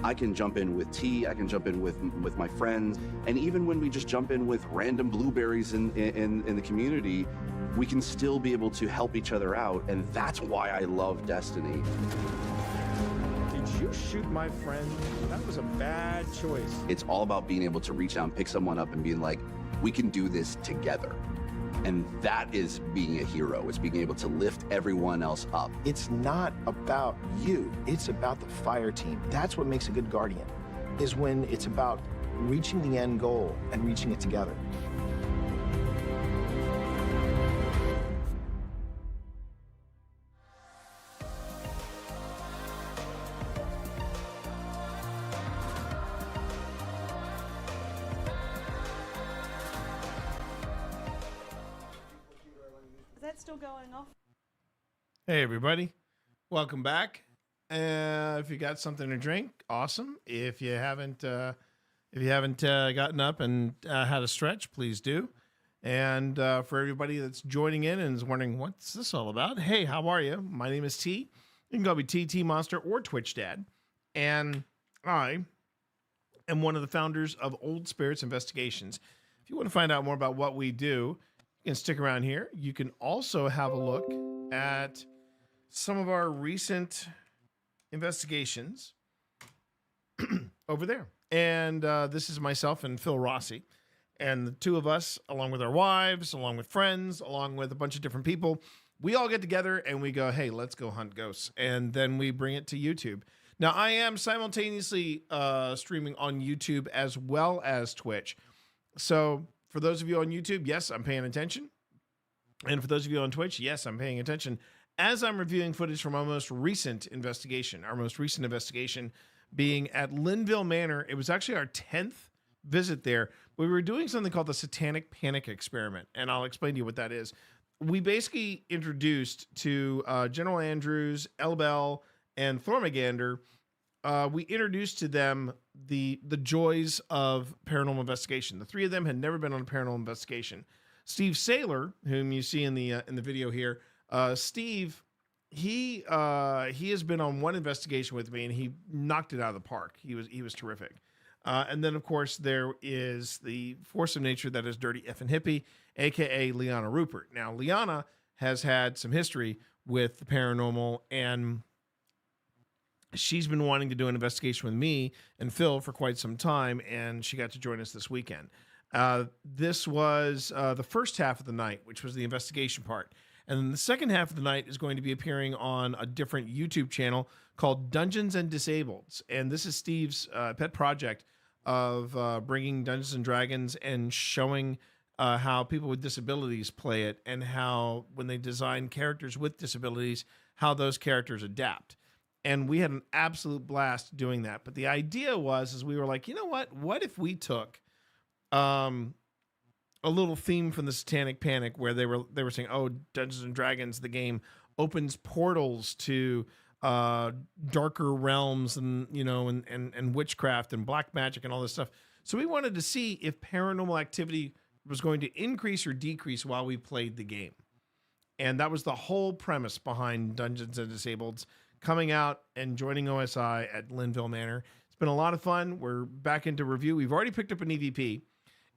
I can jump in with T, I can jump in with my friends, and even when we just jump in with random blueberries in the community, we can still be able to help each other out, and that's why I love Destiny. Did you shoot my friend? That was a bad choice. It's all about being able to reach out and pick someone up and being like, we can do this together. And that is being a hero. It's being able to lift everyone else up. It's not about you. It's about the fire team. That's what makes a good guardian, is when it's about reaching the end goal and reaching it together. Is that still going off? Hey everybody, welcome back. If you got something to drink, awesome. If you haven't gotten up and had a stretch, please do. And for everybody that's joining in and is wondering what's this all about, hey, how are you? My name is T. You can call me TT Monster or Twitch Dad, and I am one of the founders of Old Spirits Investigations. If you want to find out more about what we do, you can stick around here. You can also have a look at some of our recent investigations over there. And this is myself and Phil Rossi. And the two of us, along with our wives, along with friends, along with a bunch of different people, we all get together and we go, hey, let's go hunt ghosts. And then we bring it to YouTube. Now, I am simultaneously streaming on YouTube as well as Twitch. So for those of you on YouTube, yes, I'm paying attention. And for those of you on Twitch, yes, I'm paying attention as I'm reviewing footage from our most recent investigation. Our most recent investigation being at Linville Manor. It was actually our 10th visit there. We were doing something called the Satanic Panic experiment, and I'll explain to you what that is. We basically introduced to General Andrews, Elbel, and Thormagander, we introduced to them the joys of paranormal investigation. The three of them had never been on a paranormal investigation. Steve Saylor, whom you see in the video here, Steve, he has been on one investigation with me, and he knocked it out of the park. He was terrific. And then, of course, there is the force of nature that is Dirty Effin' Hippie, a.k.a. Liana Rupert. Now, Liana has had some history with the paranormal, and she's been wanting to do an investigation with me and Phil for quite some time, and she got to join us this weekend. This was the first half of the night, which was the investigation part. And then the second half of the night is going to be appearing on a different YouTube channel called Dungeons and Disableds. And this is Steve's pet project of bringing Dungeons and Dragons and showing how people with disabilities play it, and how when they design characters with disabilities, how those characters adapt. And we had an absolute blast doing that. But the idea was we were like, you know what? What if we took a little theme from the Satanic Panic, where they were saying, oh, Dungeons and Dragons, the game opens portals to darker realms and, you know, and witchcraft and black magic and all this stuff. So we wanted to see if paranormal activity was going to increase or decrease while we played the game. And that was the whole premise behind Dungeons and Disableds coming out and joining OSI at Linville Manor. It's been a lot of fun. We're back into review. We've already picked up an EVP.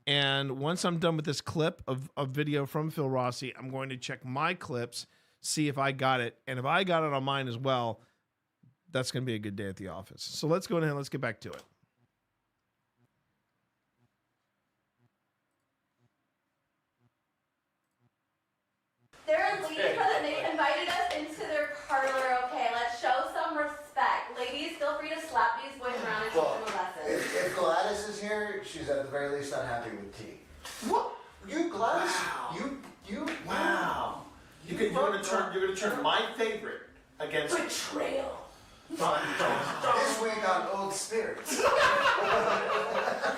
And once I'm done with this clip of video from Phil Rossi, I'm going to check my clips, see if I got it. And if I got it on mine as well, that's going to be a good day at the office. So let's go ahead and let's get back to it. They're leaving that they invited us into their parlor, okay? Let's show some respect. Ladies, feel free to slap these boys around and teach them a lesson. If Gladys is here, she's at the very least unhappy with tea. What? You, Gladys? Wow. You. Wow. You're gonna turn my favorite against betrayal. This week on Old Spirits.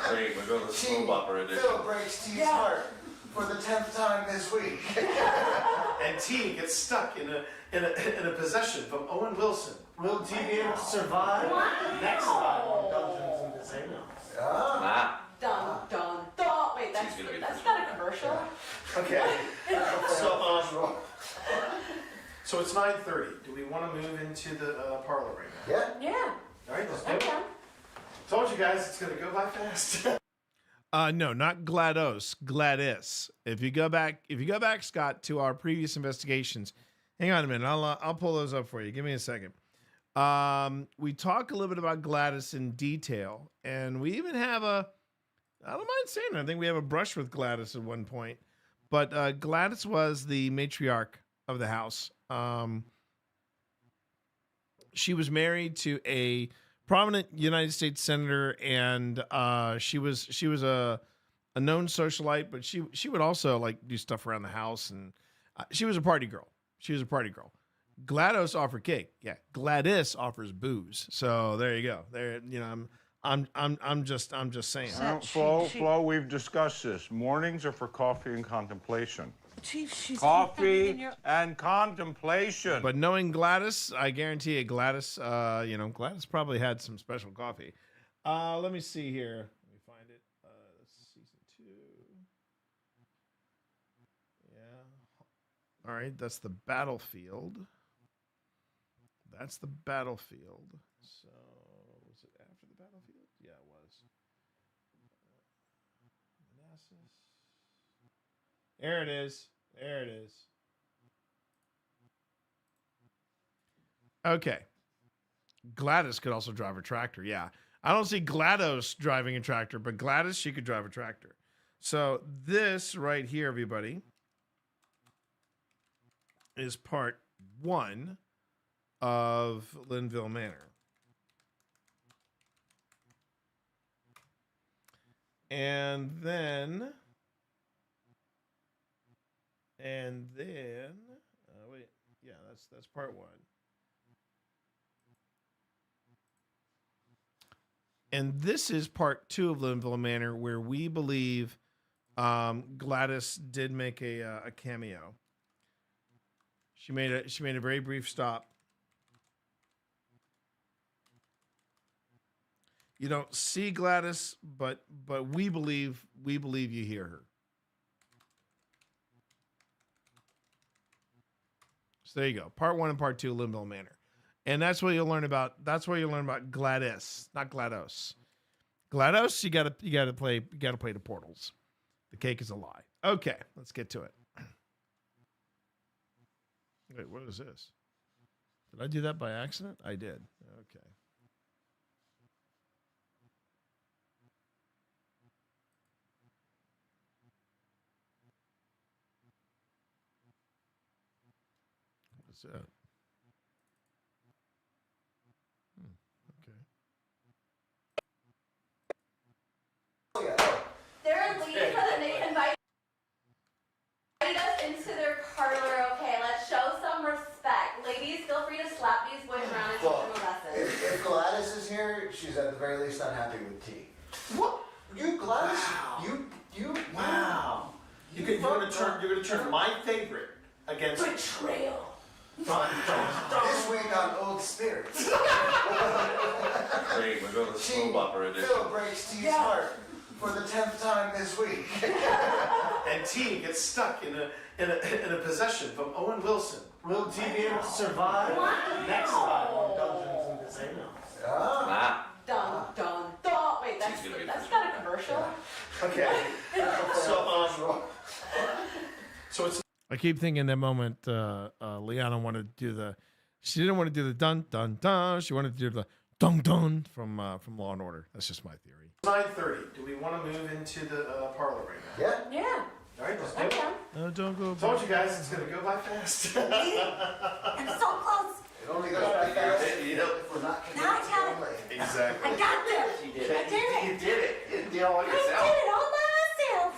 Great, we're going to smooth opera edition. Phil breaks T's heart for the 10th time this week. And T gets stuck in a possession from Owen Wilson. Will T be able to survive next time on Dungeons and Disableds? Dun, dun, dun. Wait, that's not a commercial. Okay. So it's 9:30. Do we want to move into the parlor right now? Yeah. Yeah. All right, let's do it. Told you guys it's gonna go by fast. No, not GLaDOS, Gladys. If you go back, Scott, to our previous investigations, hang on a minute. I'll pull those up for you. Give me a second. We talk a little bit about Gladys in detail, and we even have I don't mind saying it, I think we have a brush with Gladys at one point. But Gladys was the matriarch of the house. She was married to a prominent United States senator, and she was a known socialite, but she would also like do stuff around the house, and she was a party girl. GLaDOS offered cake. Yeah, Gladys offers booze. So there you go. There, you know, I'm just saying. Flo, we've discussed this. Mornings are for coffee and contemplation. Chief, she's Coffee and contemplation. But knowing Gladys, I guarantee you, Gladys probably had some special coffee. Let me see here. Let me find it. Season 2. Yeah. All right, that's the battlefield. So, was it after the battlefield? Yeah, it was. Manassas. There it is. Okay. Gladys could also drive a tractor. Yeah. I don't see GLaDOS driving a tractor, but Gladys, she could drive a tractor. So this right here, everybody, is part 1 of Linville Manor. And then, wait, yeah, that's part 1. And this is part 2 of Linville Manor, where we believe Gladys did make a cameo. She made a very brief stop. You don't see Gladys, but we believe you hear her. So there you go. Part 1 and part 2 of Linville Manor. And that's what you'll learn about. That's where you'll learn about Gladys, not GLaDOS. GLaDOS, you gotta play the portals. The cake is a lie. Okay, let's get to it. Wait, what is this? Did I do that by accident? I did. Okay. What's that? They're in leave for the they invited us into their parlor. Okay, let's show some respect. Ladies, feel free to slap these boys around and teach them a lesson. If Gladys is here, she's at the very least unhappy with T. What? You Gladys? Wow. You? Wow. You're gonna turn my favorite against betrayal. This week on Old Spirits. Great, we're going to Slow Bopper edition. Phil breaks T's heart for the 10th time this week. And T gets stuck in a possession from Owen Wilson. Will T be able to survive next time on Dungeons and Casinos? Dun dun dun. Wait, that's not a commercial. Okay. So it's. I keep thinking that moment Liana wanted to do the. She didn't want to do the dun dun dun. She wanted to do the dun dun from Law and Order. That's just my theory. 9:30. Do we want to move into the parlor right now? Yeah. Yeah. All right, let's do it. No, don't go. Told you guys it's gonna go by fast. I'm so close. It only goes by fast if we're not Now I got it. Exactly. I got this. I did it. You did it. You did it all I did yourself. it all by myself.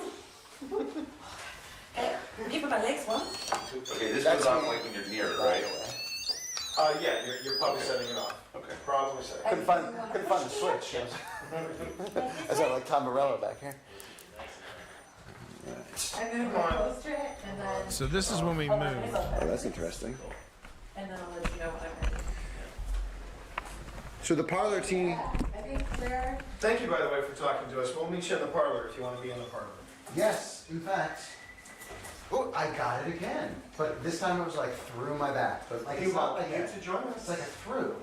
Okay, I'm keeping my legs warm. Okay, this goes on like when you're near it, right? Yeah, you're probably setting it off. Okay. Probably setting. Couldn't find the switch. I sound like Tom Morello back here. I'm gonna poster it and then. So this is when we move. Oh, that's interesting. And then I'll let you know when I'm ready. So the parlor team. I think they're. Thank you, by the way, for talking to us. We'll meet you in the parlor if you want to be in the parlor. Yes, in fact. Oh, I got it again. But this time it was like through my back. But like You it's not want like you to join us? It's like a through.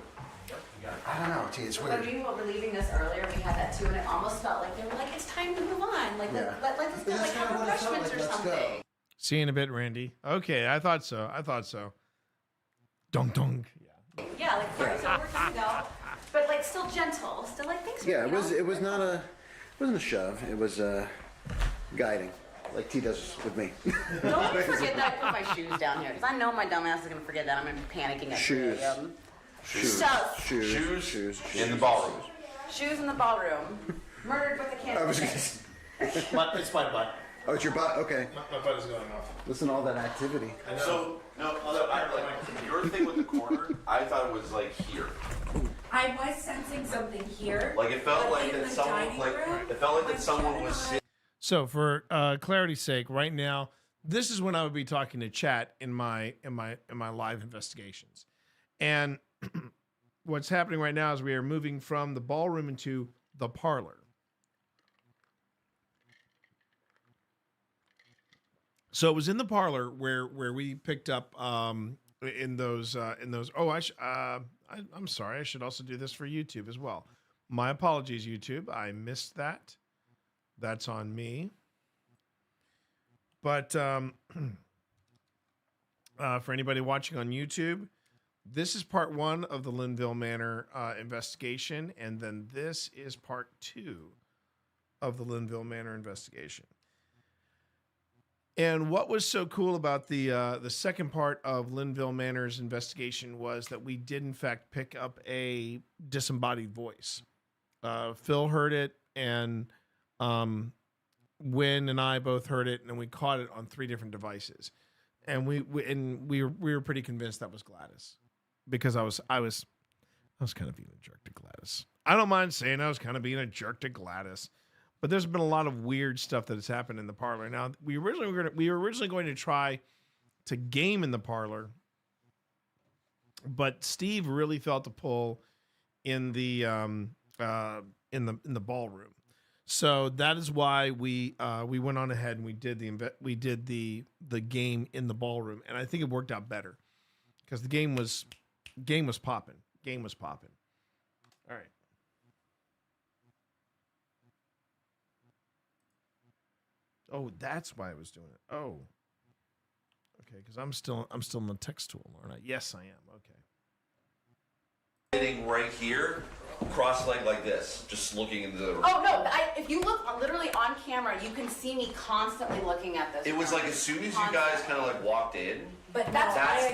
Yep, you got it. I don't know, T. It's When weird. we were leaving this earlier, we had that too, and it almost felt like they were like, "It's time to move on. Like, Yeah. let's go, That's like kinda have what it felt refreshments like. or Let's go. something." See you in a bit, Randy. Okay, I thought so. Dong dong. Yeah, like party's over, time to go, but like still gentle, still like thanks. Yeah, you know? it wasn't a shove. It was guiding, like T does with me. Don't you forget that I put my shoes down here, because I know my dumb ass is gonna forget that. I'm gonna be panicking at 3 Shoes. a.m. Shoes In the ballroom. Shoes in the ballroom. Murdered with a I was candle. It's my butt. Oh, it's your butt. Okay. My butt is going off. Listen to all that activity. I know. So your thing with the corner, I thought it was like here. I was sensing something here. Like it felt but like in that the someone dining like room, it felt like that when someone Kevin was and I- sitting. So for clarity's sake, right now, this is when I would be talking to chat in my live investigations. And what's happening right now is we are moving from the ballroom into the parlor. So it was in the parlor where we picked up in those. Oh, I'm sorry. I should also do this for YouTube as well. My apologies, YouTube. I missed that. That's on me. But for anybody watching on YouTube, this is part 1 of the Linville Manor investigation, and then this is part 2 of the Linville Manor investigation. And what was so cool about the second part of Linville Manor's investigation was that we did in fact pick up a disembodied voice. Phil heard it, and Wynn and I both heard it, and we caught it on 3 different devices. And we were pretty convinced that was Gladys, because I was kind of being a jerk to Gladys. I don't mind saying I was kind of being a jerk to Gladys, but there's been a lot of weird stuff that has happened in the parlor. Now we were originally going to try to game in the parlor, but Steve really felt the pull in the ballroom. So that is why we went on ahead and we did the game in the ballroom, and I think it worked out better because the game was popping. Game was popping. All right. Oh, that's why I was doing it. Oh. Okay, because I'm still in the text tool, aren't I? Yes, I am. Okay. Sitting right here, cross-legged like this, just looking into the room. Oh no! If you look literally on camera, you can see me constantly looking at this. It was like as soon as you guys kind of like walked in. But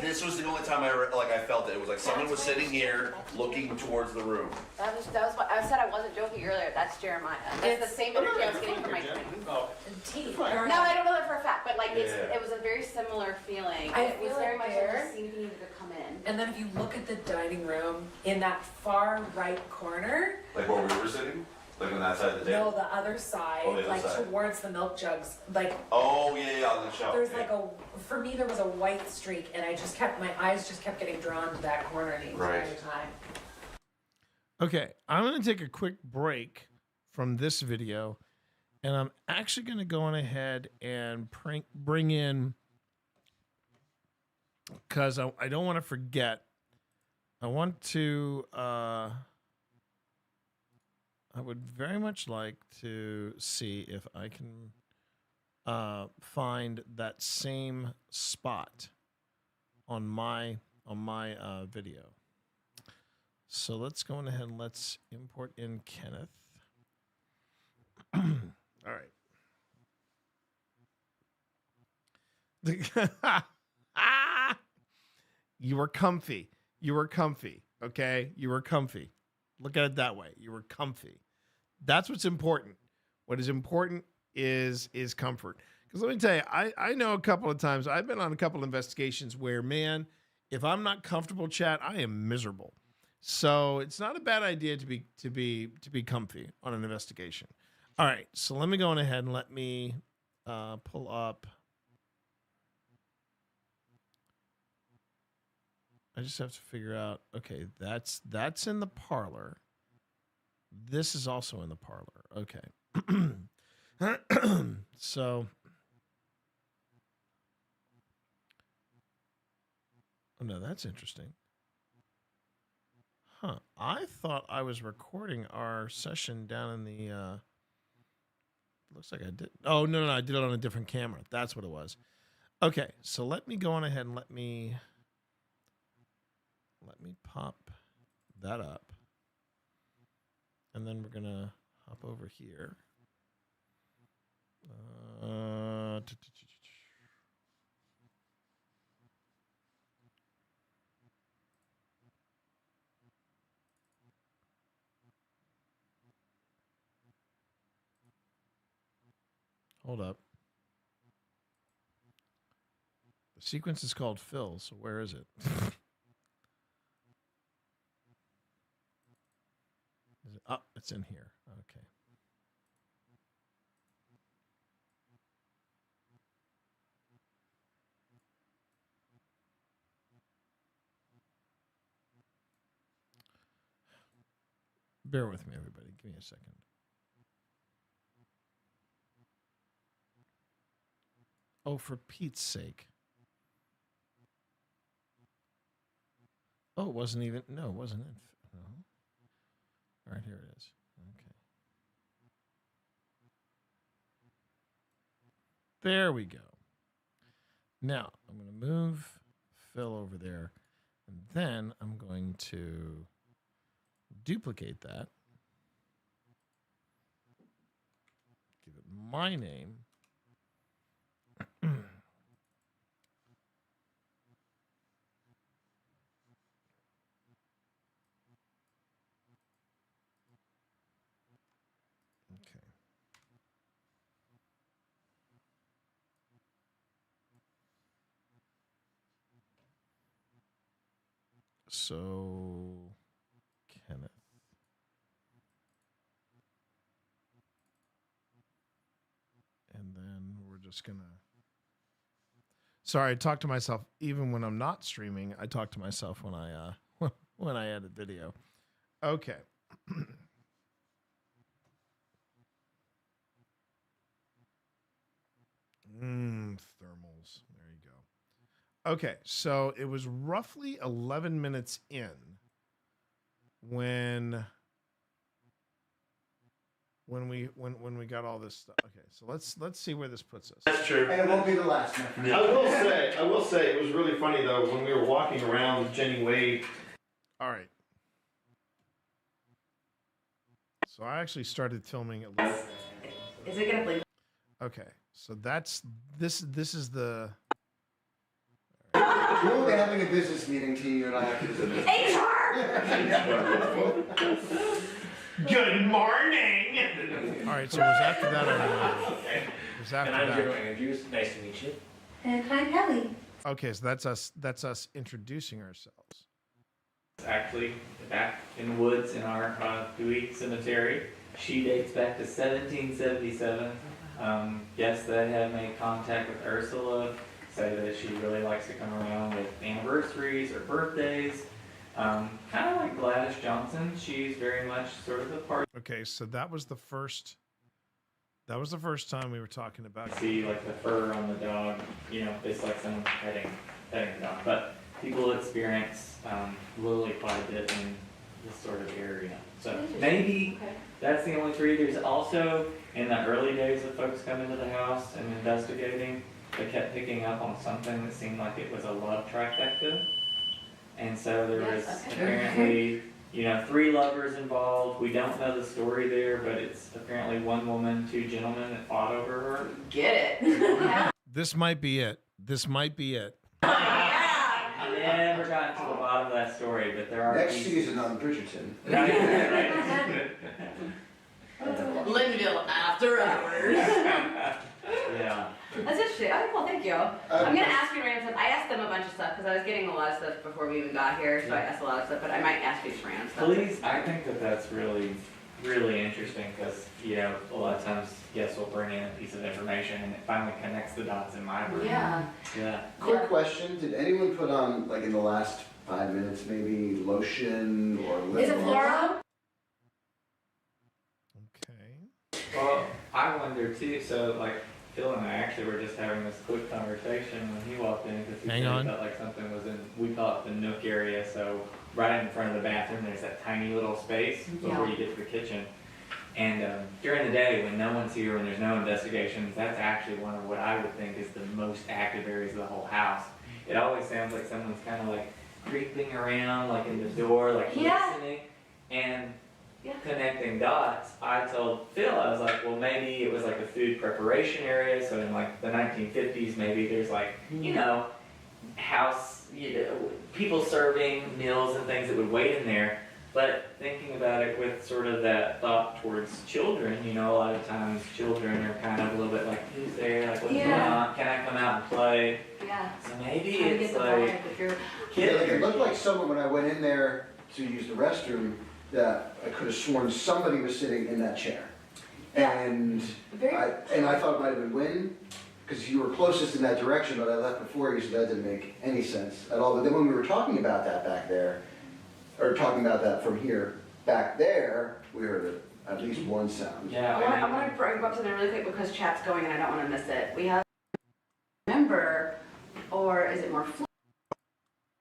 this was the only time I felt it. It was like someone was sitting here looking towards the room. That was what I said. I wasn't joking earlier. That's Jeremiah. That's the same energy I was getting from my dream. No, I don't know that for a fact, but like it was a very similar feeling. I It was feel very like much there- like a scene he needed to come in. And then if you look at the dining room in that far right corner, Like where we were sitting? Like on that side of the no, table? the other side, Oh, the other like side. towards the milk jugs, like Oh, yeah, on the shelf. there's yeah. like for me there was a white streak, and my eyes just kept getting drawn to that corner the entire time. Okay, I'm going to take a quick break from this video, and I'm actually going to go on ahead and bring in, because I don't want to forget, I want to, I would very much like to see if I can find that same spot on my video. So let's go on ahead and let's import in Kenneth. All right. You were comfy. You were comfy. Okay? You were comfy. Look at it that way. You were comfy. That's what's important. What is important is comfort. Because let me tell you, I know a couple of times, I've been on a couple of investigations where, man, if I'm not comfortable, chat, I am miserable. So it's not a bad idea to be comfy on an investigation. All right, so let me go on ahead and let me pull up. I just have to figure out. Okay, that's in the parlor. This is also in the parlor. Okay. So. Oh no, that's interesting. Huh. I thought I was recording our session down in the looks like I did. Oh, no, I did it on a different camera. That's what it was. Okay, so let me go on ahead and let me pop that up. And then we're going to hop over here. Hold up. The sequence is called Phil, so where is it? Is it? Oh, it's in here. Okay. Bear with me, everybody. Give me a second. Oh, for Pete's sake. Oh, it wasn't even. No, it wasn't in. No. All right, here it is. Okay. There we go. Now, I'm going to move Phil over there. And then I'm going to duplicate that. Give it my name. So, Kenneth. And then we're just going to. Sorry, I talk to myself even when I'm not streaming. I talk to myself when I when I edit video. Okay. Thermals. There you go. Okay, so it was roughly 11 minutes in when we got all this stuff. Okay, so let's see where this puts us. That's true. And it won't be the last. I will say, it was really funny though when we were walking around with Jenny Wade. All right. So I actually started filming at least. Is it gonna blink? Okay, so that's this. This is the. We'll be having a business meeting, T, and I have to visit. Good morning. All right, so it was after that. It was after And I'm that. Drew Andrews. Nice to meet you. And I'm Kelly. Okay, so that's us. That's us introducing ourselves. Actually, back in the woods in our Bowie cemetery. She dates back to 1777. Guests that have made contact with Ursula say that she really likes to come around with anniversaries or birthdays. Kind of like Gladys Johnson. She's very much sort of the part. Okay, so that was the first. That was the first time we were talking about. See like the fur on the dog. You know, it's like someone petting the dog. But people experience literally quite a bit in this sort of area. So maybe that's the only three. There's also, in the early days of folks coming to the house and investigating, they kept picking up on something that seemed like it was a love trifecta. And so there was apparently, you know, 3 lovers involved. We don't know the story there, but it's apparently 1 woman, 2 gentlemen that fought over her. Get it. This might be it. This might be it. I never got to the bottom of that story, but there are Next season on Bridgerton. Linville after hours. Yeah. That's interesting. Okay, well, thank you. I'm gonna ask you random stuff. I asked them a bunch of stuff because I was getting a lot of stuff before we even got here, so I asked a lot of stuff. But I might ask you some random stuff. Please, I think that that's really, really interesting because, you know, a lot of times guests will bring in a piece of information and it finally connects the dots in my brain. Yeah. Yeah. Quick question: did anyone put on, like in the last 5 minutes, maybe lotion or lip Is it balm? floral? Okay. Well, I wonder too. So, like, Phil and I actually were just having this quick conversation when he walked in because he said he felt like something was in, we call it the nook area. So, right in front of the bathroom, there's that tiny little space before you get to the kitchen. And during the day, when no one's here and there's no investigations, that's actually one of what I would think is the most active areas of the whole house. It always sounds like someone's kind of like creeping around, like in the door, like listening. And connecting dots, I told Phil, I was like, well, maybe it was like a food preparation area. So in like the 1950s, maybe there's like, you know, house, you know, people serving meals and things that would wait in there. But thinking about it with sort of that thought towards children, you know, a lot of times children are kind of a little bit like, who's there? Like, what's going on? Can I come out and play? Yeah. So maybe it's like, Yeah, like it looked like someone when I went in there to use the restroom that I could have sworn somebody was sitting in that chair. And I thought it might have been Wynn, because you were closest in that direction, but I left before you, so that didn't make any sense at all. But then when we were talking about that back there, or talking about that from here, back there, we heard at least one sound. Yeah. I want to bring up something really quick because chat's going and I don't want to miss it. We have member, or is it more fluid?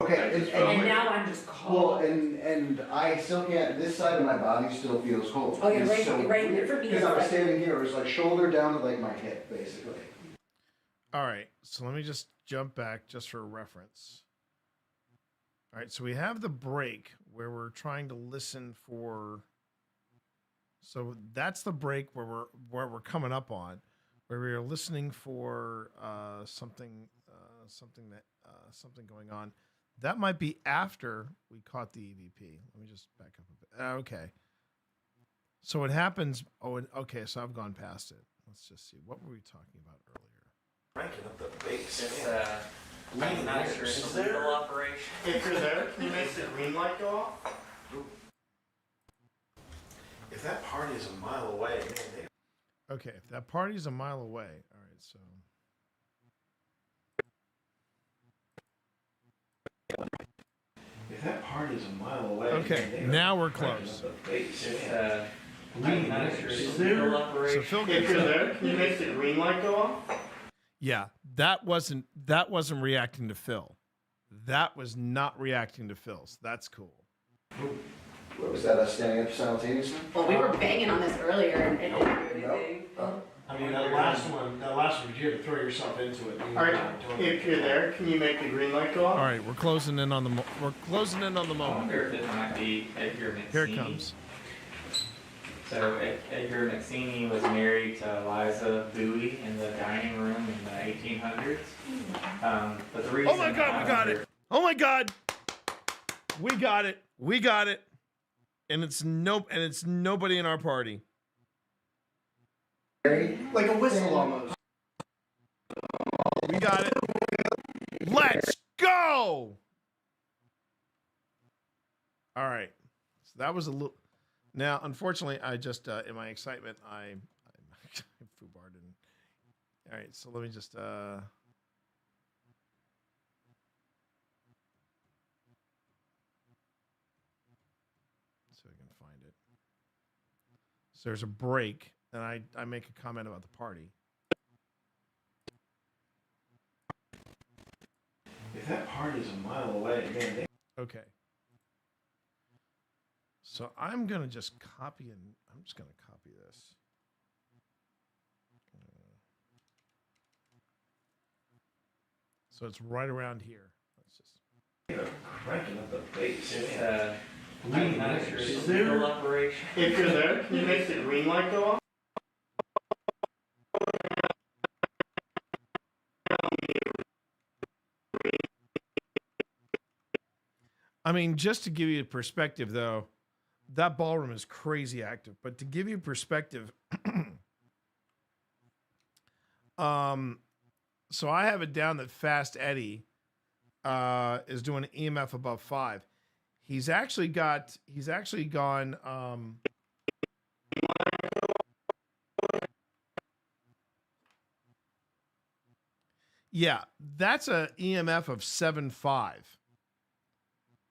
Okay, And now I'm just cold. Well, and I still can't, this side of my body still feels cold. Oh, you're It's right, so you're right. weird. For me, Because I was it's like- standing here, it was like shoulder down to like my hip, basically. All right, so let me just jump back just for reference. All right, so we have the break where we're trying to listen for. So that's the break where we're coming up on, where we were listening for something going on. That might be after we caught the EVP. Let me just back up a bit. Okay. So what happens? Okay. So I've gone past it. Let's just see. What were we talking about earlier? Ranking up the base. I'm not sure it's a legal operation. If you're there, can you make the green light go off? If that party is a mile away, man, Okay, if that party's a mile away. All right, so. If that party is a mile away. Okay, now we're close. I'm not sure it's a legal operation. So Phil If you're there, can you make the green light go off? Yeah, that wasn't reacting to Phil. That was not reacting to Phil. So that's cool. What was that, us standing up simultaneously? Well, we were banging on this earlier and it didn't do anything. I mean, that last one, you had to throw yourself into it. All right, if you're there, can you make the green light go off? All right, we're closing in on the moment. I wonder if it might be Edgar Mancini. Here it comes. So Edgar Mancini was married to Eliza Bowie in the dining room in the 1800s. But the reason Oh my God, we got it! Oh my God, we got it! We got it! And it's nobody in our party. Like a whistle almost. We got it. Let's go! All right. So that was a little. Now, unfortunately, I just in my excitement, I foobarred and. All right. So let me just. So I can find it. So there's a break, and I make a comment about the party. If that party is a mile away, man. Okay. So I'm gonna just copy I'm just gonna copy this. So it's right around here. Let's just. Cranking up the bass. I'm not sure it's a legal operation. If you're there, can you make the green light go off? I mean, just to give you a perspective, though, that ballroom is crazy active. But to give you perspective, so I have it down that Fast Eddie is doing an EMF above 5. He's actually gone. Yeah, that's a EMF of 7.5.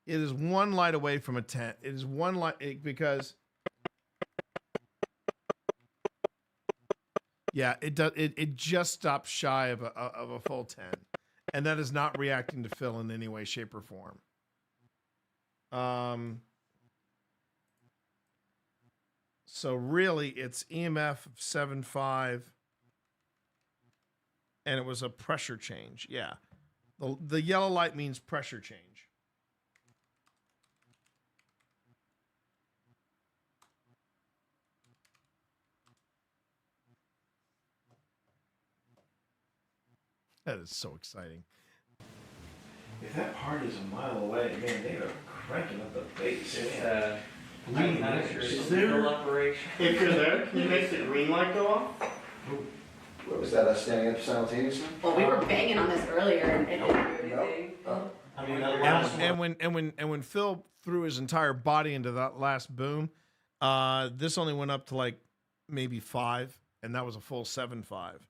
It is one light away from a 10. It is one light because. Yeah, it does. It just stops shy of a full 10, and that is not reacting to Phil in any way, shape, or form. So really, it's EMF of 7.5, and it was a pressure change. Yeah, the yellow light means pressure change. That is so exciting. If that party is a mile away, man, they are cranking up the bass. I'm not sure it's a legal operation. If you're there, can you make the green light go off? What was that, us standing up simultaneously? Well, we were banging on this earlier and it didn't do anything. I mean, that last one. And when Phil threw his entire body into that last boom, this only went up to like maybe 5, and that was a full 7.5.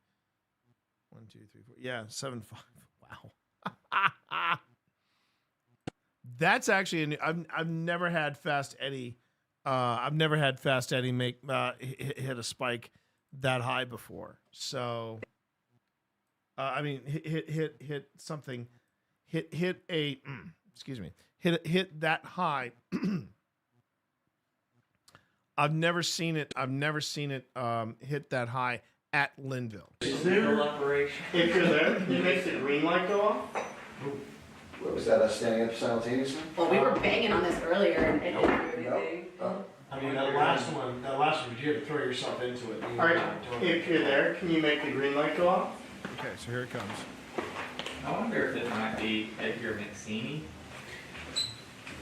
1, 2, 3, 4. Yeah, 7.5. Wow. That's actually I've never had Fast Eddie. I've never had Fast Eddie make hit a spike that high before. So, I mean, hit something, hit a excuse me, hit that high. I've never seen it. Hit that high at Linville. Legal operation. If you're there, can you make the green light go off? What was that, us standing up simultaneously? Well, we were banging on this earlier and it didn't do anything. I mean, that last one, you had to throw yourself into it. All right, if you're there, can you make the green light go off? Okay, so here it comes. I wonder if it might be Edgar McSeany.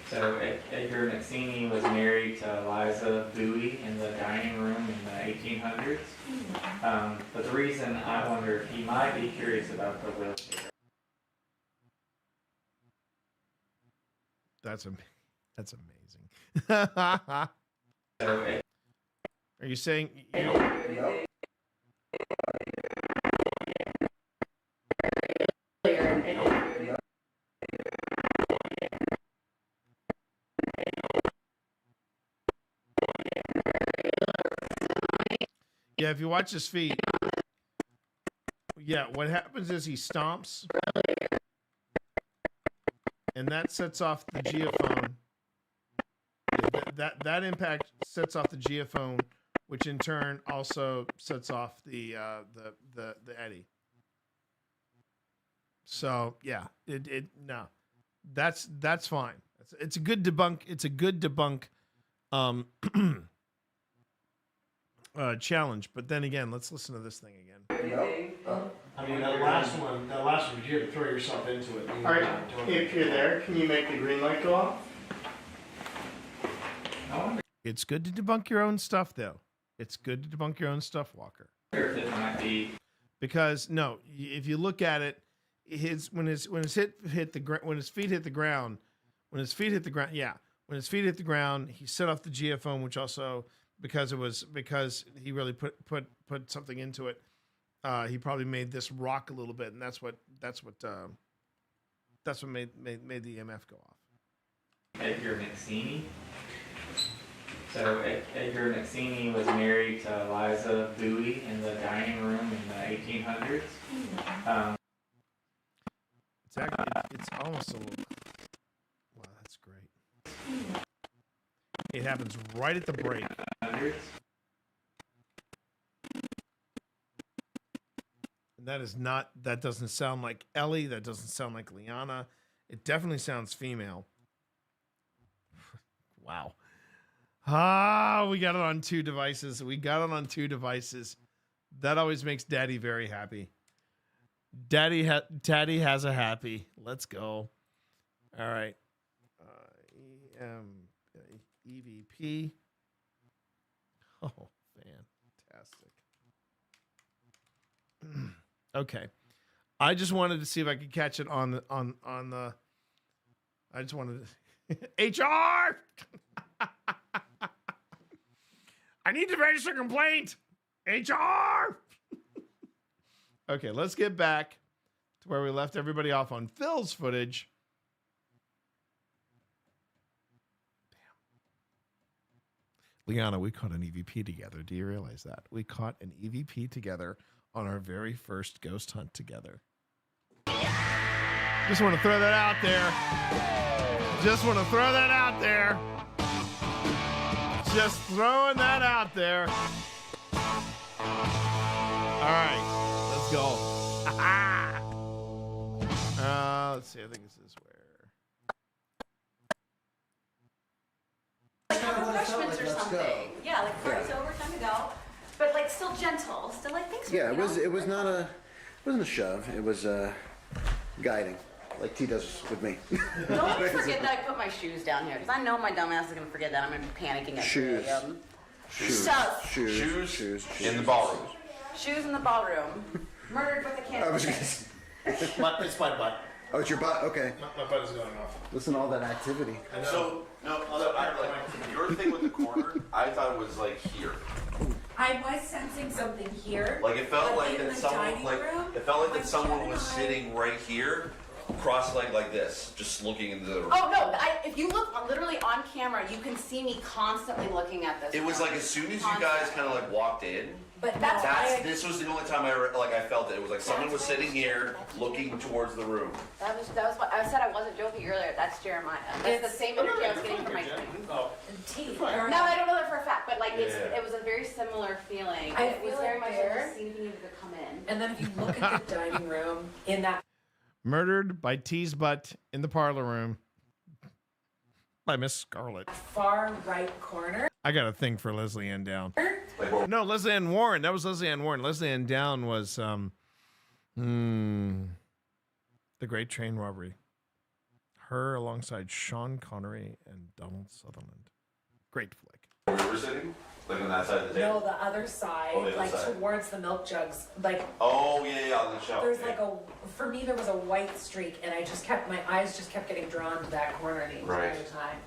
So Edgar McSeany was married to Eliza Bowie in the dining room in the 1800s. But the reason I wonder if he might be curious about the wheelchair. That's amazing. Are you saying? Yeah, if you watch his feet, yeah, what happens is he stomps, and that sets off the geophone. That impact sets off the geophone, which in turn also sets off the eddy. So yeah, no, that's fine. It's a good debunk. It's a good debunk. Challenge, but then again, let's listen to this thing again. I mean, that last one, you had to throw yourself into it. All right, if you're there, can you make the green light go off? It's good to debunk your own stuff, though. It's good to debunk your own stuff, Walker. Because no, if you look at it, when his feet hit the ground, he set off the geophone, which also because he really put something into it. He probably made this rock a little bit, and that's what made the EMF go off. Edgar McSeany. So Edgar McSeany was married to Eliza Bowie in the dining room in the 1800s. It's almost a little. Wow, that's great. It happens right at the break. And that doesn't sound like Ellie. That doesn't sound like Liana. It definitely sounds female. Wow. We got it on two devices. That always makes Daddy very happy. Daddy has a happy. Let's go. All right. EVP. Oh, fantastic. Okay. I just wanted to see if I could catch it on the I just wanted to HR. I need to register a complaint. HR. Okay, let's get back to where we left everybody off on Phil's footage. Damn. Liana, we caught an EVP together. Do you realize that? We caught an EVP together on our very first ghost hunt together. Just want to throw that out there. Just throwing that out there. All right, let's go. Let's see. I think this is where. Refreshments or something. Yeah, like party's over, time to go. But like still gentle, still like thanks for it wasn't a shove. It was guiding, like T does with me. Don't forget that I put my shoes down here, because I know my dumb ass is going to forget that. I'm going to be panicking at 3 a.m. Shoes in the ballroom. Shoes in the ballroom. Murdered with a candle. It's my butt. Oh, it's your butt? Okay. My butt is going off. Listen to all that activity. Your thing with the corner, I thought it was like here. I was sensing something here. Like it felt like in that the someone dining like room, it felt like that I'm someone trying was to sitting right here, cross-legged like this, just looking into the room. Oh no! If you look literally on camera, you can see me constantly looking at this. It was like as soon as you guys kind of like walked in. But this was the only time I felt it. It was like someone was sitting here, looking towards the room. That was what I said. I wasn't joking earlier. That's Jeremiah. That's the same energy I was getting from my twin. Oh. No, I don't know that for a fact, but like it was a very similar feeling. It was very much like just seeing if you needed to come in. And then if you look at the dining room in that Murdered by T's butt in the parlor room. by Miss Scarlett. Far right corner. I got a thing for Leslie Ann Down. No, Leslie Ann Warren. That was Leslie Ann Warren. Leslie Ann Down was The Great Train Robbery. Her alongside Sean Connery and Donald Sutherland. Great flick. Where we were sitting? Like on that side of the No, table? the other side, Oh, the other like side. towards the milk jugs. Like Oh, yeah, on the shelf. there's yeah. like for me there was a white streak, and my eyes just kept getting drawn to that corner the entire Right. time.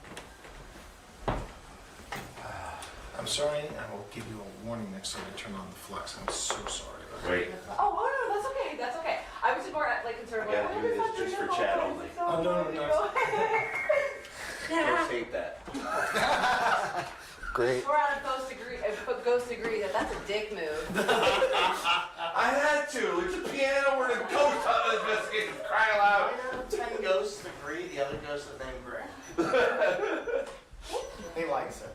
I'm sorry, I will give you a warning next time I turn on the flux. I'm so sorry. Wait. Oh, no, that's okay. That's okay. I was more like concerned. I gotta do this just for chat only. Oh, no. Don't tape that. Great. We're out of ghost agree that that's a dick move. I had to. It's a piano. We're in a ghost investigation. Cry aloud. 10 ghosts agree, the other ghosts are named Greg. He likes it.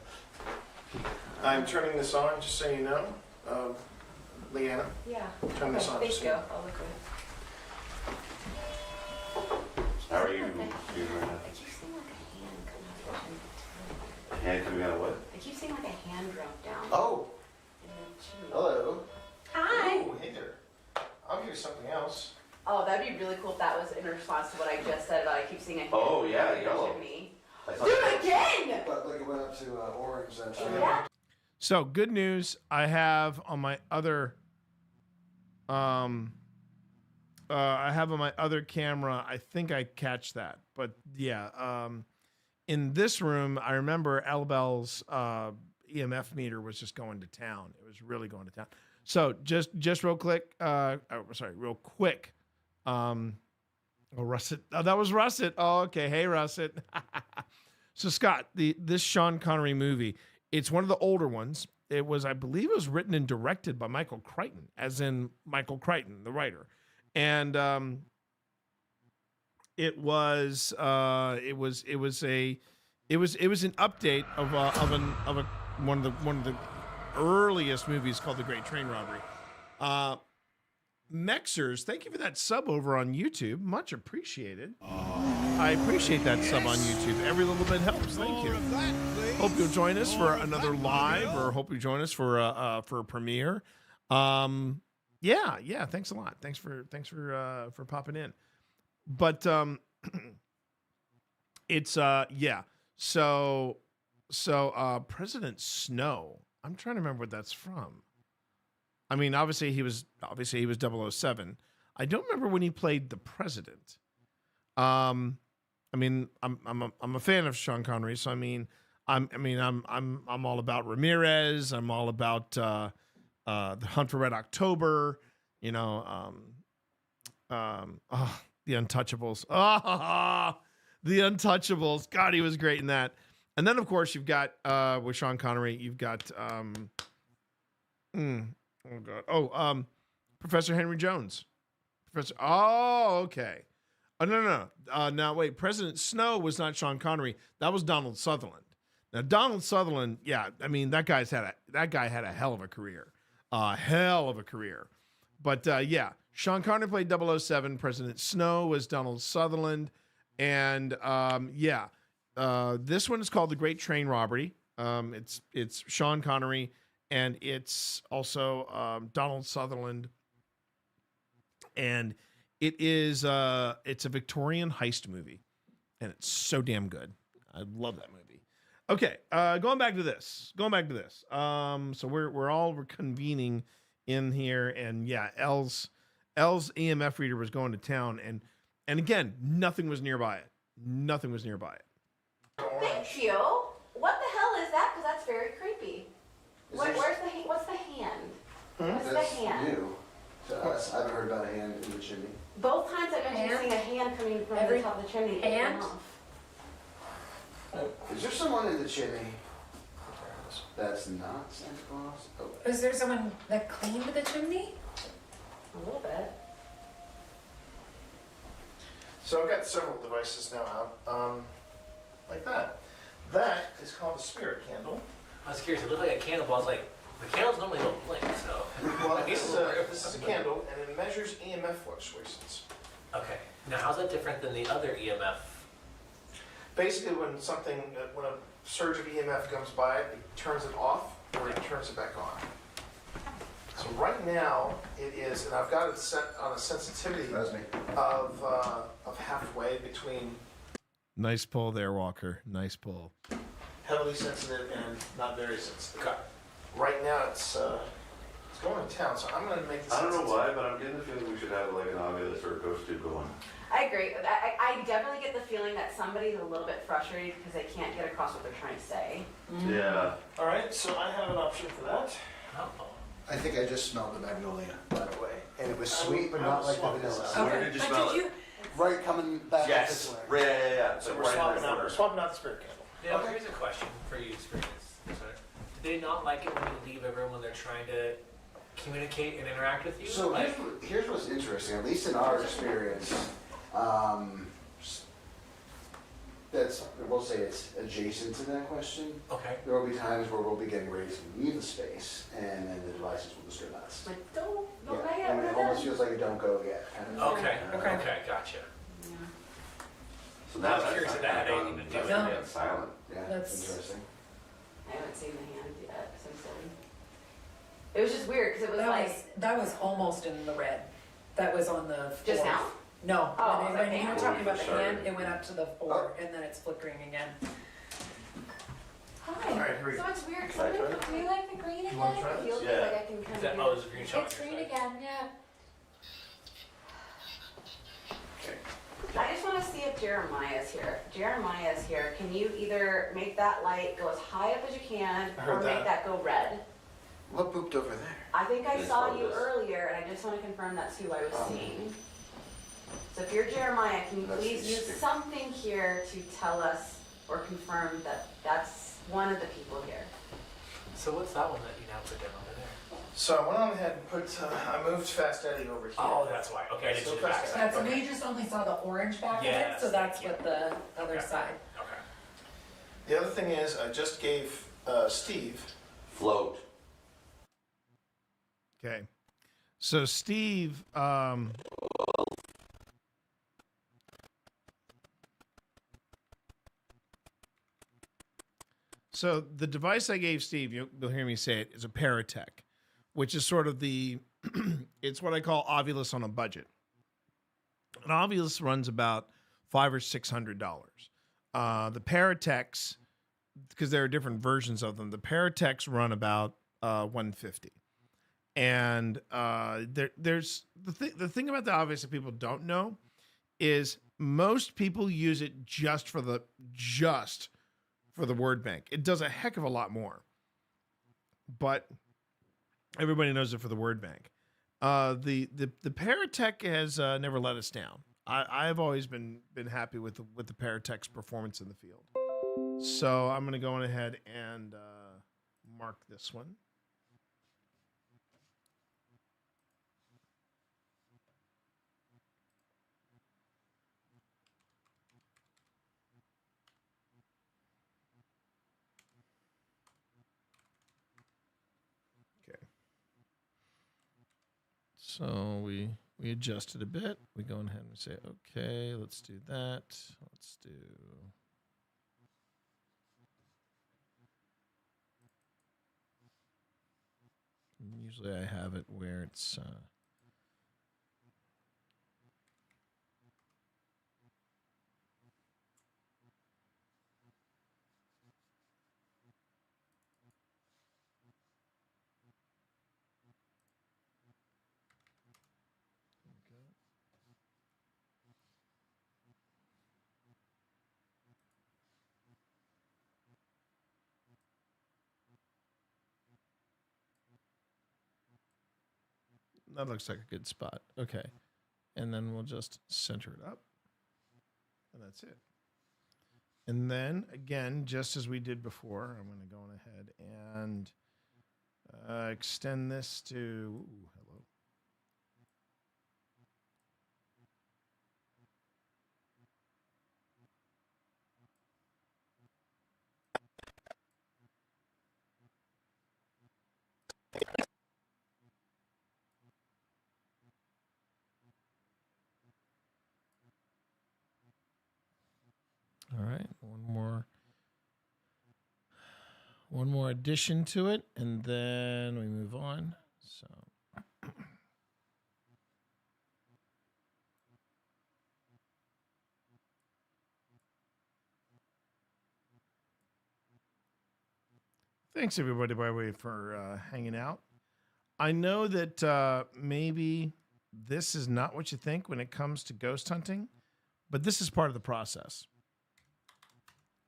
I'm turning this on, just so you know. Leanna? Yeah. Turn this on. Thank you. I'll look good. How are you doing right now? I keep seeing like a hand come out of the chimney. A hand coming out of what? I keep seeing like a hand drop down. Oh. In the chimney. Hello. Hi. Oh, hey there. I'll give you something else. Oh, that'd be really cool if that was in response to what I just said about I keep seeing a hand. Oh, yeah, in the yellow. chimney. I Do thought it again! But like it went up to orange then. So good news. I have on my other camera. I think I catch that, but yeah. In this room, I remember Alabel's EMF meter was just going to town. It was really going to town. So just real quick. Real quick. Oh, Russet. Oh, that was Russet. Oh, okay. Hey, Russet. So Scott, this Sean Connery movie, it's one of the older ones. I believe it was written and directed by Michael Crichton, as in Michael Crichton, the writer. And it was an update of one of the earliest movies called The Great Train Robbery. Mexers, thank you for that sub over on YouTube. Much appreciated. I appreciate that sub on YouTube. Every little bit helps. Thank you. Hope you'll join us for another live, or hope you join us for a premiere. Yeah. Thanks a lot. Thanks for popping in. But it's yeah. So President Snow. I'm trying to remember what that's from. I mean, obviously he was 007. I don't remember when he played the president. I mean, I'm a fan of Sean Connery, so I'm all about Ramirez. I'm all about The Hunt for Red October. You know, The Untouchables. The Untouchables. God, he was great in that. And then, of course, you've got with Sean Connery, you've got oh God. Professor Henry Jones. Okay. Oh no. Now wait. President Snow was not Sean Connery. That was Donald Sutherland. Now Donald Sutherland, yeah. I mean that guy had a hell of a career. But yeah, Sean Connery played 007. President Snow was Donald Sutherland, and this one is called The Great Train Robbery. It's Sean Connery. And it's also Donald Sutherland, and it's a Victorian heist movie, and it's so damn good. I love that movie. Okay, going back to this. So we're all reconvening in here, and yeah, L's EMF reader was going to town, and again, nothing was nearby it. Thank you. What the hell is that? Because that's very creepy. What's the hand? What's the hand? New to us. I haven't heard about a hand in the chimney. Both times I've been seeing a hand coming from the top of the chimney. Hand? Is there someone in the chimney that's not Santa Claus? Oh. Is there someone that cleaned the chimney? A little bit. So I've got several devices now out, like that. That is called a spirit candle. I was curious, it looked like a candle, but I was like, the candles normally don't blink, so. Well, this is a candle, and it measures EMF fluctuations. Okay. Now, how's that different than the other EMF? basically when a surge of EMF comes by, it turns it off or it turns it back on. So right now it is, and I've got it set on a sensitivity of halfway between Nice pull there, Walker. Nice pull. heavily sensitive and not very sensitive. Okay. Right now it's going to town, so I'm going to make this. I don't know why, but I'm getting the feeling we should have like an Ovilus or a ghost tube going. I agree. I definitely get the feeling that somebody's a little bit frustrated because they can't get across what they're trying to say. Yeah. All right, so I have an option for that. I think I just smelled the magnolia, by the way. And it was sweet, but not like the vanilla. Okay. Where did you smell it? Right coming back up this way. Yeah. So we're swapping out the spirit candle. Yeah, here's a question for you, Experience. Do they not like it when you leave everyone when they're trying to communicate and interact with you? So here's what's interesting, at least in our experience, we'll say it's adjacent to that question. Okay. There will be times where we'll be getting ready to leave the space, and then the devices will just go nuts. Like, don't Yeah, and it almost feels like a don't go yet kind of thing. Okay, gotcha. So I was curious if that had anything to do with it. It's silent. Yeah, That's- interesting. I haven't seen the hand yet since then. It was just weird because it was that was almost in the red. That was on the Just fourth. now? No, Oh, when, okay. when you were talking about the Sorry. hand, it went up to the 4, and then it's flickering again. Hi. All right, here we go. So it's weird. Can I try Do you like the green again? You want to try it this? feels Yeah. like I can kind Is that, of. oh, there's a green shot. It's green again, yeah. I just want to see if Jeremiah's here. If Jeremiah's here, can you either make that light go as high up as you can, I heard or make that go red? What booped over there? I think I This saw one you is- earlier, and I just want to confirm that's who I was seeing. So if you're Jeremiah, can you That's please the use stick. something here to tell us or confirm that that's one of the people here? So what's that one that you now put down over there? So I went on ahead and put, I moved Fast Eddie over here. Oh, that's why. Okay, I didn't So see the Fast back. That's, we just only saw the orange back of it, Yes, so that's thank what the other Okay. side. Okay. The other thing is, I just gave Steve. Float. Okay. So Steve, so the device I gave Steve, you'll hear me say it, is a Paratech, which is sort of the, it's what I call Ovilus on a budget. An Ovilus runs about $500 or $600. The Paratechs, because there are different versions of them, the Paratechs run about $150. And there's the thing about the Ovilus that people don't know is most people use it just for the word bank. It does a heck of a lot more, but everybody knows it for the word bank. The Paratech has never let us down. I've always been happy with the Paratech's performance in the field. So I'm going to go on ahead and mark this one. Okay. So we adjust it a bit. We go ahead and say, okay, let's do that. Let's do. Usually I have it where it's. That looks like a good spot. Okay. And then we'll just center it up. And that's it. And then, again, just as we did before, I'm going to go on ahead and extend this to... Ooh, hello. All right, one more addition to it, and then we move on. So. Thanks, everybody, by the way, for hanging out. I know that maybe this is not what you think when it comes to ghost hunting, but this is part of the process.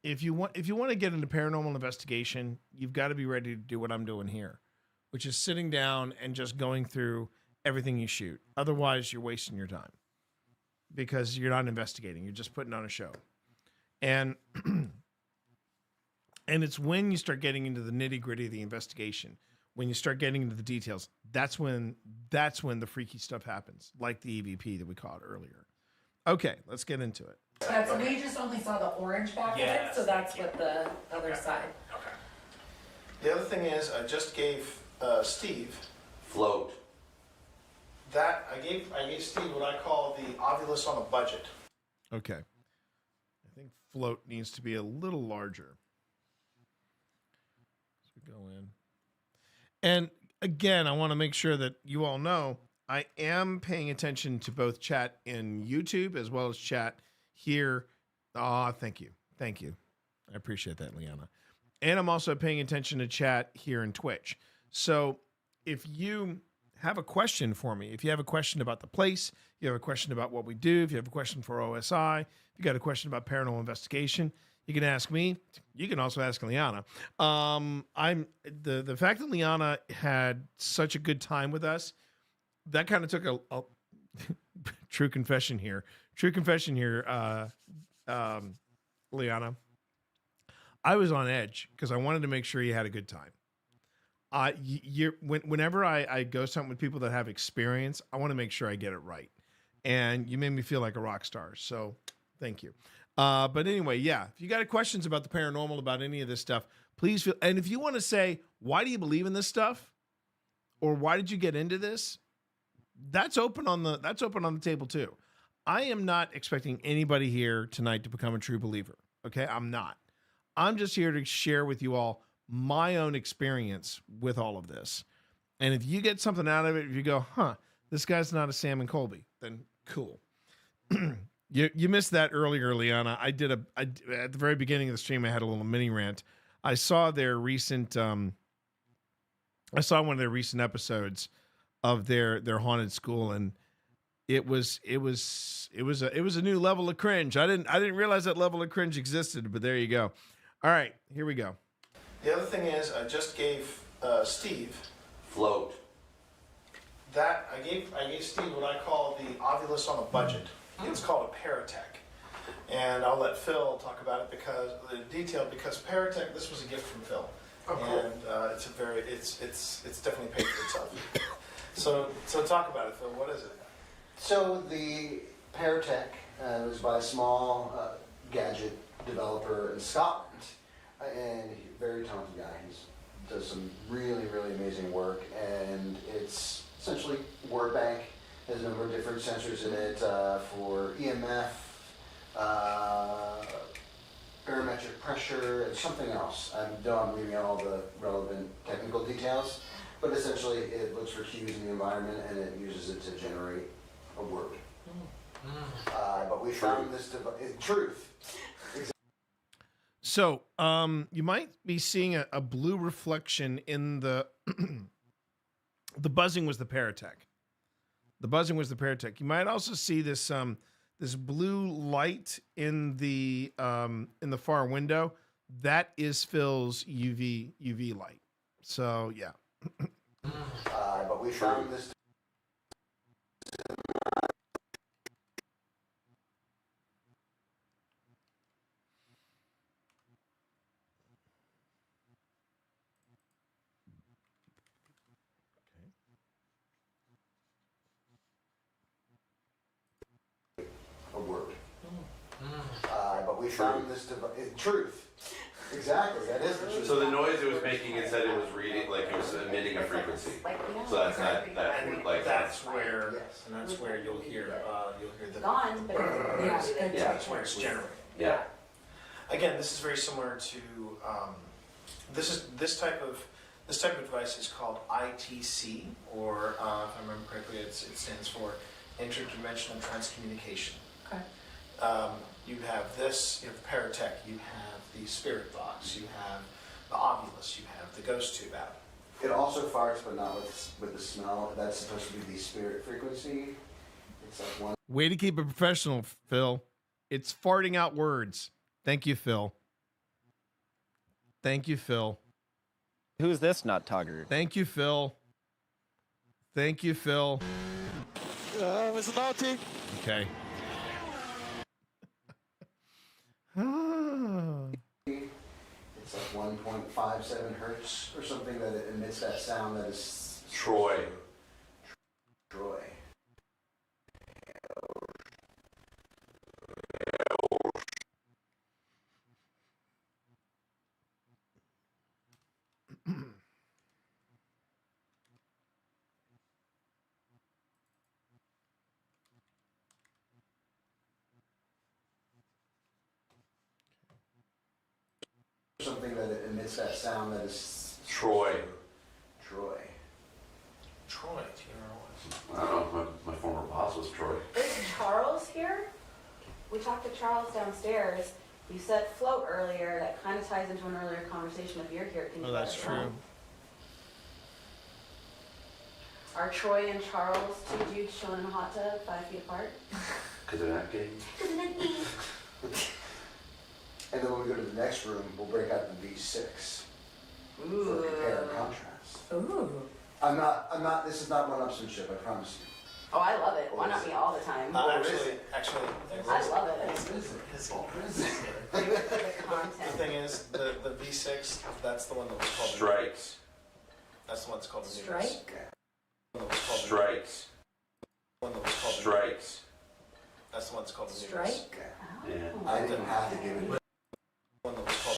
If you want to get into paranormal investigation, you've got to be ready to do what I'm doing here, which is sitting down and just going through everything you shoot. Otherwise, you're wasting your time because you're not investigating. You're just putting on a show. And and it's when you start getting into the nitty-gritty of the investigation, when you start getting into the details, that's when the freaky stuff happens, like the EVP that we caught earlier. Okay, let's get into it. Yeah, so we just only saw the orange back of it, so that's what the other side. Okay. The other thing is, I just gave Steve Float. that. I gave Steve what I call the Ovilus on a budget. Okay. I think float needs to be a little larger. So we go in. And again, I want to make sure that you all know I am paying attention to both chat in YouTube as well as chat here. Thank you. Thank you. I appreciate that, Liana. And I'm also paying attention to chat here in Twitch. So if you have a question for me, if you have a question about the place, you have a question about what we do, if you have a question for OSI, if you got a question about paranormal investigation, you can ask me. You can also ask Liana. I'm the fact that Liana had such a good time with us, that kind of took a true confession here. True confession here, Liana. I was on edge because I wanted to make sure you had a good time. Whenever I ghost hunt with people that have experience, I want to make sure I get it right. And you made me feel like a rock star. So thank you. But anyway, yeah, if you got questions about the paranormal, about any of this stuff, please feel, and if you want to say, why do you believe in this stuff? Or why did you get into this? That's open on the table too. I am not expecting anybody here tonight to become a true believer. Okay. I'm not. I'm just here to share with you all my own experience with all of this. And if you get something out of it, if you go, this guy's not a Sam and Colby, then cool. You missed that earlier, Liana. I did at the very beginning of the stream, I had a little mini rant. I saw their recent, I saw one of their recent episodes of their haunted school, and it was a new level of cringe. I didn't realize that level of cringe existed, but there you go. All right, here we go. The other thing is, I just gave Steve Float. that. I gave Steve what I call the Ovilus on a budget. It's called a Paratech, and I'll let Phil talk about it because Paratech. This was a gift from Phil, and it's definitely paid for itself. So talk about it, Phil. What is it? So the Paratech was by a small gadget developer in Scotland, and he's a very talented guy. He does some really, really amazing work, and it's essentially word bank. There's a number of different sensors in it for EMF, barometric pressure, and something else. I know I'm leaving out all the relevant technical details, but essentially it looks for cues in the environment and it uses it to generate a word. But we found this truth. So you might be seeing a blue reflection in the the buzzing was the Paratech. The buzzing was the Paratech. You might also see this this blue light in the far window. That is Phil's UV light. So yeah. But we found this. A word. But we found this truth. Exactly, that is the truth. So the noise it was making, it said it was reading, like it was emitting a frequency. So that's that's where you'll hear the gone, but that's where it's generated. Yeah. Again, this is very similar to this type of device is called ITC, or if I remember correctly, it stands for interdimensional transcommunication. Okay. You have this, you have the Paratech, you have the Spirit Box, you have the Ovilus, you have the Ghost Tube app. It also farts, but not with the smell. That's supposed to be the spirit frequency. It's like one. Way to keep it professional, Phil. It's farting out words. Thank you, Phil. Thank you, Phil. Who's this nut tugger? Thank you, Phil. Thank you, Phil. Mr. Naughty. Okay. It's like 1.57 hertz or something that it emits that sound that is Troy. Troy. Something that it emits that sound that is Troy. Troy. Troy, T-R-O-S. I don't know, my former boss was Troy. Is Charles here? We talked to Charles downstairs. You said float earlier. That kind of ties into an earlier conversation. If you're here, can you Oh, let that's us know? true. Are Troy and Charles two dudes chilling in a hot tub 5 feet apart? Because they're not gay. And then when we go to the next room, we'll break out the V6 for compare and contrast. Ooh. I'm not, this is not one-upsmanship, I promise you. Oh, I love it. Why not me all the time? Actually, I love it. The thing is, the V6, that's the one that was called Strikes. That's the one that's called the Strike? Strikes. One that was called Strikes. That's the one that's called the Strike? Yeah. I didn't have to give it. One that was called.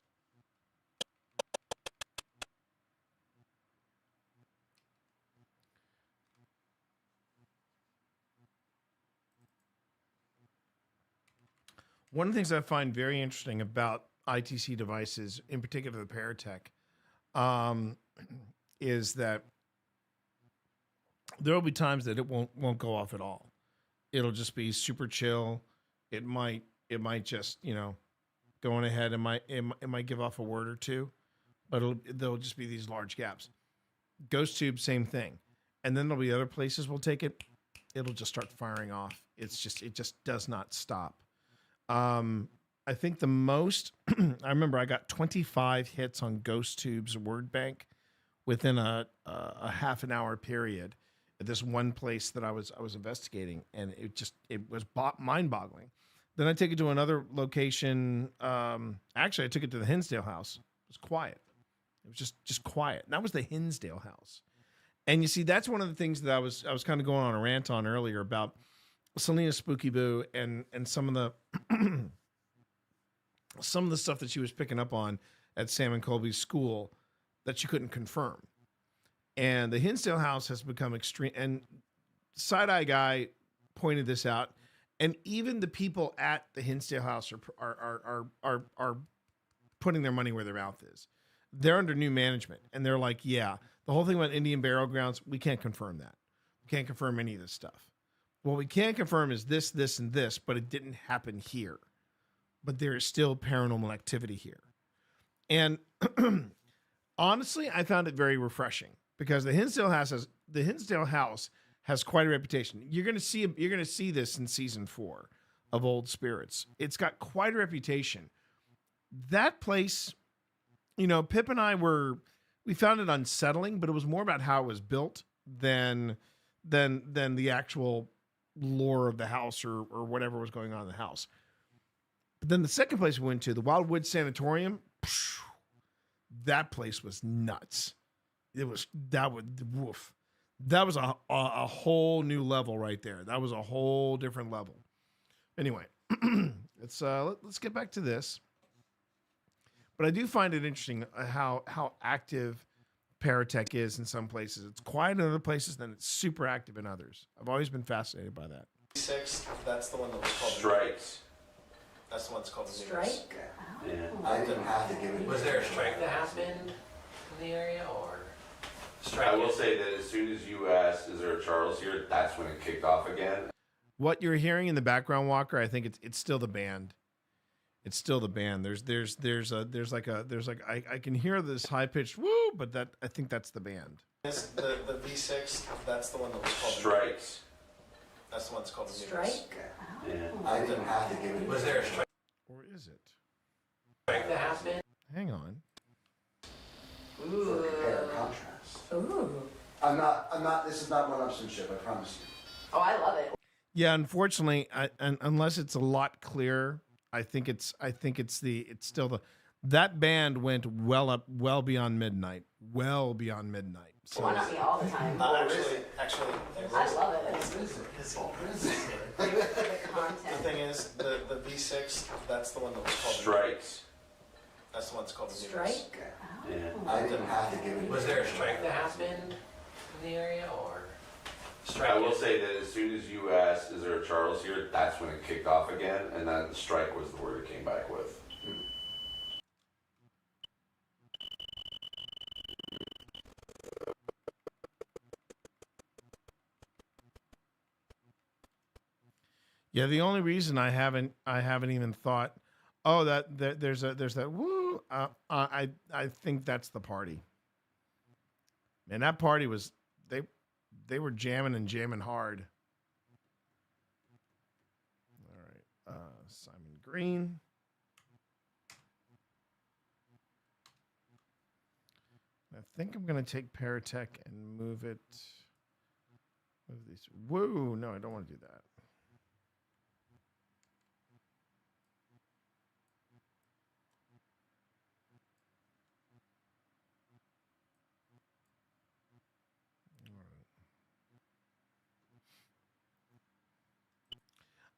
One of the things I find very interesting about ITC devices, in particular the Paratech, is that there will be times that it won't go off at all. It'll just be super chill. It might just, going ahead, it might give off a word or two, but there'll just be these large gaps. Ghost Tube, same thing. And then there'll be other places we'll take it. It'll just start firing off. It just does not stop. I think the most, I remember I got 25 hits on Ghost Tube's word bank within a half an hour period at this one place that I was investigating, and it was mind boggling. Then I take it to another location. Actually, I took it to the Hinsdale house. It was quiet. It was just quiet. And that was the Hinsdale house. And you see, that's one of the things that I was kind of going on a rant on earlier about Selena Spooky Boo and some of the stuff that she was picking up on at Sam and Colby's school that she couldn't confirm. And the Hinsdale house has become extreme. And Side Eye Guy pointed this out. And even the people at the Hinsdale house are putting their money where their mouth is. They're under new management, and they're like, yeah, the whole thing about Indian Burial Grounds, we can't confirm that. We can't confirm any of this stuff. What we can confirm is this, this, and this, but it didn't happen here. But there is still paranormal activity here. And honestly, I found it very refreshing because the Hinsdale house has quite a reputation. You're going to see this in season 4 of Old Spirits. It's got quite a reputation. That place, Pip and I we found it unsettling, but it was more about how it was built than the actual lore of the house or whatever was going on in the house. But then the second place we went to, the Wildwood Sanatorium, that place was nuts. That was a whole new level right there. That was a whole different level. Anyway, let's get back to this. But I do find it interesting how active Paratech is in some places. It's quiet in other places, then it's super active in others. I've always been fascinated by that. 6, that's the one that was called Strikes. That's the one that's called the Strike? Yeah, I didn't have to give it. Was there a strike that happened in the area, or? I will say that as soon as you asked, is there a Charles here, that's when it kicked off again. What you're hearing in the background, Walker, I think it's still the band. It's still the band. I can hear this high pitched woo, but I think that's the band. The V6, that's the one that was called Strikes. That's the one that's called the Strike? Yeah. I didn't have to give it. Was there a strike? Or is it? Strike that happened? Hang on. Ooh. For compare and contrast. Ooh. I'm not, this is not one-upsmanship, I promise you. Oh, I love it. Yeah, unfortunately, unless it's a lot clearer, I think it's still that band went well beyond midnight. So Why not me all the time? Actually, I love it. the thing is, the V6, that's the one that was called Strikes. That's the one that's called the Strike? Yeah. I didn't have to give it. Was there a strike that happened in the area, or? I will say that as soon as you asked, is there a Charles here, that's when it kicked off again, and then strike was the word it came back with. yeah, the only reason I haven't even thought, oh, there's that woo. I think that's the party. Man, that party was they were jamming and jamming hard. All right, Simon Green. I think I'm gonna take Paratech and move it. Move these. Woo! No, I don't want to do that.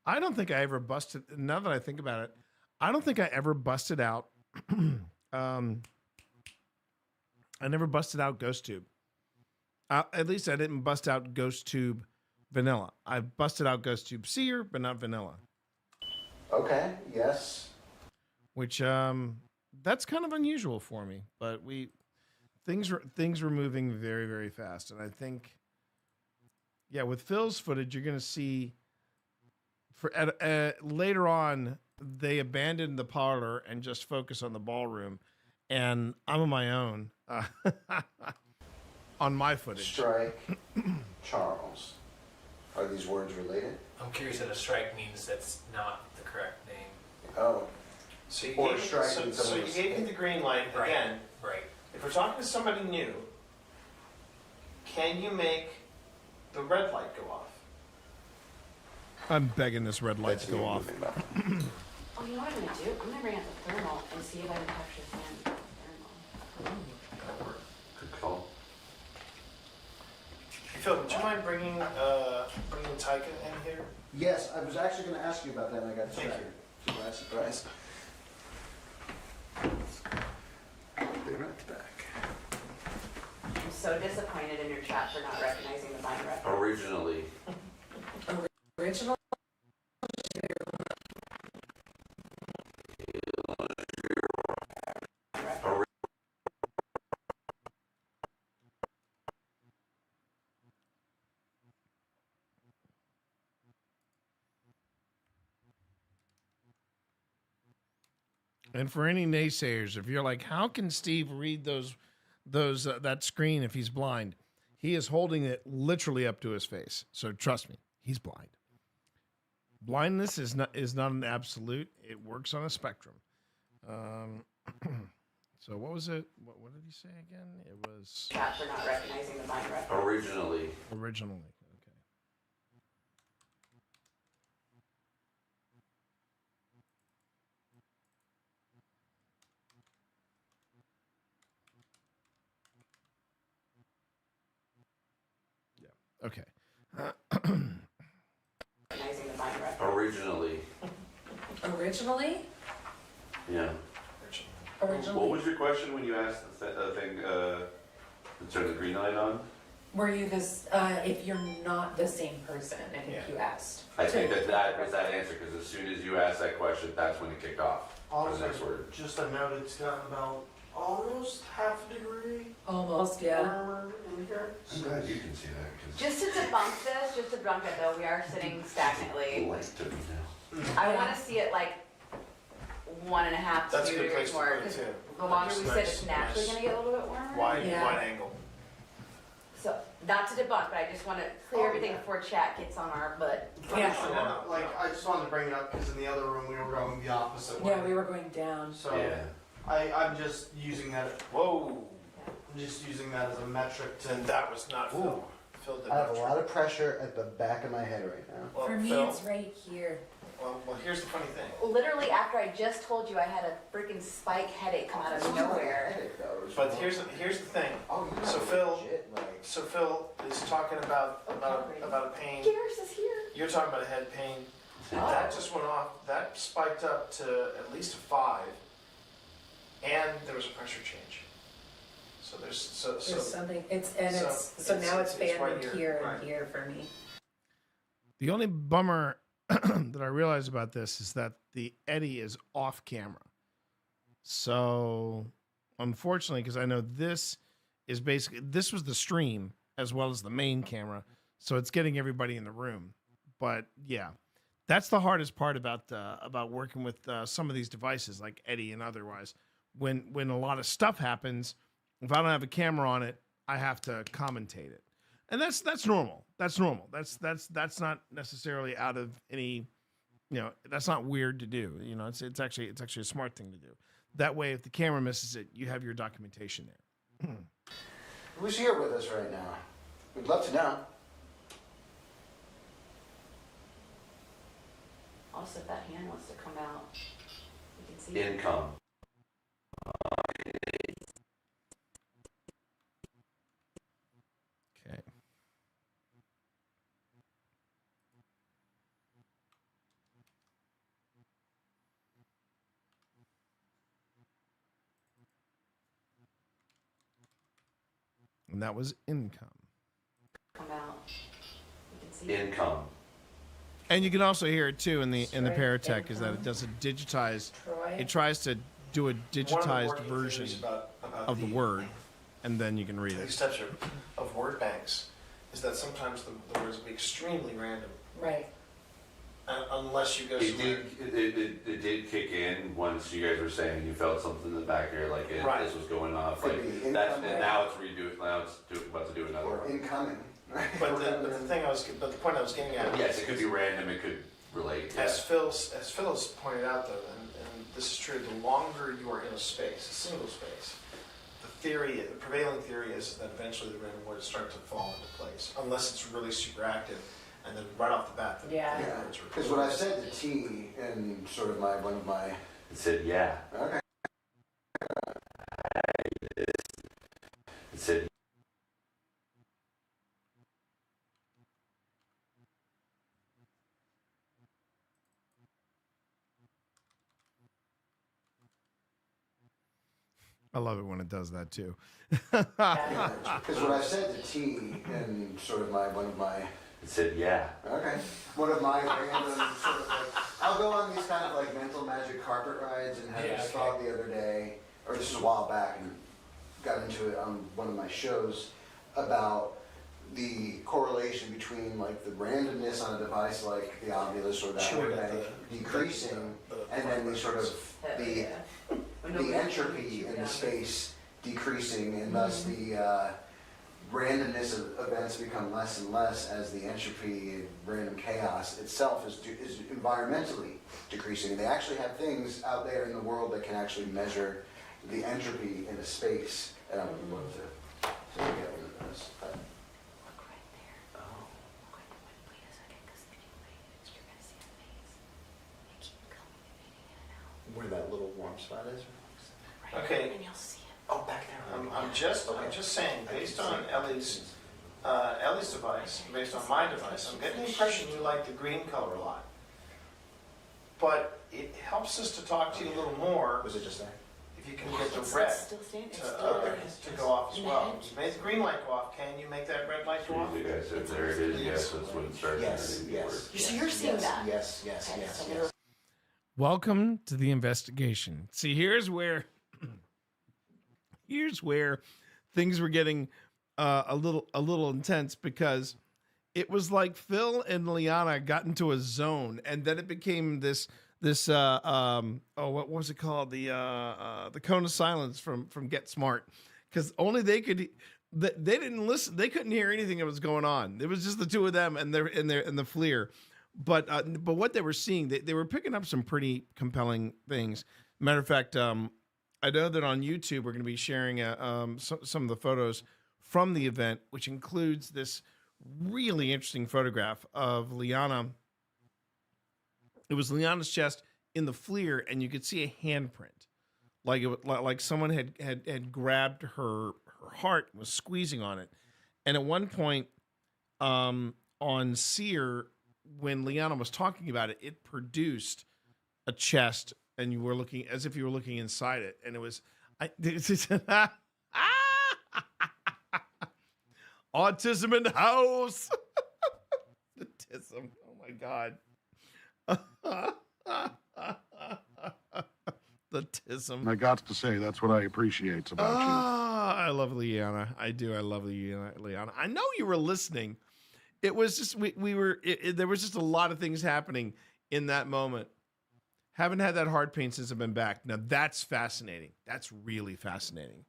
I don't think I ever busted. Now that I think about it, I don't think I ever busted out. I never busted out Ghost Tube. At least I didn't bust out Ghost Tube Vanilla. I busted out Ghost Tube Seer, but not Vanilla. Okay. Yes. Which that's kind of unusual for me. But things were moving very, very fast, and I think, yeah, with Phil's footage, you're going to see. Later on, they abandoned the parlor and just focus on the ballroom, and I'm on my own on my footage. Strike, Charles. Are these words related? I'm curious if a strike means that's not the correct name. Oh. So you Or gave me- strike so- when so someone you was- gave me the green light Right. again. Right. If we're talking to somebody new, can you make the red light go off? I'm begging this red light to go off. Oh, you know what I'm gonna do? I'm gonna bring out the thermal and see if I can capture fan thermal. Good call. Phil, would you mind bringing Taika in here? Yes, I was actually going to ask you about that, and I got Thank distracted. Surprise. They're right back. I'm so disappointed in your chat for not recognizing the bind rep. Originally. Original? And for any naysayers, if you're like, how can Steve read that screen if he's blind? He is holding it literally up to his face. So trust me, he's blind. Blindness is not an absolute. It works on a spectrum. So what was it? What did he say again? It was Chat for not recognizing the bind rep. Originally. Originally. Okay. Recognizing the bind rep. Originally. Originally? Yeah. Originally. What was your question when you asked the thing to turn the green light on? Were you this, if you're not the same person, I think you asked. I think that was that answer, because as soon as you asked that question, that's when it kicked off. For the next word. Just a note, it's gotten about almost half a degree. Almost, yeah. Warmer in here. I'm glad you can see that. Just to debunk this, just to debunk it though, we are sitting stagnantly. To me now. I want to see it like 1.5 to That's a 2 good degrees place to more. put it, 'Cause too. the longer Just we sit, nice, it's naturally nice. going to get a little bit warmer. Wide angle. So, not to debunk, but I just want to clear everything before chat gets on our butt. Yeah. Like, I just wanted to bring it up because in the other room we were going the opposite way. Yeah, we were going down. So I'm just using that. Whoa. I'm just using that as a metric to. And that was not Phil. Phil did I have a lot of pressure at the back of my head right now. Well, For me, Phil, it's right here. well, here's the funny thing. Literally after I just told you I had a freaking spike headache come out of nowhere. But here's the thing. So Phil is talking about a pain. Garris is here. You're talking about a head pain. That just went off. That spiked up to at least a 5, and there was a pressure change. So there's something. So now it's banned right here Right. and here for me. The only bummer that I realize about this is that the Eddie is off camera. So, unfortunately, because I know this is this was the stream as well as the main camera, so it's getting everybody in the room. But yeah, that's the hardest part about working with some of these devices like Eddie and otherwise. When a lot of stuff happens, if I don't have a camera on it, I have to commentate it. And that's normal. That's normal. That's not necessarily out of any, that's not weird to do. It's actually a smart thing to do. That way, if the camera misses it, you have your documentation there. Who's here with us right now? We'd love to know. Also, if that hand wants to come out, you can see it. Income. Okay. And that was income. Come out, you can see it. Income. And you can also hear it too in the Paratech is that it does a digitized. It tries to do a digitized version of the word, and then you can read The it. exception of word banks is that sometimes the words will be extremely random. Right. Unless you go It somewhere. did kick in once you guys were saying you felt something in the back here, like Right. this was going off. Could Like be that's incoming. and now it's about to do another Or one. incoming. But the point I was getting at. Yes, it could be random. It could relate. As Phil's pointed out though, and this is true, the longer you are in a space, a single space, the prevailing theory is that eventually the random words start to fall into place, unless it's really super active, and then right off the bat, the words are. Because when I said the T in sort of one of my. It said yeah. Okay. It said. I love it when it does that too. Because when I said the T in sort of one of my. It said yeah. Okay. One of my random sort of I'll go on these kind of like mental magic carpet rides and had this thought the other day, or this is a while back, and got into it on one of my shows about the correlation between like the randomness on a device like the Ovilus or that word bank decreasing, and then the sort of the entropy in the space decreasing, and thus the randomness of events become less and less as the entropy and random chaos itself is environmentally decreasing. And they actually have things out there in the world that can actually measure the entropy in a space. And I would love to get one of those. But. Where that little warm spot is? Okay. And you'll see it. Oh, back there. I'm just saying, based on Ellie's device, based on my device, I'm getting the impression you like the green color a lot. But it helps us to talk to you a little more. Was it just there? if you can get the red to go off as well. You made the green light go off. Can you make that red light go off? You guys said there it is. Yes, that's when it starts. Yes. So you're seeing that? Yes. Welcome to the investigation. See, here's where things were getting a little intense, because it was like Phil and Liana got into a zone, and then it became this what was it called, the cone of silence from Get Smart, because only they could. They didn't listen. They couldn't hear anything that was going on. It was just the two of them and the FLIR. But what they were seeing, they were picking up some pretty compelling things. Matter of fact, I know that on YouTube we're going to be sharing some of the photos from the event, which includes this really interesting photograph of Liana. It was Liana's chest in the FLIR, and you could see a handprint, like someone had grabbed her heart, was squeezing on it. And at one point, on Seer, when Liana was talking about it, it produced a chest, and you were looking as if you were looking inside it, and it was autism in the house. Autism. Oh my God. The tism. I got to say, that's what I appreciate about you. I love Liana. I do. I love Liana. I know you were listening. It was just there was just a lot of things happening in that moment. Haven't had that heart pain since I've been back. Now that's fascinating. That's really fascinating.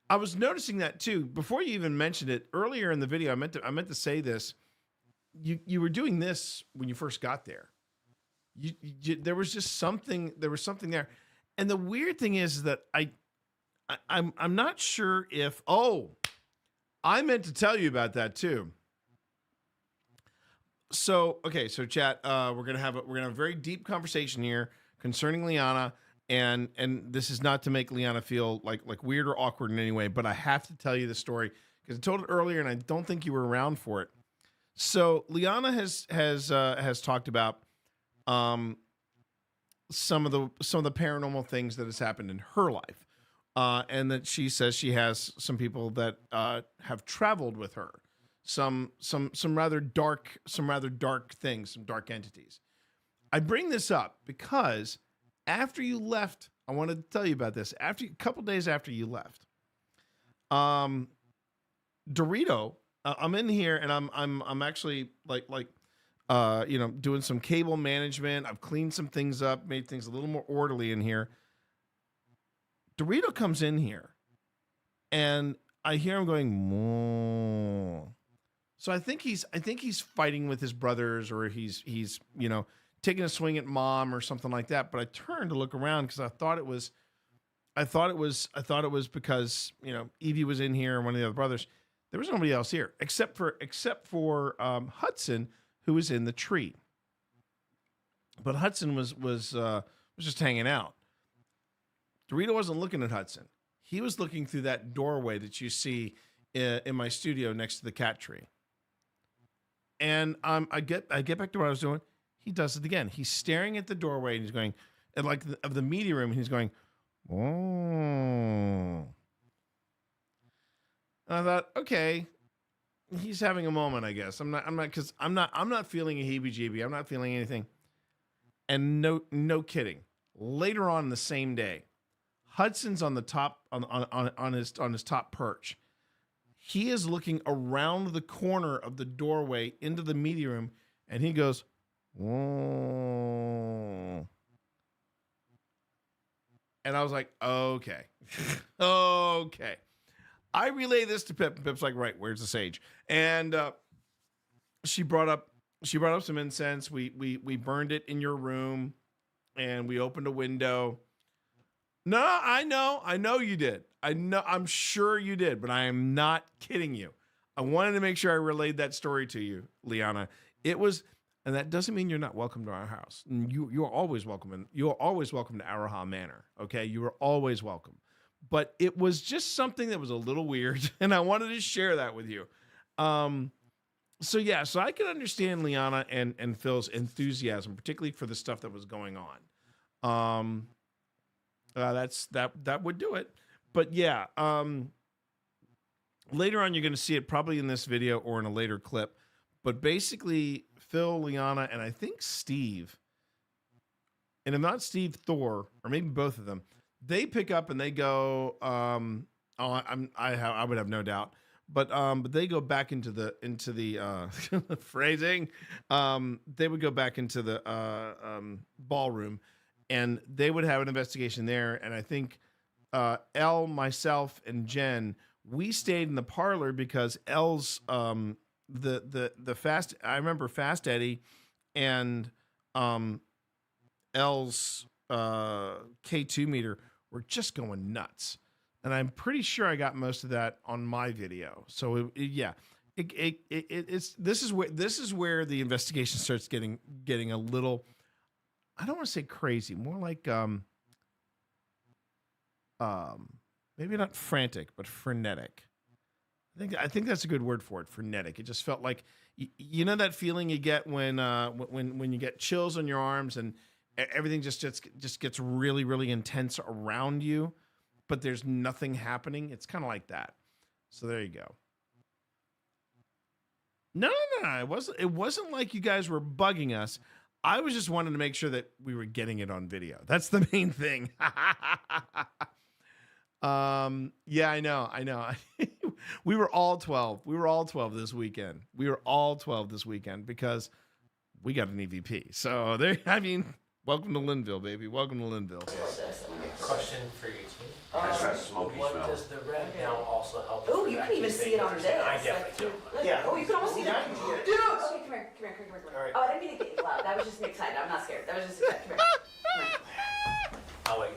I was noticing that too before you even mentioned it earlier in the video. I meant to say this. You were doing this when you first got there. There was just something. There was something there, and the weird thing is that I'm not sure if. Oh, I meant to tell you about that too. So okay, so chat. We're gonna have a very deep conversation here concerning Liana, and this is not to make Liana feel like weird or awkward in any way, but I have to tell you the story because I told it earlier, and I don't think you were around for it. So Liana has talked about some of the paranormal things that has happened in her life, and that she says she has some people that have traveled with her, some rather dark things, some dark entities. I bring this up because after you left, I wanted to tell you about this. After a couple days after you left, Dorito, I'm in here and I'm actually doing some cable management. I've cleaned some things up, made things a little more orderly in here. Dorito comes in here and I hear him going, moo. So I think he's fighting with his brothers, or he's taking a swing at Mom or something like that. But I turned to look around because I thought it was because Evie was in here and one of the other brothers. There was nobody else here except for Hudson, who was in the tree. But Hudson was just hanging out. Dorito wasn't looking at Hudson. He was looking through that doorway that you see in my studio next to the cat tree. And I get back to what I was doing. He does it again. He's staring at the doorway and he's going, of the media room, and he's going, oh. And I thought, okay, he's having a moment, I guess. I'm not feeling a heebie-jeebie. I'm not feeling anything. And no kidding. Later on the same day, Hudson's on the top on his top perch. He is looking around the corner of the doorway into the media room, and he goes, whoa. And I was like, okay. Okay. I relay this to Pip, and Pip's like, right, where's the sage? And she brought up some incense. We burned it in your room, and we opened a window. No, I know you did. I'm sure you did, but I am not kidding you. I wanted to make sure I relayed that story to you, Liana. It was, and that doesn't mean you're not welcome to our house. You are always welcome, and you are always welcome to Araha Manor. Okay, you are always welcome. But it was just something that was a little weird, and I wanted to share that with you. So I can understand Liana and Phil's enthusiasm, particularly for the stuff that was going on. that would do it. But yeah, later on you're going to see it probably in this video or in a later clip. But basically, Phil, Liana, and I think Steve, and if not Steve, Thor, or maybe both of them, they pick up and they go. I would have no doubt, but they go back into the phrasing. They would go back into the ballroom, and they would have an investigation there. And I think Elle, myself, and Jen, we stayed in the parlor because Elle's the fast. I remember Fast Eddie and Elle's K2 meter were just going nuts, and I'm pretty sure I got most of that on my video. So this is where the investigation starts getting a little, I don't want to say crazy, more like maybe not frantic, but frenetic. I think that's a good word for it, frenetic. It just felt like, you know, that feeling you get when you get chills on your arms and everything just gets really, really intense around you, but there's nothing happening. It's kind of like that. So there you go. No. It wasn't like you guys were bugging us. I was just wanting to make sure that we were getting it on video. That's the main thing. Yeah, I know. We were all 12. We were all 12 this weekend. Because we got an EVP. So there, I mean, welcome to Linville, baby. Welcome to Linville. Question for you, too. What does the red now also help? Oh, you can even see it on this. I definitely do. Yeah. Oh, you can almost see it. Dude! Okay, come here. Right. Oh, I didn't mean to get you loud. That was just me excited. I'm not scared. That was just excited. Come here. I'll wait.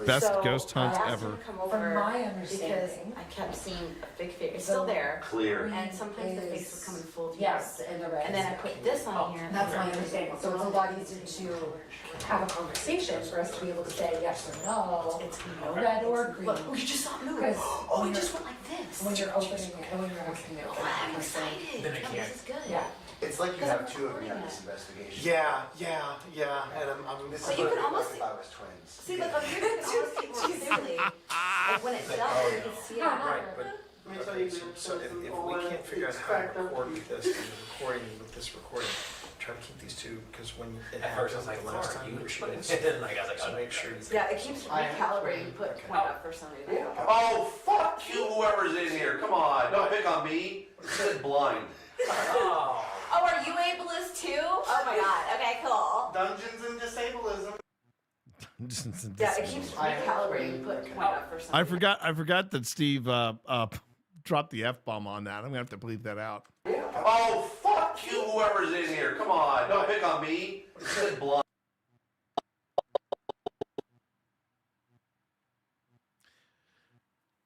Best ghost hunt I asked ever. him to come over From my because understanding, I kept seeing a big figure. It's still there. Clear. And sometimes the face would come in full view. yes, and the red. And then I put this on here. That's my understanding. So it's a lot easier to have a conversation for us to be able to say yes or no, red or green. Look, we just saw it move. Because Oh, it just went like this. when you're opening it and when you're asking it, I'm excited. Then it Oh, can't. this is good. yeah. It's like you have two of me on this investigation. Yeah. And I'm This So is you what can it'd be almost like if I was twins. See, look, up here you can almost see more clearly. Like when it's done, you can see it. right, but okay, so if we can't figure out how to record with this, recording, try to keep these two, because when it At first I happened was like, the last Laura, time you we were but shooting, then like I was like, so oh, make sure. Yeah, it keeps recalibrating, put point up for somebody to do. Oh, fuck you, whoever's in here. Come on, don't pick on me. It's blind. Oh. Oh, are you ableist too? Oh my god. Okay, cool. Dungeons and Disableism. Yeah, it keeps recalibrating, put point up for somebody. I forgot that Steve dropped the F-bomb on that. I'm gonna have to bleep that out. Oh, fuck you, whoever's in here. Come on, don't pick on me. It's blind.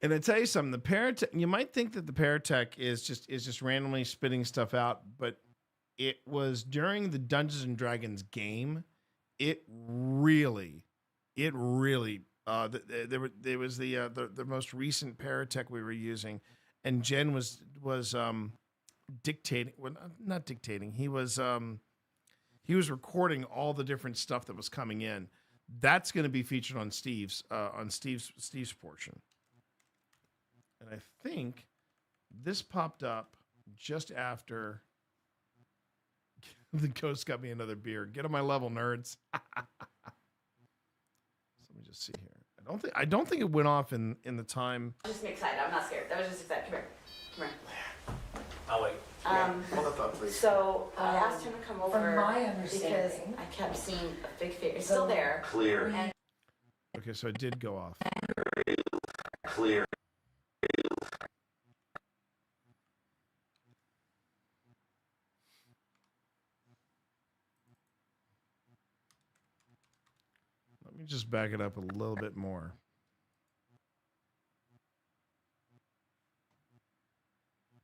And I tell you something, the Paratech, you might think that the Paratech is just randomly spitting stuff out, but it was during the Dungeons and Dragons game. It really, there was the most recent Paratech we were using, and Jen was dictating. Well, not dictating. He was recording all the different stuff that was coming in. That's going to be featured on Steve's portion. And I think this popped up just after the ghost got me another beer. Get on my level, nerds. So let me just see here. I don't think it went off in the time. Just me excited. I'm not scared. That was just excited. Come here. I'll wait. Hold the thought, please. So I asked him to come over From my because understanding, I kept seeing a big figure. It's still there. Clear. And Okay, so it did go off. Clear. Let me just back it up a little bit more.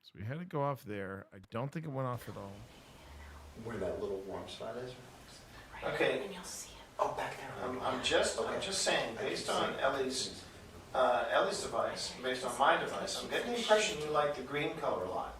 So we had it go off there. I don't think it went off at all. Where that little warm spot is? Okay. and you'll see it. Oh, back there. I'm just saying, based on Ellie's device, based on my device, I'm getting the impression you like the green color a lot.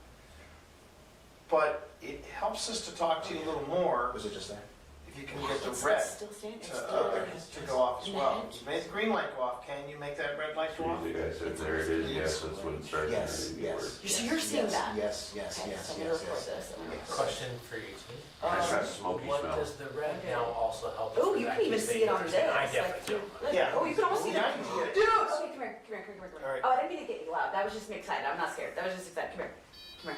But it helps us to talk to you a little more. Was it just there? If you can get the red to go off as well. You made the green light go off. Can you make that red light go off? The guy said, there it is, yes, that's when it starts. Yes, yes. So you're seeing that? Yes, yes, Okay, yes, so I'm yes, gonna record yes. this. Question for you, It's got a smoky what smell. does the red now also help? Oh, with you that can even keep see it on things this. interesting? I Like, definitely do. Yeah. Oh, you can almost see Yeah, that. I can see it. Dude! Okay, come here. All right. Oh, I didn't mean to get you loud. That was just me excited. I'm not scared. That was just excited. Come here.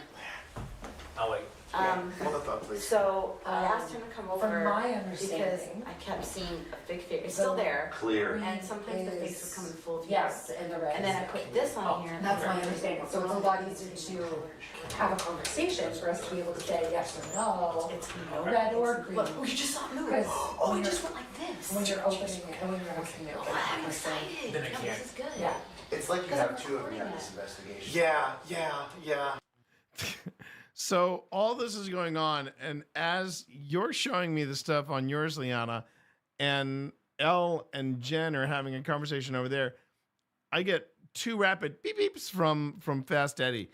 I'll wait. Hold the thought, please. So I asked him to come over From my because understanding, I kept seeing a big figure. It's still there. Clear. And sometimes the face would come in full view. yes, and the red. And then I put this on here. And That's my understanding. So it's a lot easier to have a conversation for us to be able to say yes or no, It's red or green. Look, you just saw it move. Because Oh, when it you're- just went like this. when you're opening it, and when you're asking it, Oh, I'm excited. Then I No, can't. this is good. yeah. It's like you Because have I'm two of me on recording this it. investigation. Yeah. So all this is going on, and as you're showing me the stuff on yours, Liana, and Elle and Jen are having a conversation over there, I get two rapid beep beeps from Fast Eddie.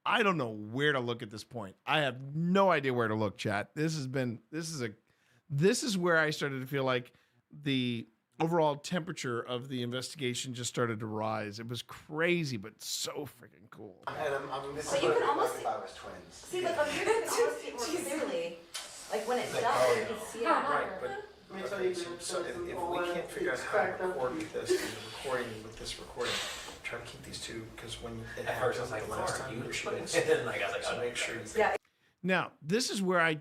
I don't know where to look at this point. I have no idea where to look, chat. This is where I started to feel like the overall temperature of the investigation just started to rise. It was crazy, but so freaking cool. So you can almost if I was twins. see, look, you can almost see it more clearly. Like when it's done, you can see it. Right, but okay, so if we can't figure out how to record with this, and recording with this recording, try to keep these two, because when it At first I happened was like, the last "Are time you we were shooting?" shooting, And then like, I was like, so "Oh, make sure. Yeah. Now, this is where I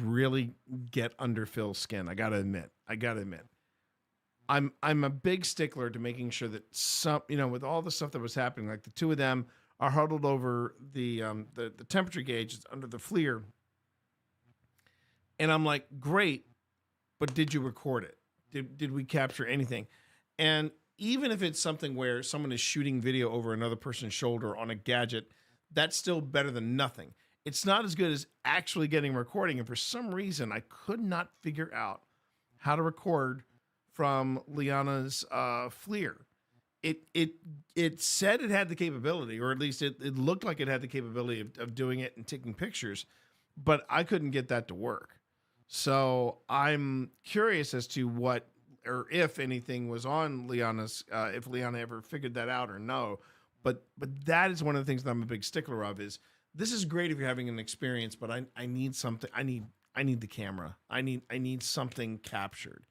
really get under Phil's skin. I gotta admit. I'm a big stickler to making sure that with all the stuff that was happening, like the two of them are huddled over the temperature gauge under the FLIR. And I'm like, great, but did you record it? Did we capture anything? And even if it's something where someone is shooting video over another person's shoulder on a gadget, that's still better than nothing. It's not as good as actually getting recording. And for some reason, I could not figure out how to record from Liana's FLIR. It said it had the capability, or at least it looked like it had the capability of doing it and taking pictures, but I couldn't get that to work. So I'm curious as to what, or if anything was on Liana's, if Liana ever figured that out or no. But that is one of the things that I'm a big stickler of. Is this is great if you're having an experience, but I need something. I need the camera. I need something captured,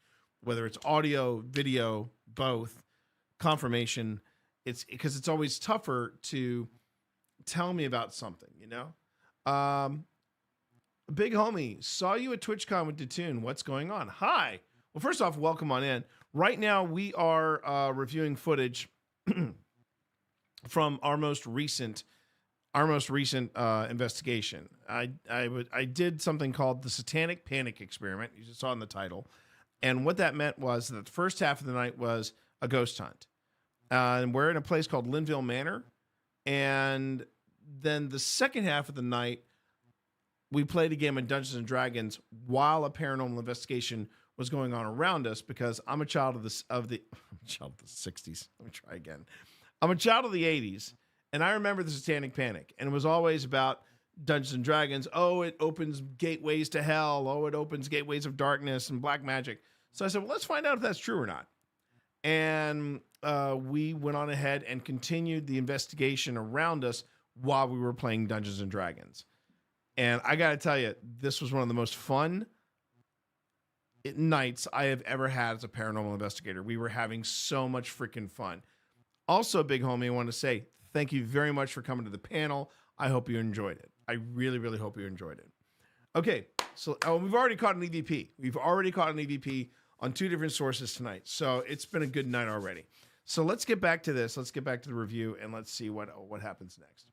whether it's audio, video, both, confirmation. It's because it's always tougher to tell me about something, Big homie, saw you at TwitchCon with Datoon. What's going on? Hi. Well, first off, welcome on in. Right now, we are reviewing footage from our most recent investigation. I did something called the Satanic Panic experiment. You just saw in the title, and what that meant was that the first half of the night was a ghost hunt, and we're in a place called Linville Manor, and then the second half of the night, we played a game of Dungeons and Dragons while a paranormal investigation was going on around us, because I'm a child of the 60s. Let me try again. I'm a child of the 80s, and I remember the Satanic Panic, and it was always about Dungeons and Dragons. Oh, it opens gateways to hell. Oh, it opens gateways of darkness and black magic. So I said, well, let's find out if that's true or not. And we went on ahead and continued the investigation around us while we were playing Dungeons and Dragons. And I got to tell you, this was one of the most fun nights I have ever had as a paranormal investigator. We were having so much freaking fun. Also, big homie, I want to say thank you very much for coming to the panel. I hope you enjoyed it. I really, really hope you enjoyed it. Okay, so we've already caught an EVP. We've already caught an EVP on two different sources tonight. So it's been a good night already. So let's get back to this. Let's get back to the review, and let's see what happens next.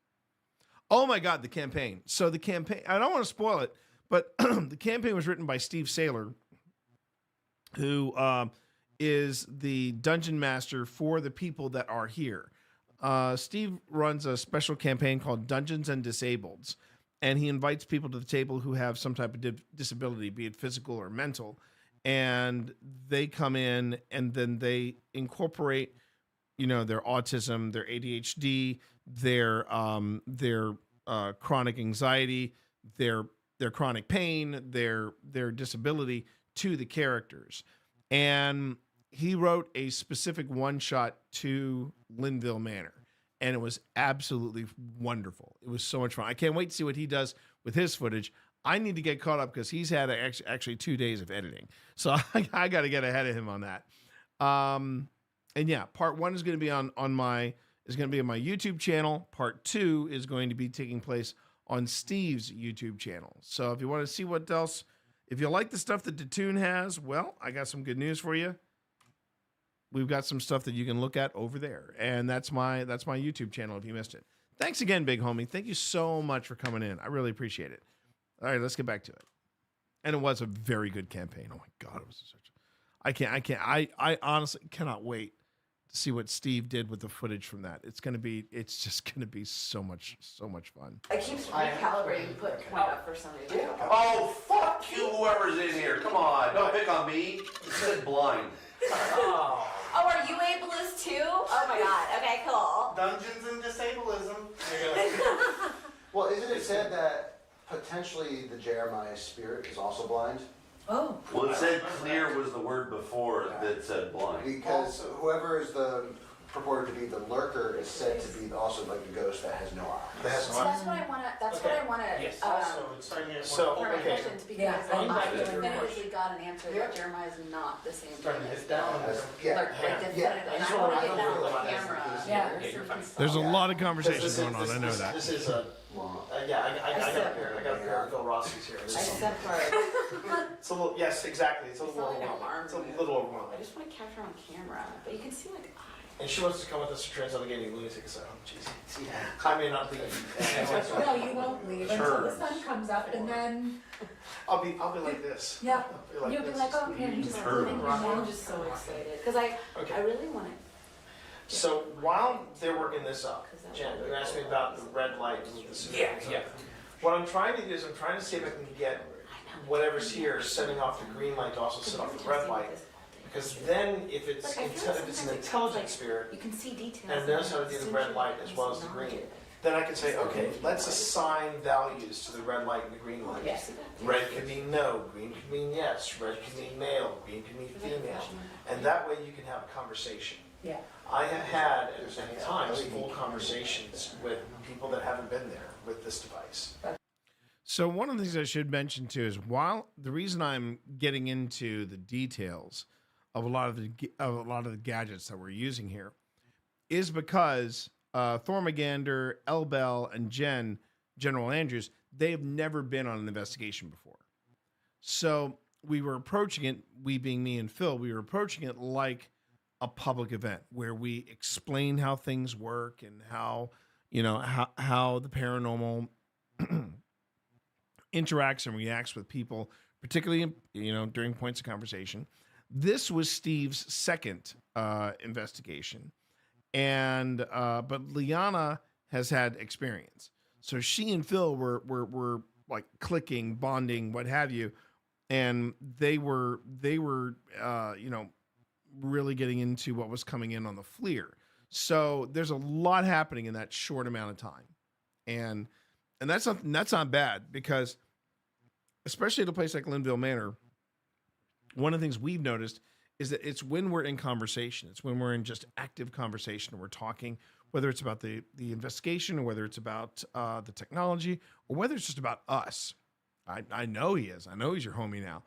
Oh my God, the campaign. So the campaign, I don't want to spoil it, but the campaign was written by Steve Saylor, who is the dungeon master for the people that are here. Steve runs a special campaign called Dungeons and Disableds, and he invites people to the table who have some type of disability, be it physical or mental, and they come in and then they incorporate, their autism, their ADHD, their chronic anxiety, their chronic pain, their disability to the characters. And he wrote a specific one-shot to Linville Manor. And it was absolutely wonderful. It was so much fun. I can't wait to see what he does with his footage. I need to get caught up because he's had actually 2 days of editing. So I got to get ahead of him on that. And yeah, part 1 is going to be on my YouTube channel. Part 2 is going to be taking place on Steve's YouTube channel. So if you want to see what else, if you like the stuff that Datoon has, well, I got some good news for you. We've got some stuff that you can look at over there. And that's my YouTube channel if you missed it. Thanks again, big homie. Thank you so much for coming in. I really appreciate it. All right, let's get back to it. And it was a very good campaign. Oh my God, it was such I honestly cannot wait to see what Steve did with the footage from that. It's just gonna be so much fun. I keep recalibrating, put point up for some reason. Oh, fuck you, whoever's in here. Come on, don't pick on me. You said blind. Oh, are you ableist too? Oh my God. Okay, cool. Dungeons and Disableism. Well, isn't it said that potentially the Jeremiah spirit is also blind? Oh. Well, it said clear was the word before that said blind. Because whoever is the purported to be the lurker is said to be also like the ghost that has no eyes. So that's what I wanna. That's what I wanna. Yes. So for my questions, because Yeah, I I'm definitively got an answer that Jeremiah is not the same thing as down. and I wanna get that on camera. Yeah. There's a lot of conversation going on. I know that. This is a. I got a pair of Bill Rossi's here. I separate. It's a little. Yes, exactly. It's a little like overwhelming. It's a little overwhelming. I just want to capture on camera, but you can see like. And she wants to come with us to Transylvanian lunatic asylum. Jeez. Yeah. I may not leave. No, you won't leave until the sun comes up, and then I'll be like this. yeah, I'll you'll be this. like, oh, okay, just living I'm just so excited because I really want to. So while they're working this up, Jen, you asked me about the red light and the super. Yeah. What I'm trying to do is I'm trying to see if I can get whatever's here setting off the green light to also set off the red light. Because then, if it's an intelligent spirit, you can see details and knows how to do the red light as well as the green, then I can say, okay, let's assign values to the red light and the green light. Yes. Red can mean no, green can mean yes, red can mean male, green can mean female, and that way you can have a conversation. yeah. I have had at times full conversations with people that haven't been there with this device. So one of the things I should mention too is while the reason I'm getting into the details of a lot of the gadgets that we're using here is because Thormagander, Elbel, and General Andrews, they have never been on an investigation before. So we were approaching it, we being me and Phil, we were approaching it like a public event where we explain how things work and how the paranormal interacts and reacts with people, particularly during points of conversation. This was Steve's second investigation, and but Liana has had experience, so she and Phil were like clicking, bonding, what have you, and they were really getting into what was coming in on the FLIR. So there's a lot happening in that short amount of time, and that's not bad because, especially at a place like Linville Manor, one of the things we've noticed is that it's when we're in conversation, it's when we're in just active conversation and we're talking, whether it's about the investigation or whether it's about the technology or whether it's just about us. I know he is. I know he's your homie now.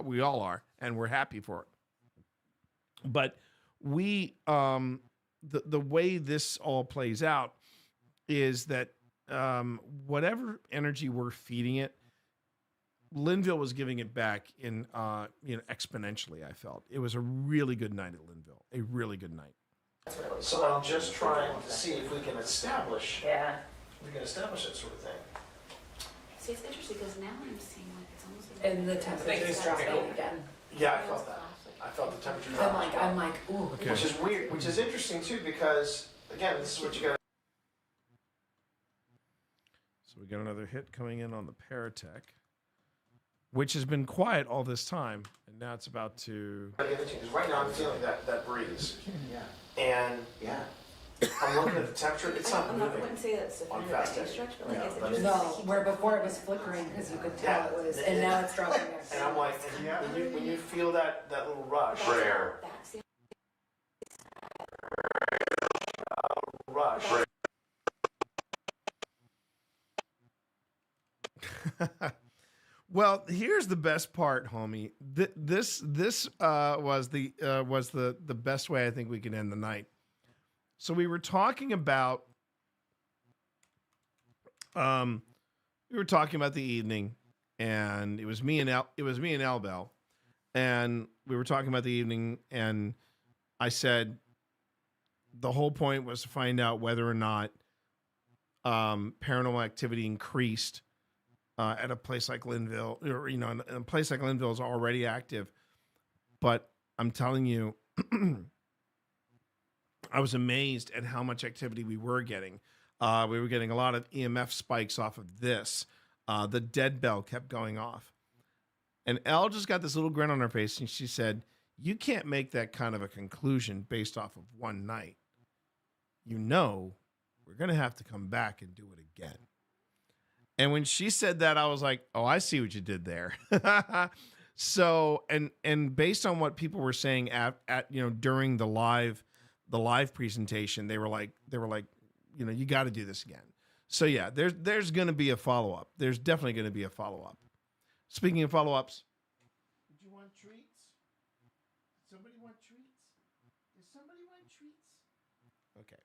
We all are, and we're happy for it. But we, the way this all plays out is that whatever energy we're feeding it, Linville was giving it back in exponentially. I felt it was a really good night at Linville, a really good night. So I'm just trying to see if we can establish. Yeah. We can establish that sort of thing. See, it's interesting because now I'm seeing like it's almost like. And the temperature's dropping again. Yeah, I felt that. I felt the temperature drop. I'm like, ooh. Okay. Which is weird, which is interesting too, because again, this is what you got. So we got another hit coming in on the Paratech, which has been quiet all this time, and now it's about to. Because right now I'm feeling that breeze. Yeah. And I'm looking at the temperature. It's not I moving. wouldn't say that's on definitive fast by any tech. stretch, but like it's Yeah, interesting. No, where before it was flickering because you could tell it was, and now it's dropping back. And I'm like, when you feel that little rush. Rare. Rush. Well, here's the best part, homie. This was the best way I think we could end the night. So we were talking about the evening, and it was me and Elbel, and we were talking about the evening, and I said the whole point was to find out whether or not paranormal activity increased at a place like Linville, or a place like Linville is already active. But I'm telling you, I was amazed at how much activity we were getting. We were getting a lot of EMF spikes off of this. The dead bell kept going off. And Elle just got this little grin on her face, and she said, "You can't make that kind of a conclusion based off of one night. We're going to have to come back and do it again." And when she said that, I was like, "Oh, I see what you did there." So, and based on what people were saying at during the live presentation, they were like, you got to do this again. So yeah, there's going to be a follow-up. There's definitely going to be a follow-up. Speaking of follow-ups, did you want treats? Did somebody want treats? Did somebody want treats? Okay.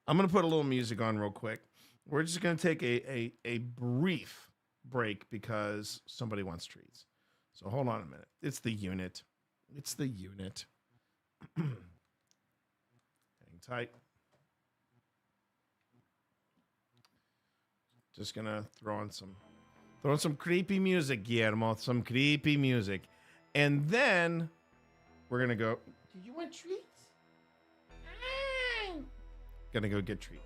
I'm going to put a little music on real quick. We're just going to take a brief break because somebody wants treats. So hold on a minute. It's the unit. Hang tight. Just going to throw on some creepy music, Guillermo. Some creepy music. And then we're going to go. Do you want treats? Going to go get treats.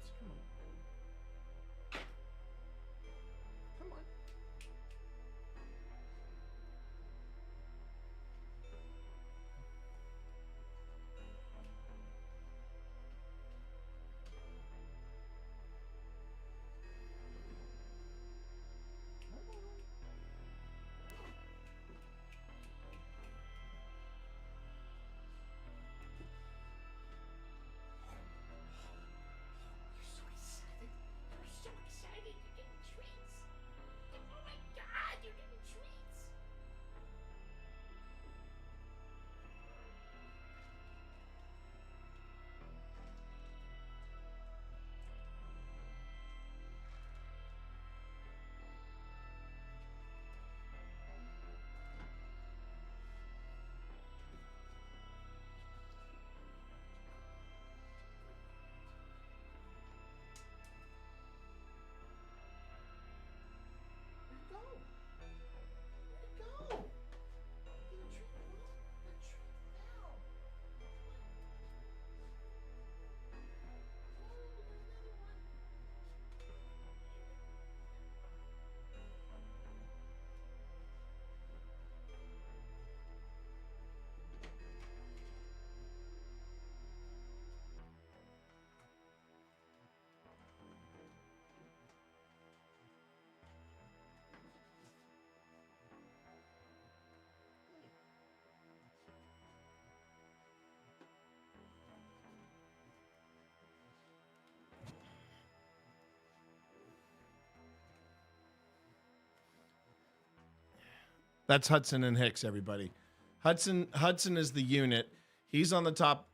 That's Hudson and Hicks, everybody. Hudson is the unit. He's on the top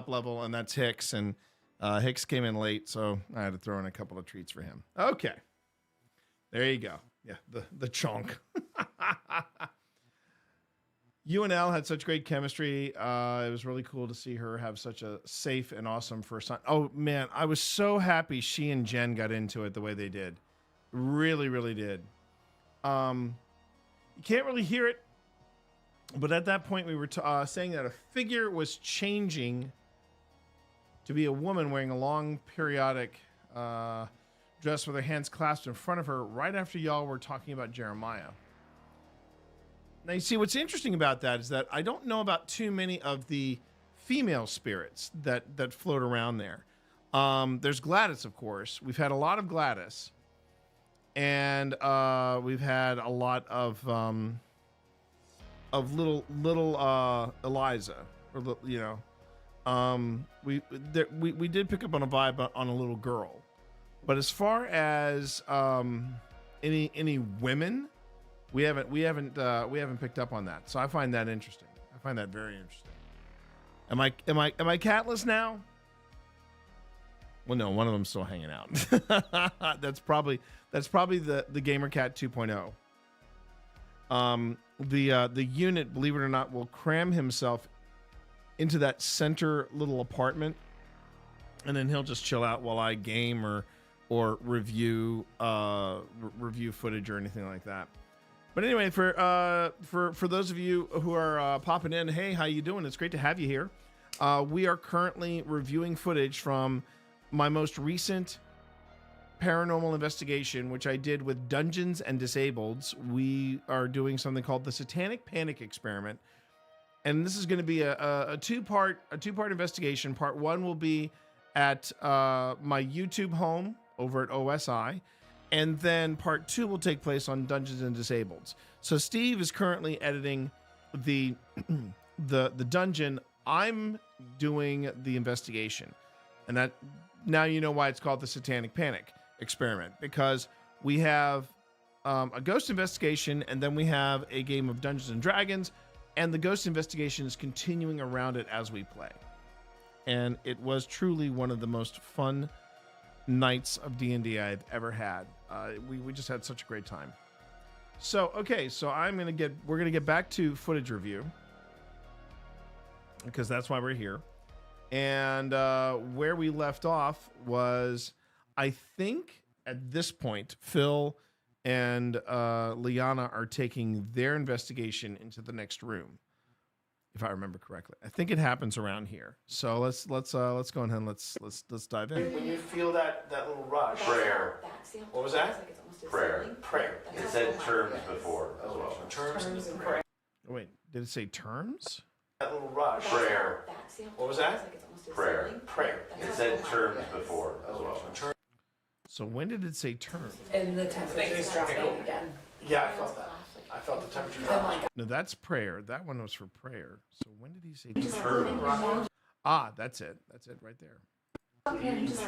level, and that's Hicks. And Hicks came in late, so I had to throw in a couple of treats for him. Okay. There you go. Yeah, the chunk. UNL had such great chemistry. It was really cool to see her have such a safe and awesome first time. Oh, man, I was so happy she and Jen got into it the way they did. Really, really did. You can't really hear it, but at that point we were saying that a figure was changing to be a woman wearing a long periodic dress with her hands clasped in front of her right after y'all were talking about Jeremiah. Now, you see, what's interesting about that is that I don't know about too many of the female spirits that float around there. There's Gladys, of course. We've had a lot of Gladys, and we've had a lot of little Eliza, or we did pick up on a vibe on a little girl, but as far as any women, we haven't picked up on that. So I find that interesting. I find that very interesting. Am I catless now? Well, no, one of them's still hanging out. That's probably the Gamer Cat 2.0. The unit, believe it or not, will cram himself into that center little apartment, and then he'll just chill out while I game or review footage or anything like that. But anyway, for those of you who are popping in, hey, how you doing? It's great to have you here. We are currently reviewing footage from my most recent paranormal investigation, which I did with Dungeons and Disableds. We are doing something called the Satanic Panic experiment, and this is going to be a two-part investigation. Part one will be at my YouTube home over at OSI, and then part two will take place on Dungeons and Disableds. So Steve is currently editing the dungeon. I'm doing the investigation, and that now you know why it's called the Satanic Panic experiment, because we have a ghost investigation, and then we have a game of Dungeons and Dragons, and the ghost investigation is continuing around it as we play. And it was truly one of the most fun nights of D&D I've ever had. We just had such a great time. So okay, so we're gonna get back to footage review, because that's why we're here. And where we left off was, I think at this point, Phil and Liana are taking their investigation into the next room, if I remember correctly. I think it happens around here. So let's go ahead and let's dive in. When you feel that little rush. Prayer. What was that? Prayer. Prayer. It said terms before as well. Terms and prayer. Wait, did it say terms? That little rush. Prayer. What was that? Prayer. Prayer. It said terms before as well. So when did it say terms? And the temperature's dropping again. Yeah, I felt that. I felt the temperature drop. No, that's prayer. That one was for prayer. So when did he say Terms. Ah, that's it. That's it right there. Terms.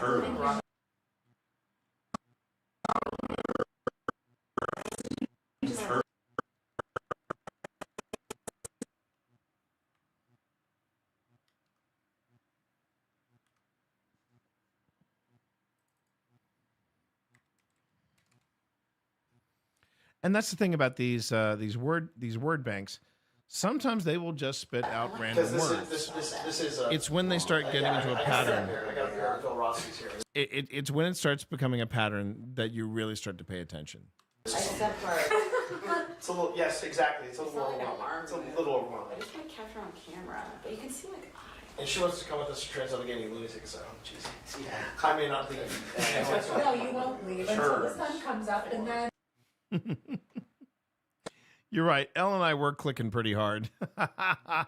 And that's the thing about these word banks. Sometimes they will just spit out random words. This is it's when they start getting into a pattern. I got a pair of Phil Rossi's here. It's when it starts becoming a pattern that you really start to pay attention. Except for It's a little, yes, exactly. It's a little overwhelming. It's a little overwhelming. I just want to capture on camera, but you can see like And she wants to come with us to Translate Gaming Lunatic, so jeez. Yeah. I may not leave. No, you won't leave until the sun comes up, and then. You're right. Elle and I were clicking pretty hard. I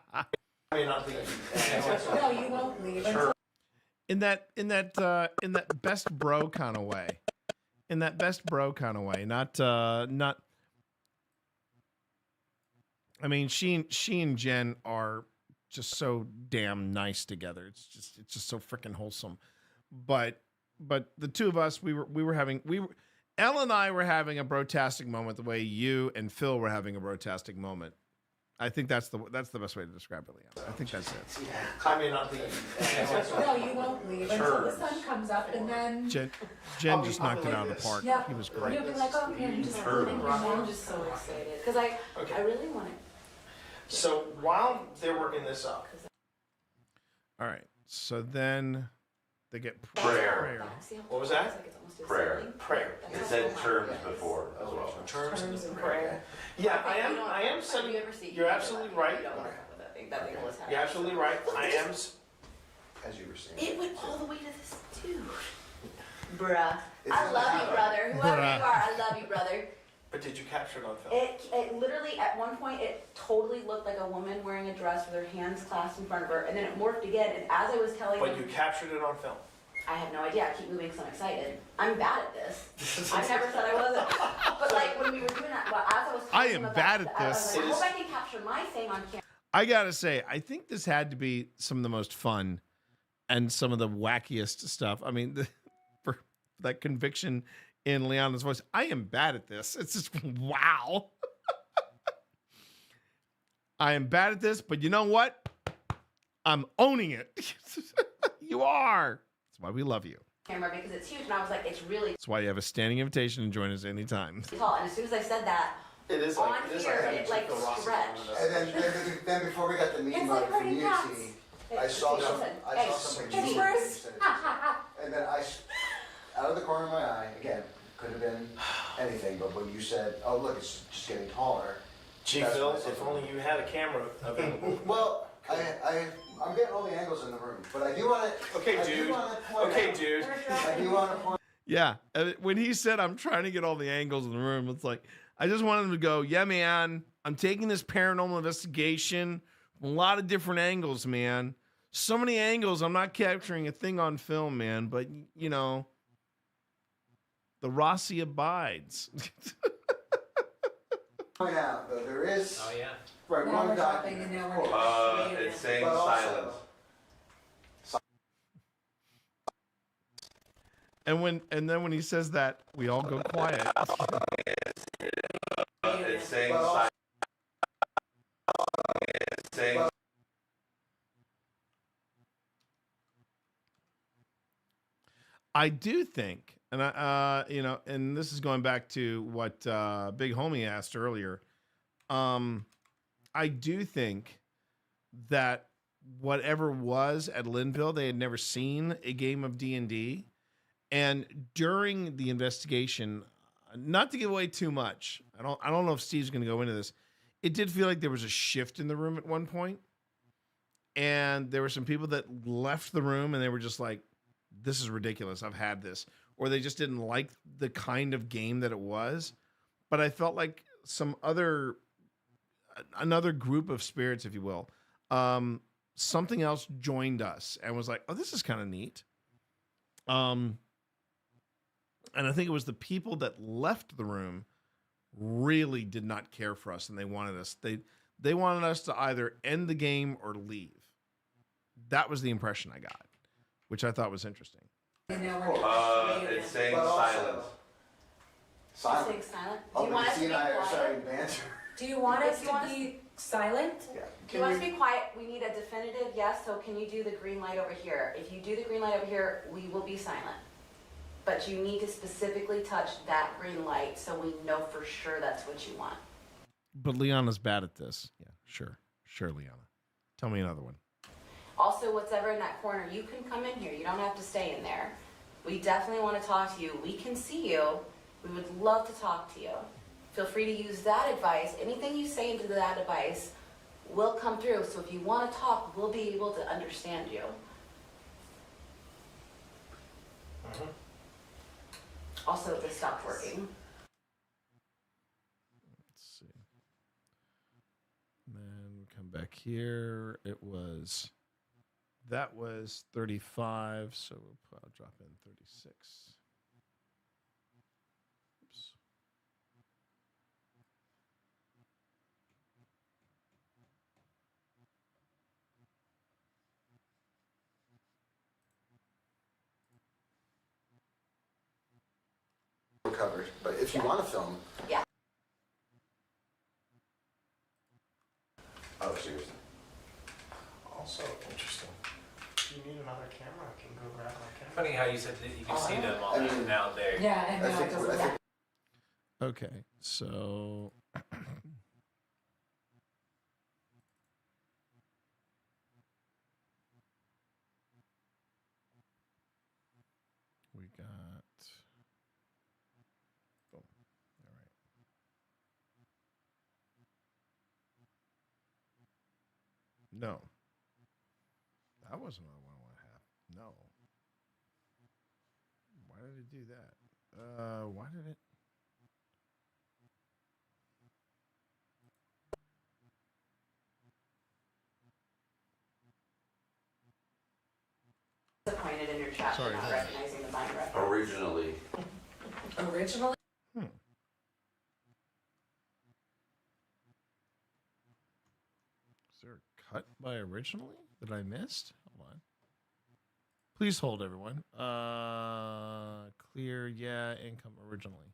may not leave. No, you won't leave. In that best bro kind of way. In that best bro kind of way. Not. I mean, she and Jen are just so damn nice together. It's just so freaking wholesome. But the two of us, Elle and I were having a brotastic moment the way you and Phil were having a brotastic moment. I think that's the best way to describe it, Leon. I think that's it. Yeah. I may not leave. No, you won't leave until the sun comes up, and then. Jen just knocked it out of the park. Yeah. He was great. You'll be like, oh, I'm just I'm just so excited because I really want it. So while they're working this up. All right. So then they get Prayer. What was that? Prayer. Prayer. It said terms before as well. Terms and prayer. Yeah, I am sending. You're absolutely right. You're absolutely right. I am. As you were saying. It went all the way to this too. Bruh. I love you, brother. Whoever you are, I love you, brother. But did you capture it on film? It literally, at one point, it totally looked like a woman wearing a dress with her hands clasped in front of her, and then it morphed again, and as I was telling But him... you captured it on film? I have no idea. I keep moving because I'm excited. I'm bad at this. I never said I wasn't. But like when we were doing that, well, as I was I talking am about bad that, at I this. was like, I hope I can capture my thing on camera. I gotta say, I think this had to be some of the most fun and some of the wackiest stuff. I mean, for that conviction in Liana's voice, I am bad at this. It's just, wow. I am bad at this, but you know what? I'm owning it. You are. That's why we love you. Camera because it's huge, and I was like, it's really That's why you have a standing invitation to join us anytime. tall. And as soon as I said that, It is on like, it is here, like it like stretched. And then before we got the meat It's mug like from hurting you, cats. I saw Listen, some, I hey, saw something kitty you first. said, and then out of the corner of my eye, again, could have been anything, but when you said, "Oh, look, it's just getting taller." Gee, that's Phil, when I said if something. only you had a camera available. Well, I'm getting all the angles in the room, but I do want to. Okay, dude. Okay, dude. I do want to point. Yeah. When he said, I'm trying to get all the angles in the room, it's like, I just wanted him to go, yeah, man, I'm taking this paranormal investigation from a lot of different angles, man. So many angles, I'm not capturing a thing on film, man. But, you know, the Rossi abides. Point out, though, there is. Oh yeah. Right, Now one we're dropping document. and now of we're course. It's saying But also- silence. And then when he says that, we all go quiet. It's saying But also- silence. It's saying I do think, and you know, and this is going back to what Big Homie asked earlier. I do think that whatever was at Linville, they had never seen a game of D&D, and during the investigation, not to give away too much, I don't know if Steve's going to go into this. It did feel like there was a shift in the room at one point, and there were some people that left the room and they were just like, this is ridiculous. I've had this. Or they just didn't like the kind of game that it was. But I felt like another group of spirits, if you will, something else joined us and was like, oh, this is kind of neat. And I think it was the people that left the room really did not care for us, and they wanted us. They wanted us to either end the game or leave. That was the impression I got, which I thought was interesting. it's saying But also- silence. Silent. Saying silent. Do Oh, you want us to Christine be and I are quiet? starting banter. Do you want us If you want to us- be silent? Yeah. Do you want us to be quiet? We need a definitive yes, so can you do the green light over here? If you do the green light over here, we will be silent. But you need to specifically touch that green light so we know for sure that's what you want. But Liana's bad at this. Yeah, sure. Sure, Liana. Tell me another one. Also, whatever in that corner, you can come in here. You don't have to stay in there. We definitely want to talk to you. We can see you. We would love to talk to you. Feel free to use that advice. Anything you say into that advice will come through. So if you want to talk, we'll be able to understand you. Also, this stopped working. Let's see. And then we come back here. That was 35, so I'll drop in 36. Oops. We're covered, but if you want to film. Yeah. Oh, seriously. Also interesting. Do you need another camera? I can go grab my camera. Funny how you said that you can see them all I mean, now there. Yeah, and I now think- it doesn't. I think- Okay, so we got boom. All right. No. That wasn't what I want to have. No. Why did it do that? Why did it? Disappointed in your screenshot Sorry, and not hold on. recognizing the bind reference. Originally. Originally? Is there a cut by originally that I missed? Hold on. Please hold, everyone. Clear, yeah, income originally.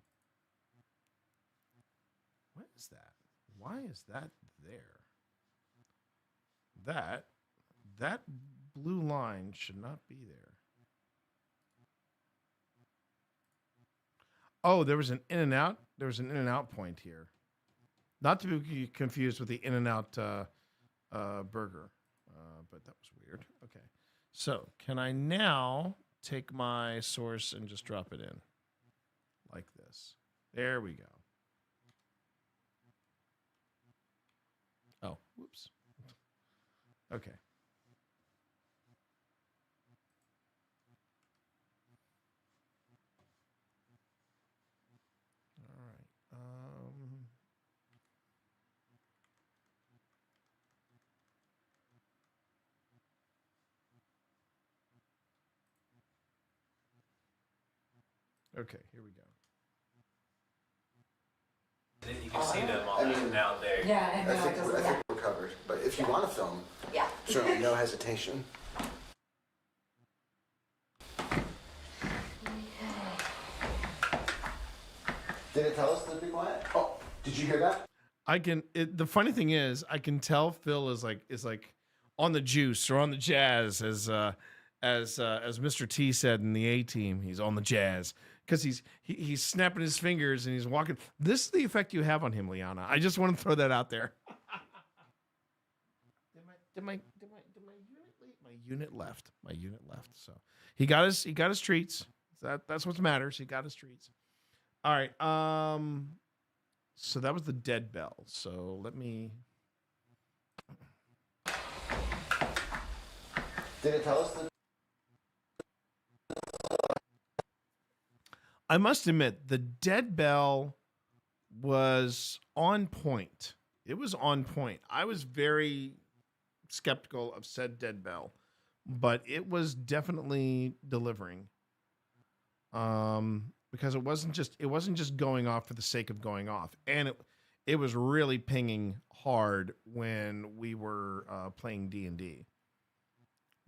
What is that? Why is that there? That blue line should not be there. Oh, there was an in and out. There was an in and out point here. Not to be confused with the in and out burger, but that was weird. Okay. So can I now take my source and just drop it in like this? There we go. Oh, whoops. Okay. All right. Okay, here we go. And then you can see them all I mean, now there. Yeah, and I now think, it doesn't. I think we're covered. But if you want to film, Yeah. certainly no hesitation. Did it tell us to be quiet? Oh, did you hear that? I can. The funny thing is, I can tell Phil is like on the juice or on the jazz, as Mr. T said in the A Team. He's on the jazz because he's snapping his fingers and he's walking. This is the effect you have on him, Liana. I just want to throw that out there. Did my unit left? My unit left. So he got his treats. That's what matters. He got his treats. All right. So that was the dead bell. So let me. Did it tell us that? I must admit, the dead bell was on point. It was on point. I was very skeptical of said dead bell, but it was definitely delivering. Because it wasn't just going off for the sake of going off, and it was really pinging hard when we were playing D&D.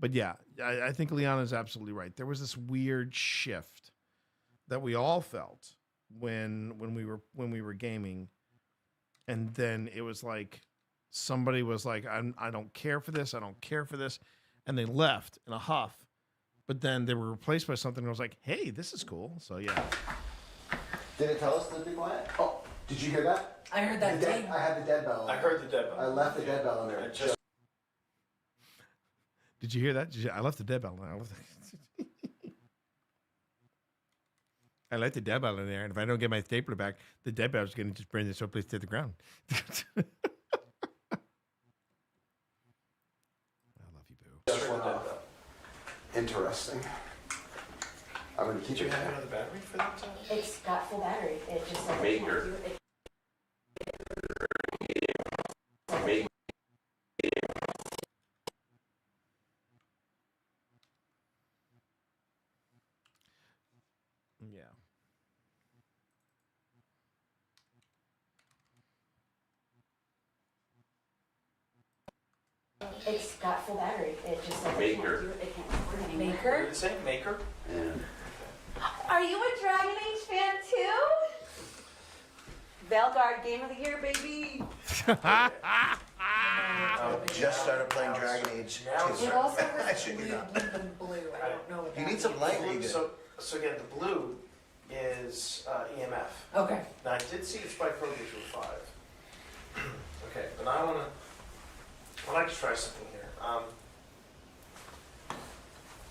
But yeah, I think Liana's absolutely right. There was this weird shift that we all felt when we were gaming, and then it was like somebody was like, I don't care for this, I don't care for this, and they left in a huff. But then they were replaced by something, and I was like, hey, this is cool. So yeah. Did it tell us to be quiet? Oh, did you hear that? I heard that ding. I had the dead bell. I heard the dead bell. I left the dead bell in there. Did you hear that? I left the dead bell in there. I left the dead bell in there, and if I don't get my stapler back, the dead bell is going to just bring this whole place to the ground. I love you, boo. Just went off. Interesting. I'm going to keep Did you it. have another battery for that? It's got full battery. It just doesn't Maker. want to. Make Yeah. It's got full battery. It just doesn't Maker. want to. It can't work anymore. Maker? Did it say Maker? Yeah. Are you a Dragon Age fan too? Valguard Game of the Year, baby. Just started playing Dragon Age. It also I was should blue, get up. blue. I don't know what You that need some means. light reading. So again, the blue is EMF. Okay. Now I did see it spike protein to 5. Okay, but I want to. I'd like to try something here.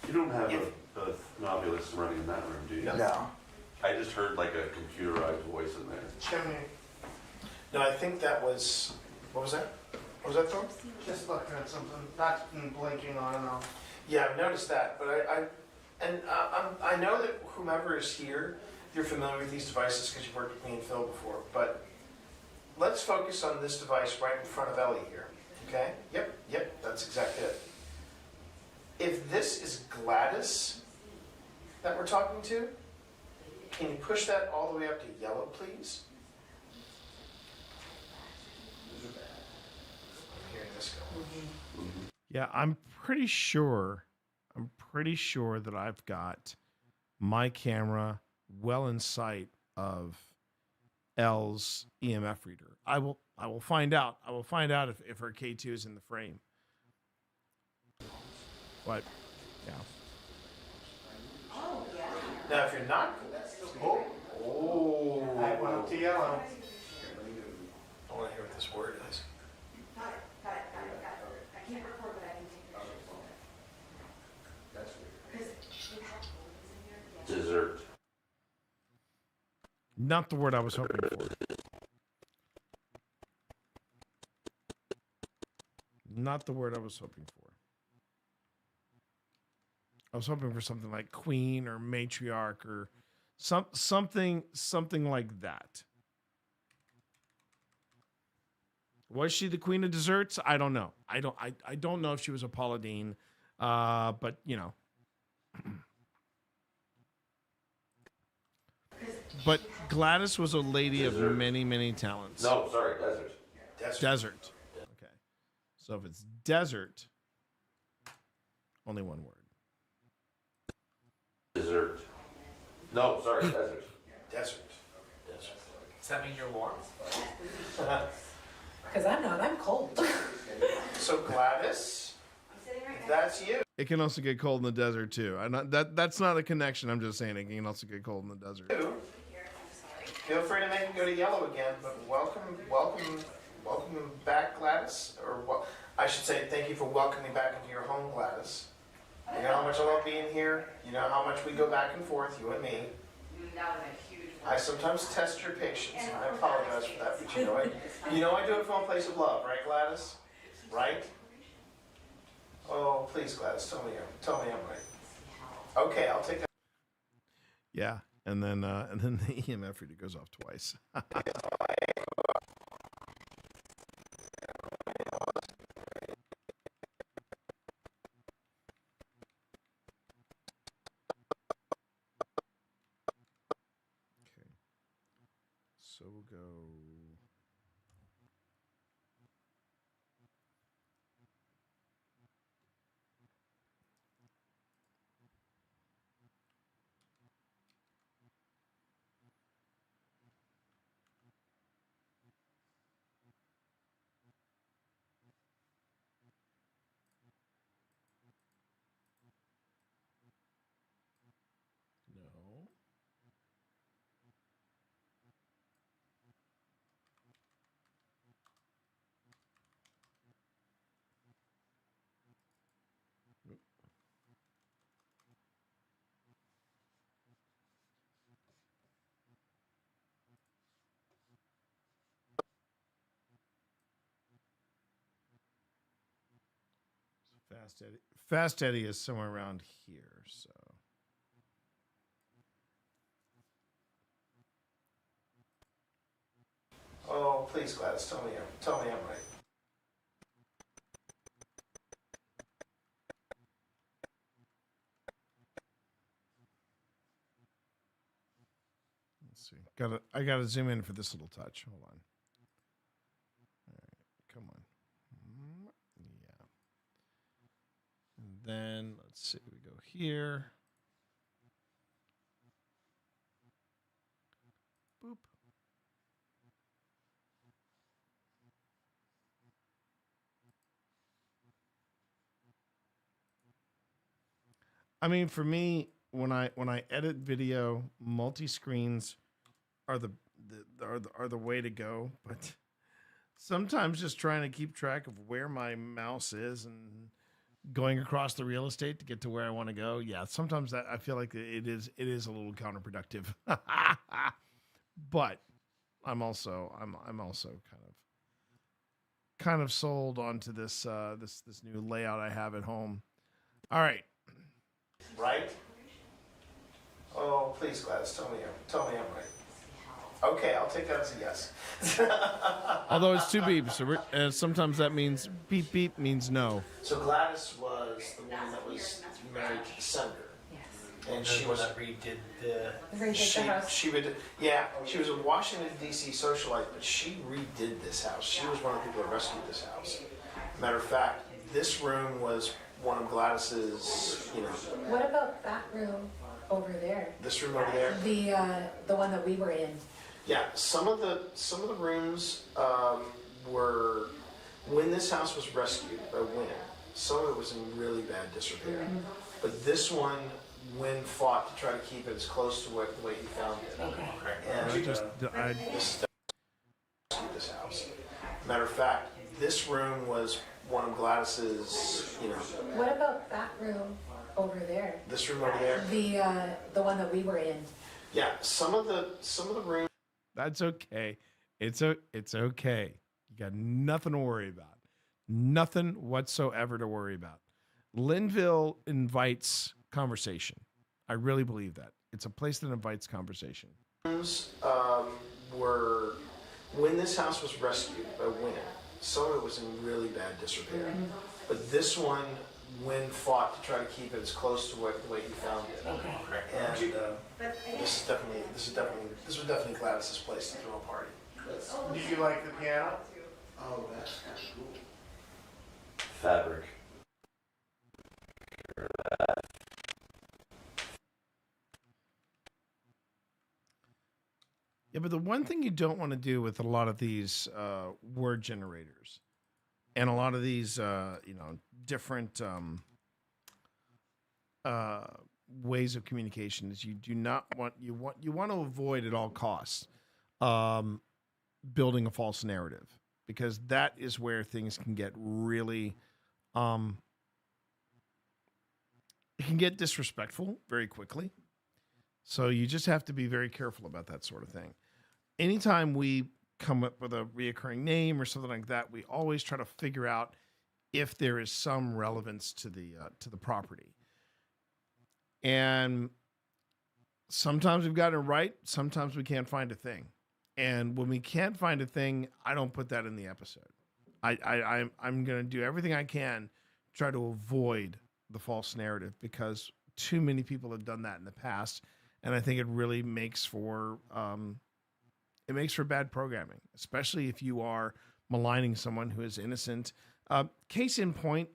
You don't have a Novulus running in that room, do you? No. I just heard like a computerized voice in there. Chimney. No, I think that was. What was that? What was that, Thor? Just looking at something, not blinking on and off. Yeah, I've noticed that, but I know that whomever is here, you're familiar with these devices because you've worked with me and Phil before. But let's focus on this device right in front of Ellie here. Okay? Yep, that's exactly it. If this is Gladys, that we're talking to? Can you push that all the way up to yellow, please? I'm hearing this go. Yeah, I'm pretty sure that I've got my camera well in sight of Elle's EMF reader. I will find out. I will find out if her K2 is in the frame. But yeah. Now, if you're not, I went up to yellow. I want to hear what this word is. Dessert. Not the word I was hoping for. Not the word I was hoping for. I was hoping for something like queen or matriarch or something like that. Was she the queen of desserts? I don't know. I don't know if she was a Paula Deen, but you know. But Gladys was a lady of many, many talents. No, sorry, desert. Desert. Okay. So if it's desert, only one word. Dessert. No, sorry, desert. Desert. Does that mean you're warm? Because I'm not, I'm cold. So Gladys, that's you. It can also get cold in the desert too. That's not a connection. I'm just saying it can also get cold in the desert. Feel free to make it go to yellow again, but welcome back, Gladys. Or I should say, thank you for welcoming me back into your home, Gladys. You know how much I love being here. You know how much we go back and forth, you and me. I sometimes test your patience, and I apologize for that. But you know I do it from a place of love, right, Gladys? Right? Oh, please, Gladys, tell me I'm right. Okay, I'll take that. Yeah, and then the EMF reader goes off twice. So we'll go. No. Fast Eddie is somewhere around here, so. Oh, please, Gladys, tell me I'm right. Let's see. I gotta zoom in for this little touch. Hold on. All right, come on. Yeah. And then let's see. We go here. Boop. I mean, for me, when I edit video, multi-screens are the way to go. But sometimes just trying to keep track of where my mouse is and going across the real estate to get to where I want to go, yeah, sometimes that I feel like it is a little counterproductive. But I'm also kind of sold onto this this new layout I have at home. All right. Right? Oh, please, Gladys, tell me I'm right. Okay, I'll take that as a yes. Although it's two beeps, so sometimes that means beep beep means no. So Gladys was the woman that was married to the senator. Yes. and The she one was that redid the. she would, yeah, she was a Washington D.C. socialite, but she redid this house. She was one of the people that rescued this house. Matter of fact, this room was one of Gladys's, What about that room over there? this room over there. The one that we were in. Yeah, some of the rooms were, when this house was rescued by Wynn, some of it was in really bad disrepair. But this one, Wynn fought to try to keep it as close to the way he found it. And this house. Matter of fact, this room was one of Gladys's, What about that room over there? this room over there. The one that we were in. Yeah, some of the rooms. That's okay. It's okay. You got nothing to worry about. Nothing whatsoever to worry about. Linville invites conversation. I really believe that. It's a place that invites conversation. Were, when this house was rescued by Wynn, some of it was in really bad disrepair. But this one, Wynn fought to try to keep it as close to the way he found it. And this was definitely Gladys's place to throw a party. Do you like the piano? Oh, that's kind of cool. Fabric. Yeah, but the one thing you don't want to do with a lot of these word generators and a lot of these, different ways of communication is you do not want you want to avoid at all costs building a false narrative, because that is where things can get really it can get disrespectful very quickly. So you just have to be very careful about that sort of thing. Anytime we come up with a reoccurring name or something like that, we always try to figure out if there is some relevance to the property. And sometimes we've got it right. Sometimes we can't find a thing. And when we can't find a thing, I don't put that in the episode. I'm going to do everything I can to try to avoid the false narrative, because too many people have done that in the past. And I think it really makes for bad programming, especially if you are maligning someone who is innocent. Case in point,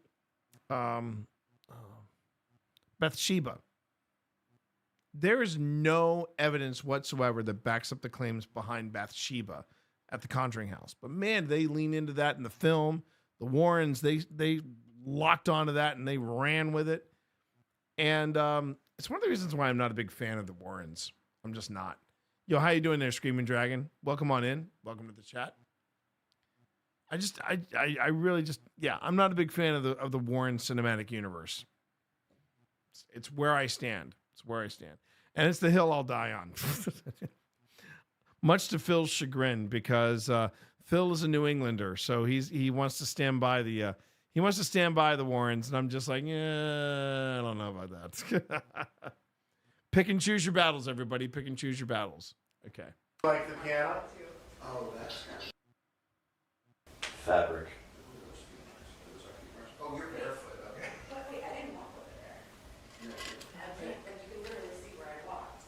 Bathsheba. There is no evidence whatsoever that backs up the claims behind Bathsheba at the Conjuring house. But man, they lean into that in the film. The Warrens, they locked onto that and they ran with it. And it's one of the reasons why I'm not a big fan of the Warrens. I'm just not. Yo, how you doing there, Screaming Dragon? Welcome on in. Welcome to the chat. I really just, I'm not a big fan of the Warren cinematic universe. It's where I stand. It's where I stand. And it's the hill I'll die on. Much to Phil's chagrin, because Phil is a New Englander, so he wants to stand by the Warrens, and I'm just like, I don't know about that. Pick and choose your battles, everybody. Pick and choose your battles. Okay. Like the piano? Oh, that's kind of Fabric. Oh, you're barefoot. Okay. Wait, I didn't walk over there. But you can literally see where I walked.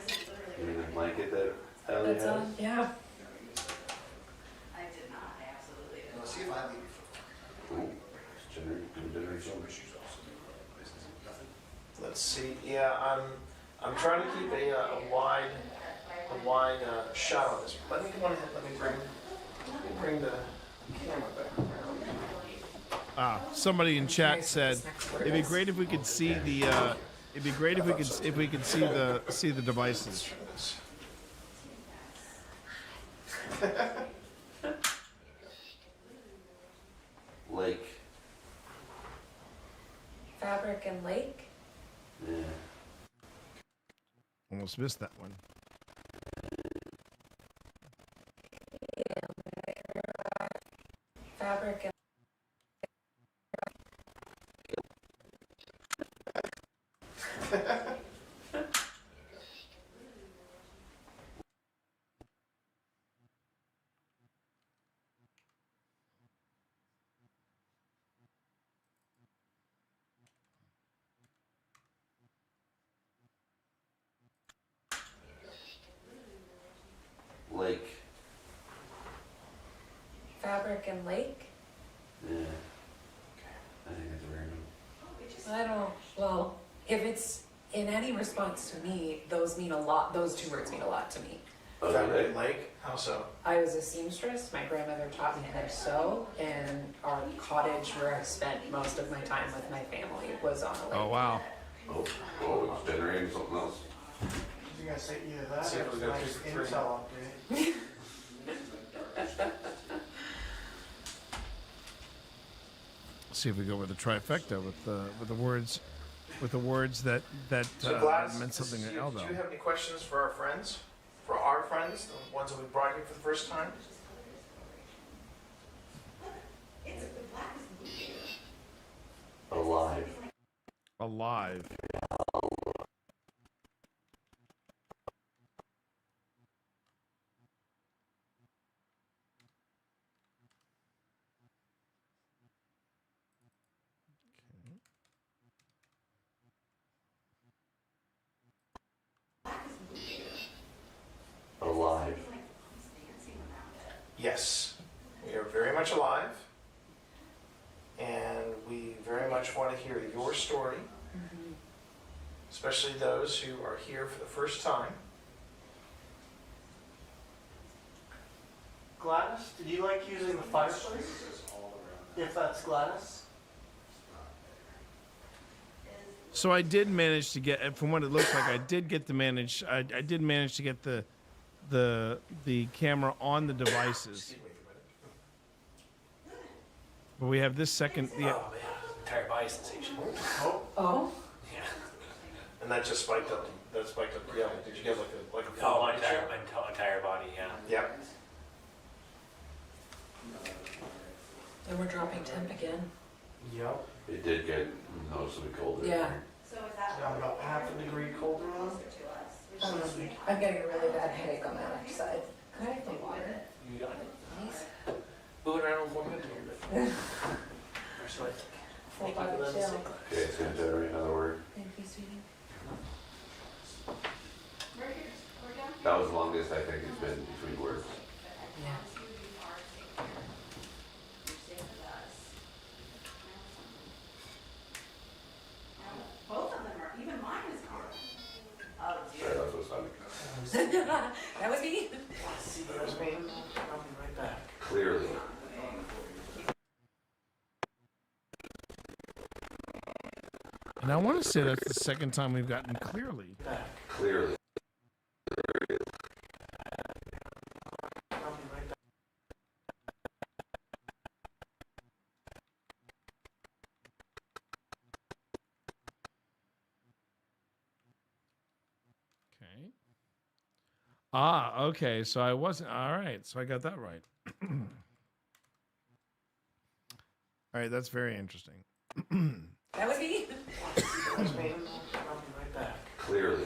This is literally. You didn't like it that Ellie That's has? on. Yeah. I did not. I absolutely did. Let's see if I leave it for Ooh. Generation. Let's see. Yeah, I'm trying to keep a wide shot on this. Let me bring the camera back around. Somebody in chat said it'd be great if we could see the see the devices. Lake. Fabric and lake. Yeah. Almost missed that one. Fabric and frickin' lake? Yeah. I think it's random. I don't, well, if it's in any response to me, those mean a lot, those two words mean a lot to me. Family lake? How so? I was a seamstress, my grandmother taught me how to sew, and our cottage where I spent most of my time with my family was on a lake. Oh, wow. Oh, it's generating something else. You guys say either that See if or we it's go nice through three. intel update. See if we go with the trifecta with the words that So Gladys, meant something to do Eldo. you have any questions for our friends? For our friends, the ones that we brought here for the first time? Alive. Alive. Alive. Yes, we are very much alive, and we very much want to hear your story, especially those who are here for the first time. Gladys, did you like using the fireplace? If that's Gladys? So I did manage to get, from what it looks like, I did manage to get the camera on the devices. But we have this second. Oh man, entire body sensation. Oh? Yeah. And that just spiked up. That spiked up. Yeah. Did you get like a full Oh, my picture? entire body, yeah. Yep. And we're dropping temp again. Yep. It did get noticeably colder. Yeah. Now about half a degree colder now. I'm getting a really bad headache on that left side. Can I have the water? You got it. Please? Moving around a little bit here, but. So Full thank body you for chill. that. Okay, it's gonna generate another word. Thank you, sweetie. That was the longest I think it's been between words. Yeah. Both of them are, even mine is hard. Oh, Sorry, that was funny. That was me. That was me. I'll be right back. Clearly. And I want to say that's the second time we've gotten clearly. Clearly. Okay. Ah, okay. So I wasn't. All right. So I got that right. All right. That's very interesting. That was me. That was me. I'll be right back. Clearly.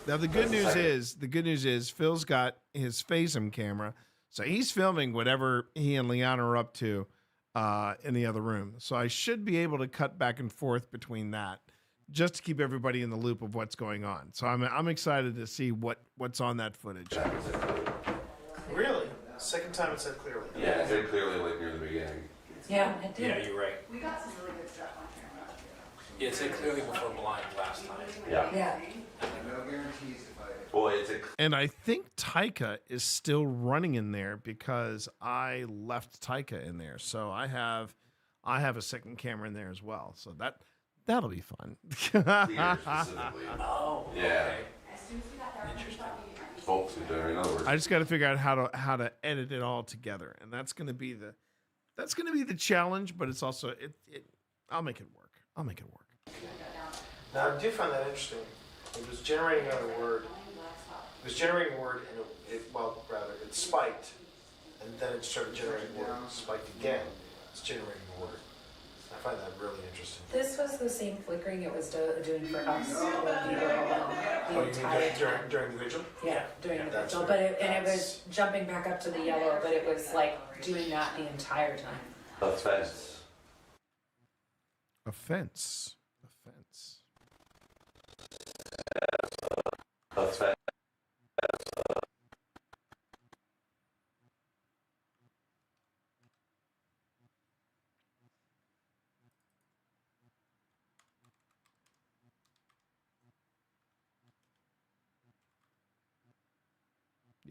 Now the good news is Phil's got his Phasm camera, so he's filming whatever he and Liana are up to in the other room. So I should be able to cut back and forth between that, just to keep everybody in the loop of what's going on. So I'm excited to see what's on that footage. Really? Second time it said clearly. Yeah, it said clearly like near the beginning. Yeah, it did. Yeah, you're right. We got some really good stuff on camera. Yeah, it said clearly before blind last time. Yeah. Yeah. No guarantees if I. Boy, it's a. And I think Taika is still running in there because I left Taika in there. So I have a second camera in there as well. So that'll be fun. Theater specifically. Oh. Yeah. Okay. Interesting. Folks, in other words. I just got to figure out how to edit it all together, and that's going to be the challenge. But it's also I'll make it work. Now I do find that interesting. It was generating another word. It was generating a word, and it spiked, and then it started generating a word. Spiked again. It's generating a word. I find that really interesting. This was the same flickering it was doing for us when we were alone Oh, the you entire mean time. during the vigil? Yeah, during the that's vigil, right. but it was jumping back up to the yellow, but it was like doing that the entire time. Offense. Offense. Offense.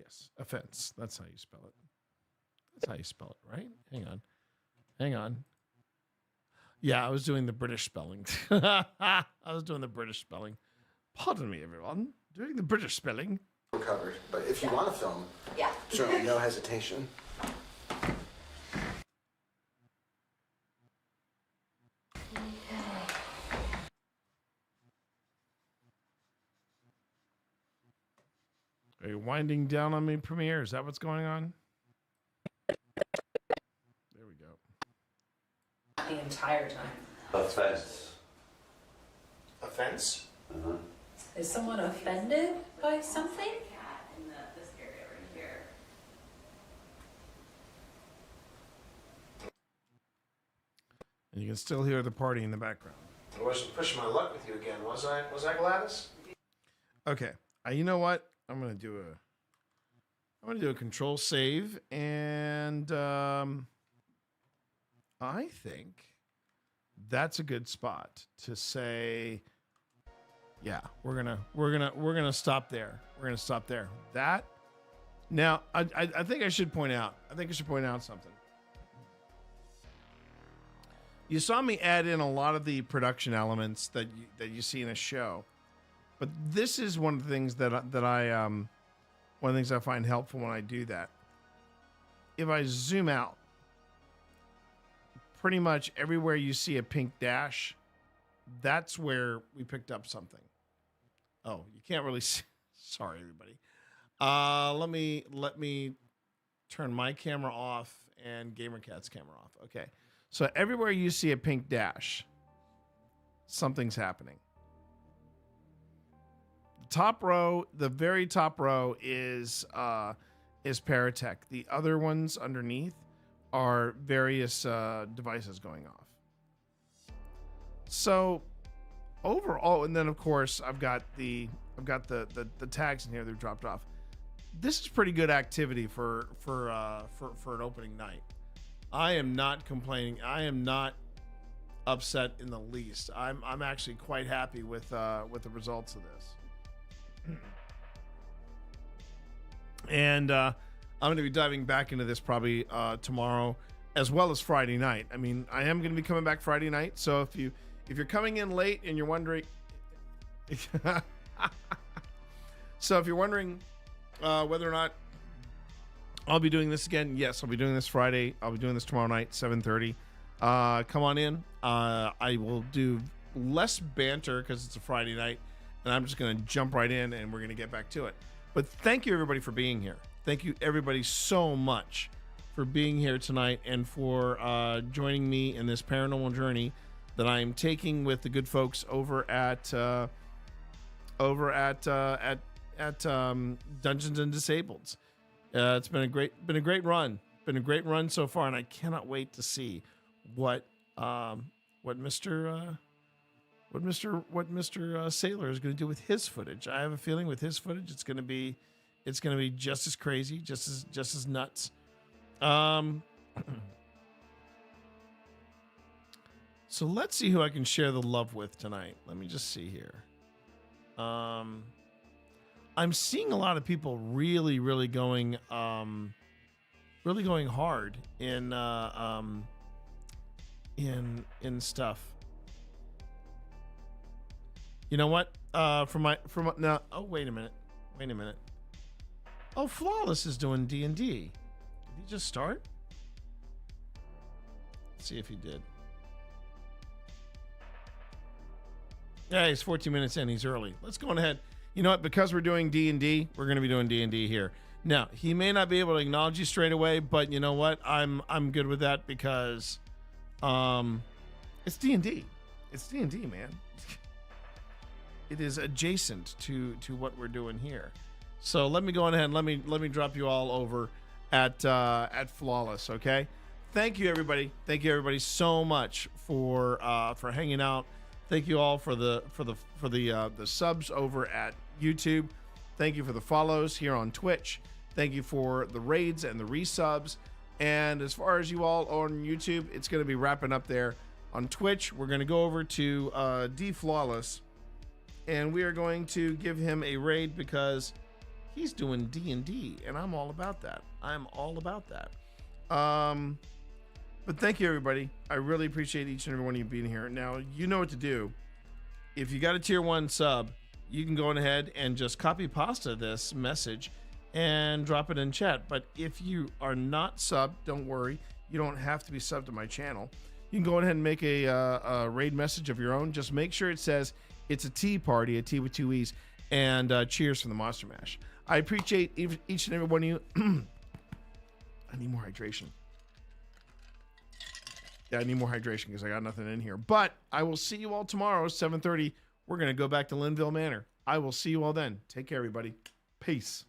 Yes, offense. That's how you spell it. That's how you spell it, right? Hang on. Yeah, I was doing the British spelling. I was doing the British spelling. Pardon me, everyone. Doing the British spelling. Covered, but if you want to film, Yeah. certainly no hesitation. Are you winding down on me, Premiere? Is that what's going on? There we go. The entire time. Offense. Offense? Is someone offended by something? In this area right here. And you can still hear the party in the background. I wasn't pushing my luck with you again, was I? Was I, Gladys? Okay. You know what? I'm gonna do a control save, and I think that's a good spot to say, yeah, we're gonna stop there. We're gonna stop there. That now, I think I should point out. Something. You saw me add in a lot of the production elements that you see in a show. But this is one of the things that I one of the things I find helpful when I do that. If I zoom out, pretty much everywhere you see a pink dash, that's where we picked up something. Oh, you can't really see. Sorry, everybody. Let me turn my camera off and GamerCat's camera off. Okay, so everywhere you see a pink dash, something's happening. Top row, the very top row is Paratech. The other ones underneath are various devices going off. So overall, and then of course I've got the tags in here that are dropped off. This is pretty good activity for an opening night. I am not complaining. I am not upset in the least. I'm actually quite happy with the results of this. And I'm going to be diving back into this probably tomorrow as well as Friday night. I mean, I am going to be coming back Friday night. So if you're coming in late and you're wondering, whether or not I'll be doing this again, yes, I'll be doing this Friday. I'll be doing this tomorrow night, 7:30. Come on in. I will do less banter because it's a Friday night. And I'm just going to jump right in and we're going to get back to it. But thank you, everybody, for being here. Thank you, everybody, so much for being here tonight and for joining me in this paranormal journey that I'm taking with the good folks over at Dungeons and Disableds. It's been a great run. Been a great run so far, and I cannot wait to see what Mr. Sailor is going to do with his footage. I have a feeling with his footage, it's going to be just as crazy, just as nuts. So let's see who I can share the love with tonight. Let me just see here. I'm seeing a lot of people really going hard in stuff. You know what? Now. Oh, wait a minute. Oh, Flawless is doing D&D. Did he just start? Let's see if he did. Yeah, he's 14 minutes in. He's early. Let's go on ahead. You know what? Because we're doing D&D, we're going to be doing D&D here. Now, he may not be able to acknowledge you straight away, but you know what? I'm good with that because it's D&D. It's D&D, man. It is adjacent to what we're doing here. So let me go on ahead and let me drop you all over at Flawless, okay? Thank you, everybody. Thank you, everybody, so much for hanging out. Thank you all for the subs over at YouTube. Thank you for the follows here on Twitch. Thank you for the raids and the resubs. And as far as you all on YouTube, it's going to be wrapping up there. On Twitch, we're going to go over to D Flawless, and we are going to give him a raid because He's doing D&D, and I'm all about that. I'm all about that. But thank you, everybody. I really appreciate each and every one of you being here. Now, you know what to do. If you got a tier 1 sub, you can go on ahead and just copy pasta this message and drop it in chat. But if you are not subbed, don't worry. You don't have to be subbed to my channel. You can go ahead and make a raid message of your own. Just make sure it says it's a tea party, a tea with 2 E's, and cheers from the Monster Mash. I appreciate each and every one of you. I need more hydration. Yeah, I need more hydration because I got nothing in here. But I will see you all tomorrow, 7:30. We're going to go back to Linville Manor. I will see you all then. Take care, everybody. Peace.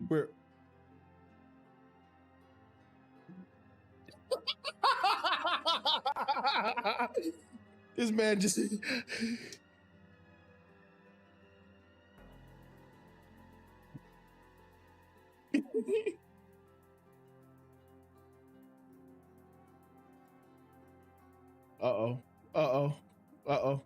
We're this man just Uh-oh. Uh-oh. Uh-oh.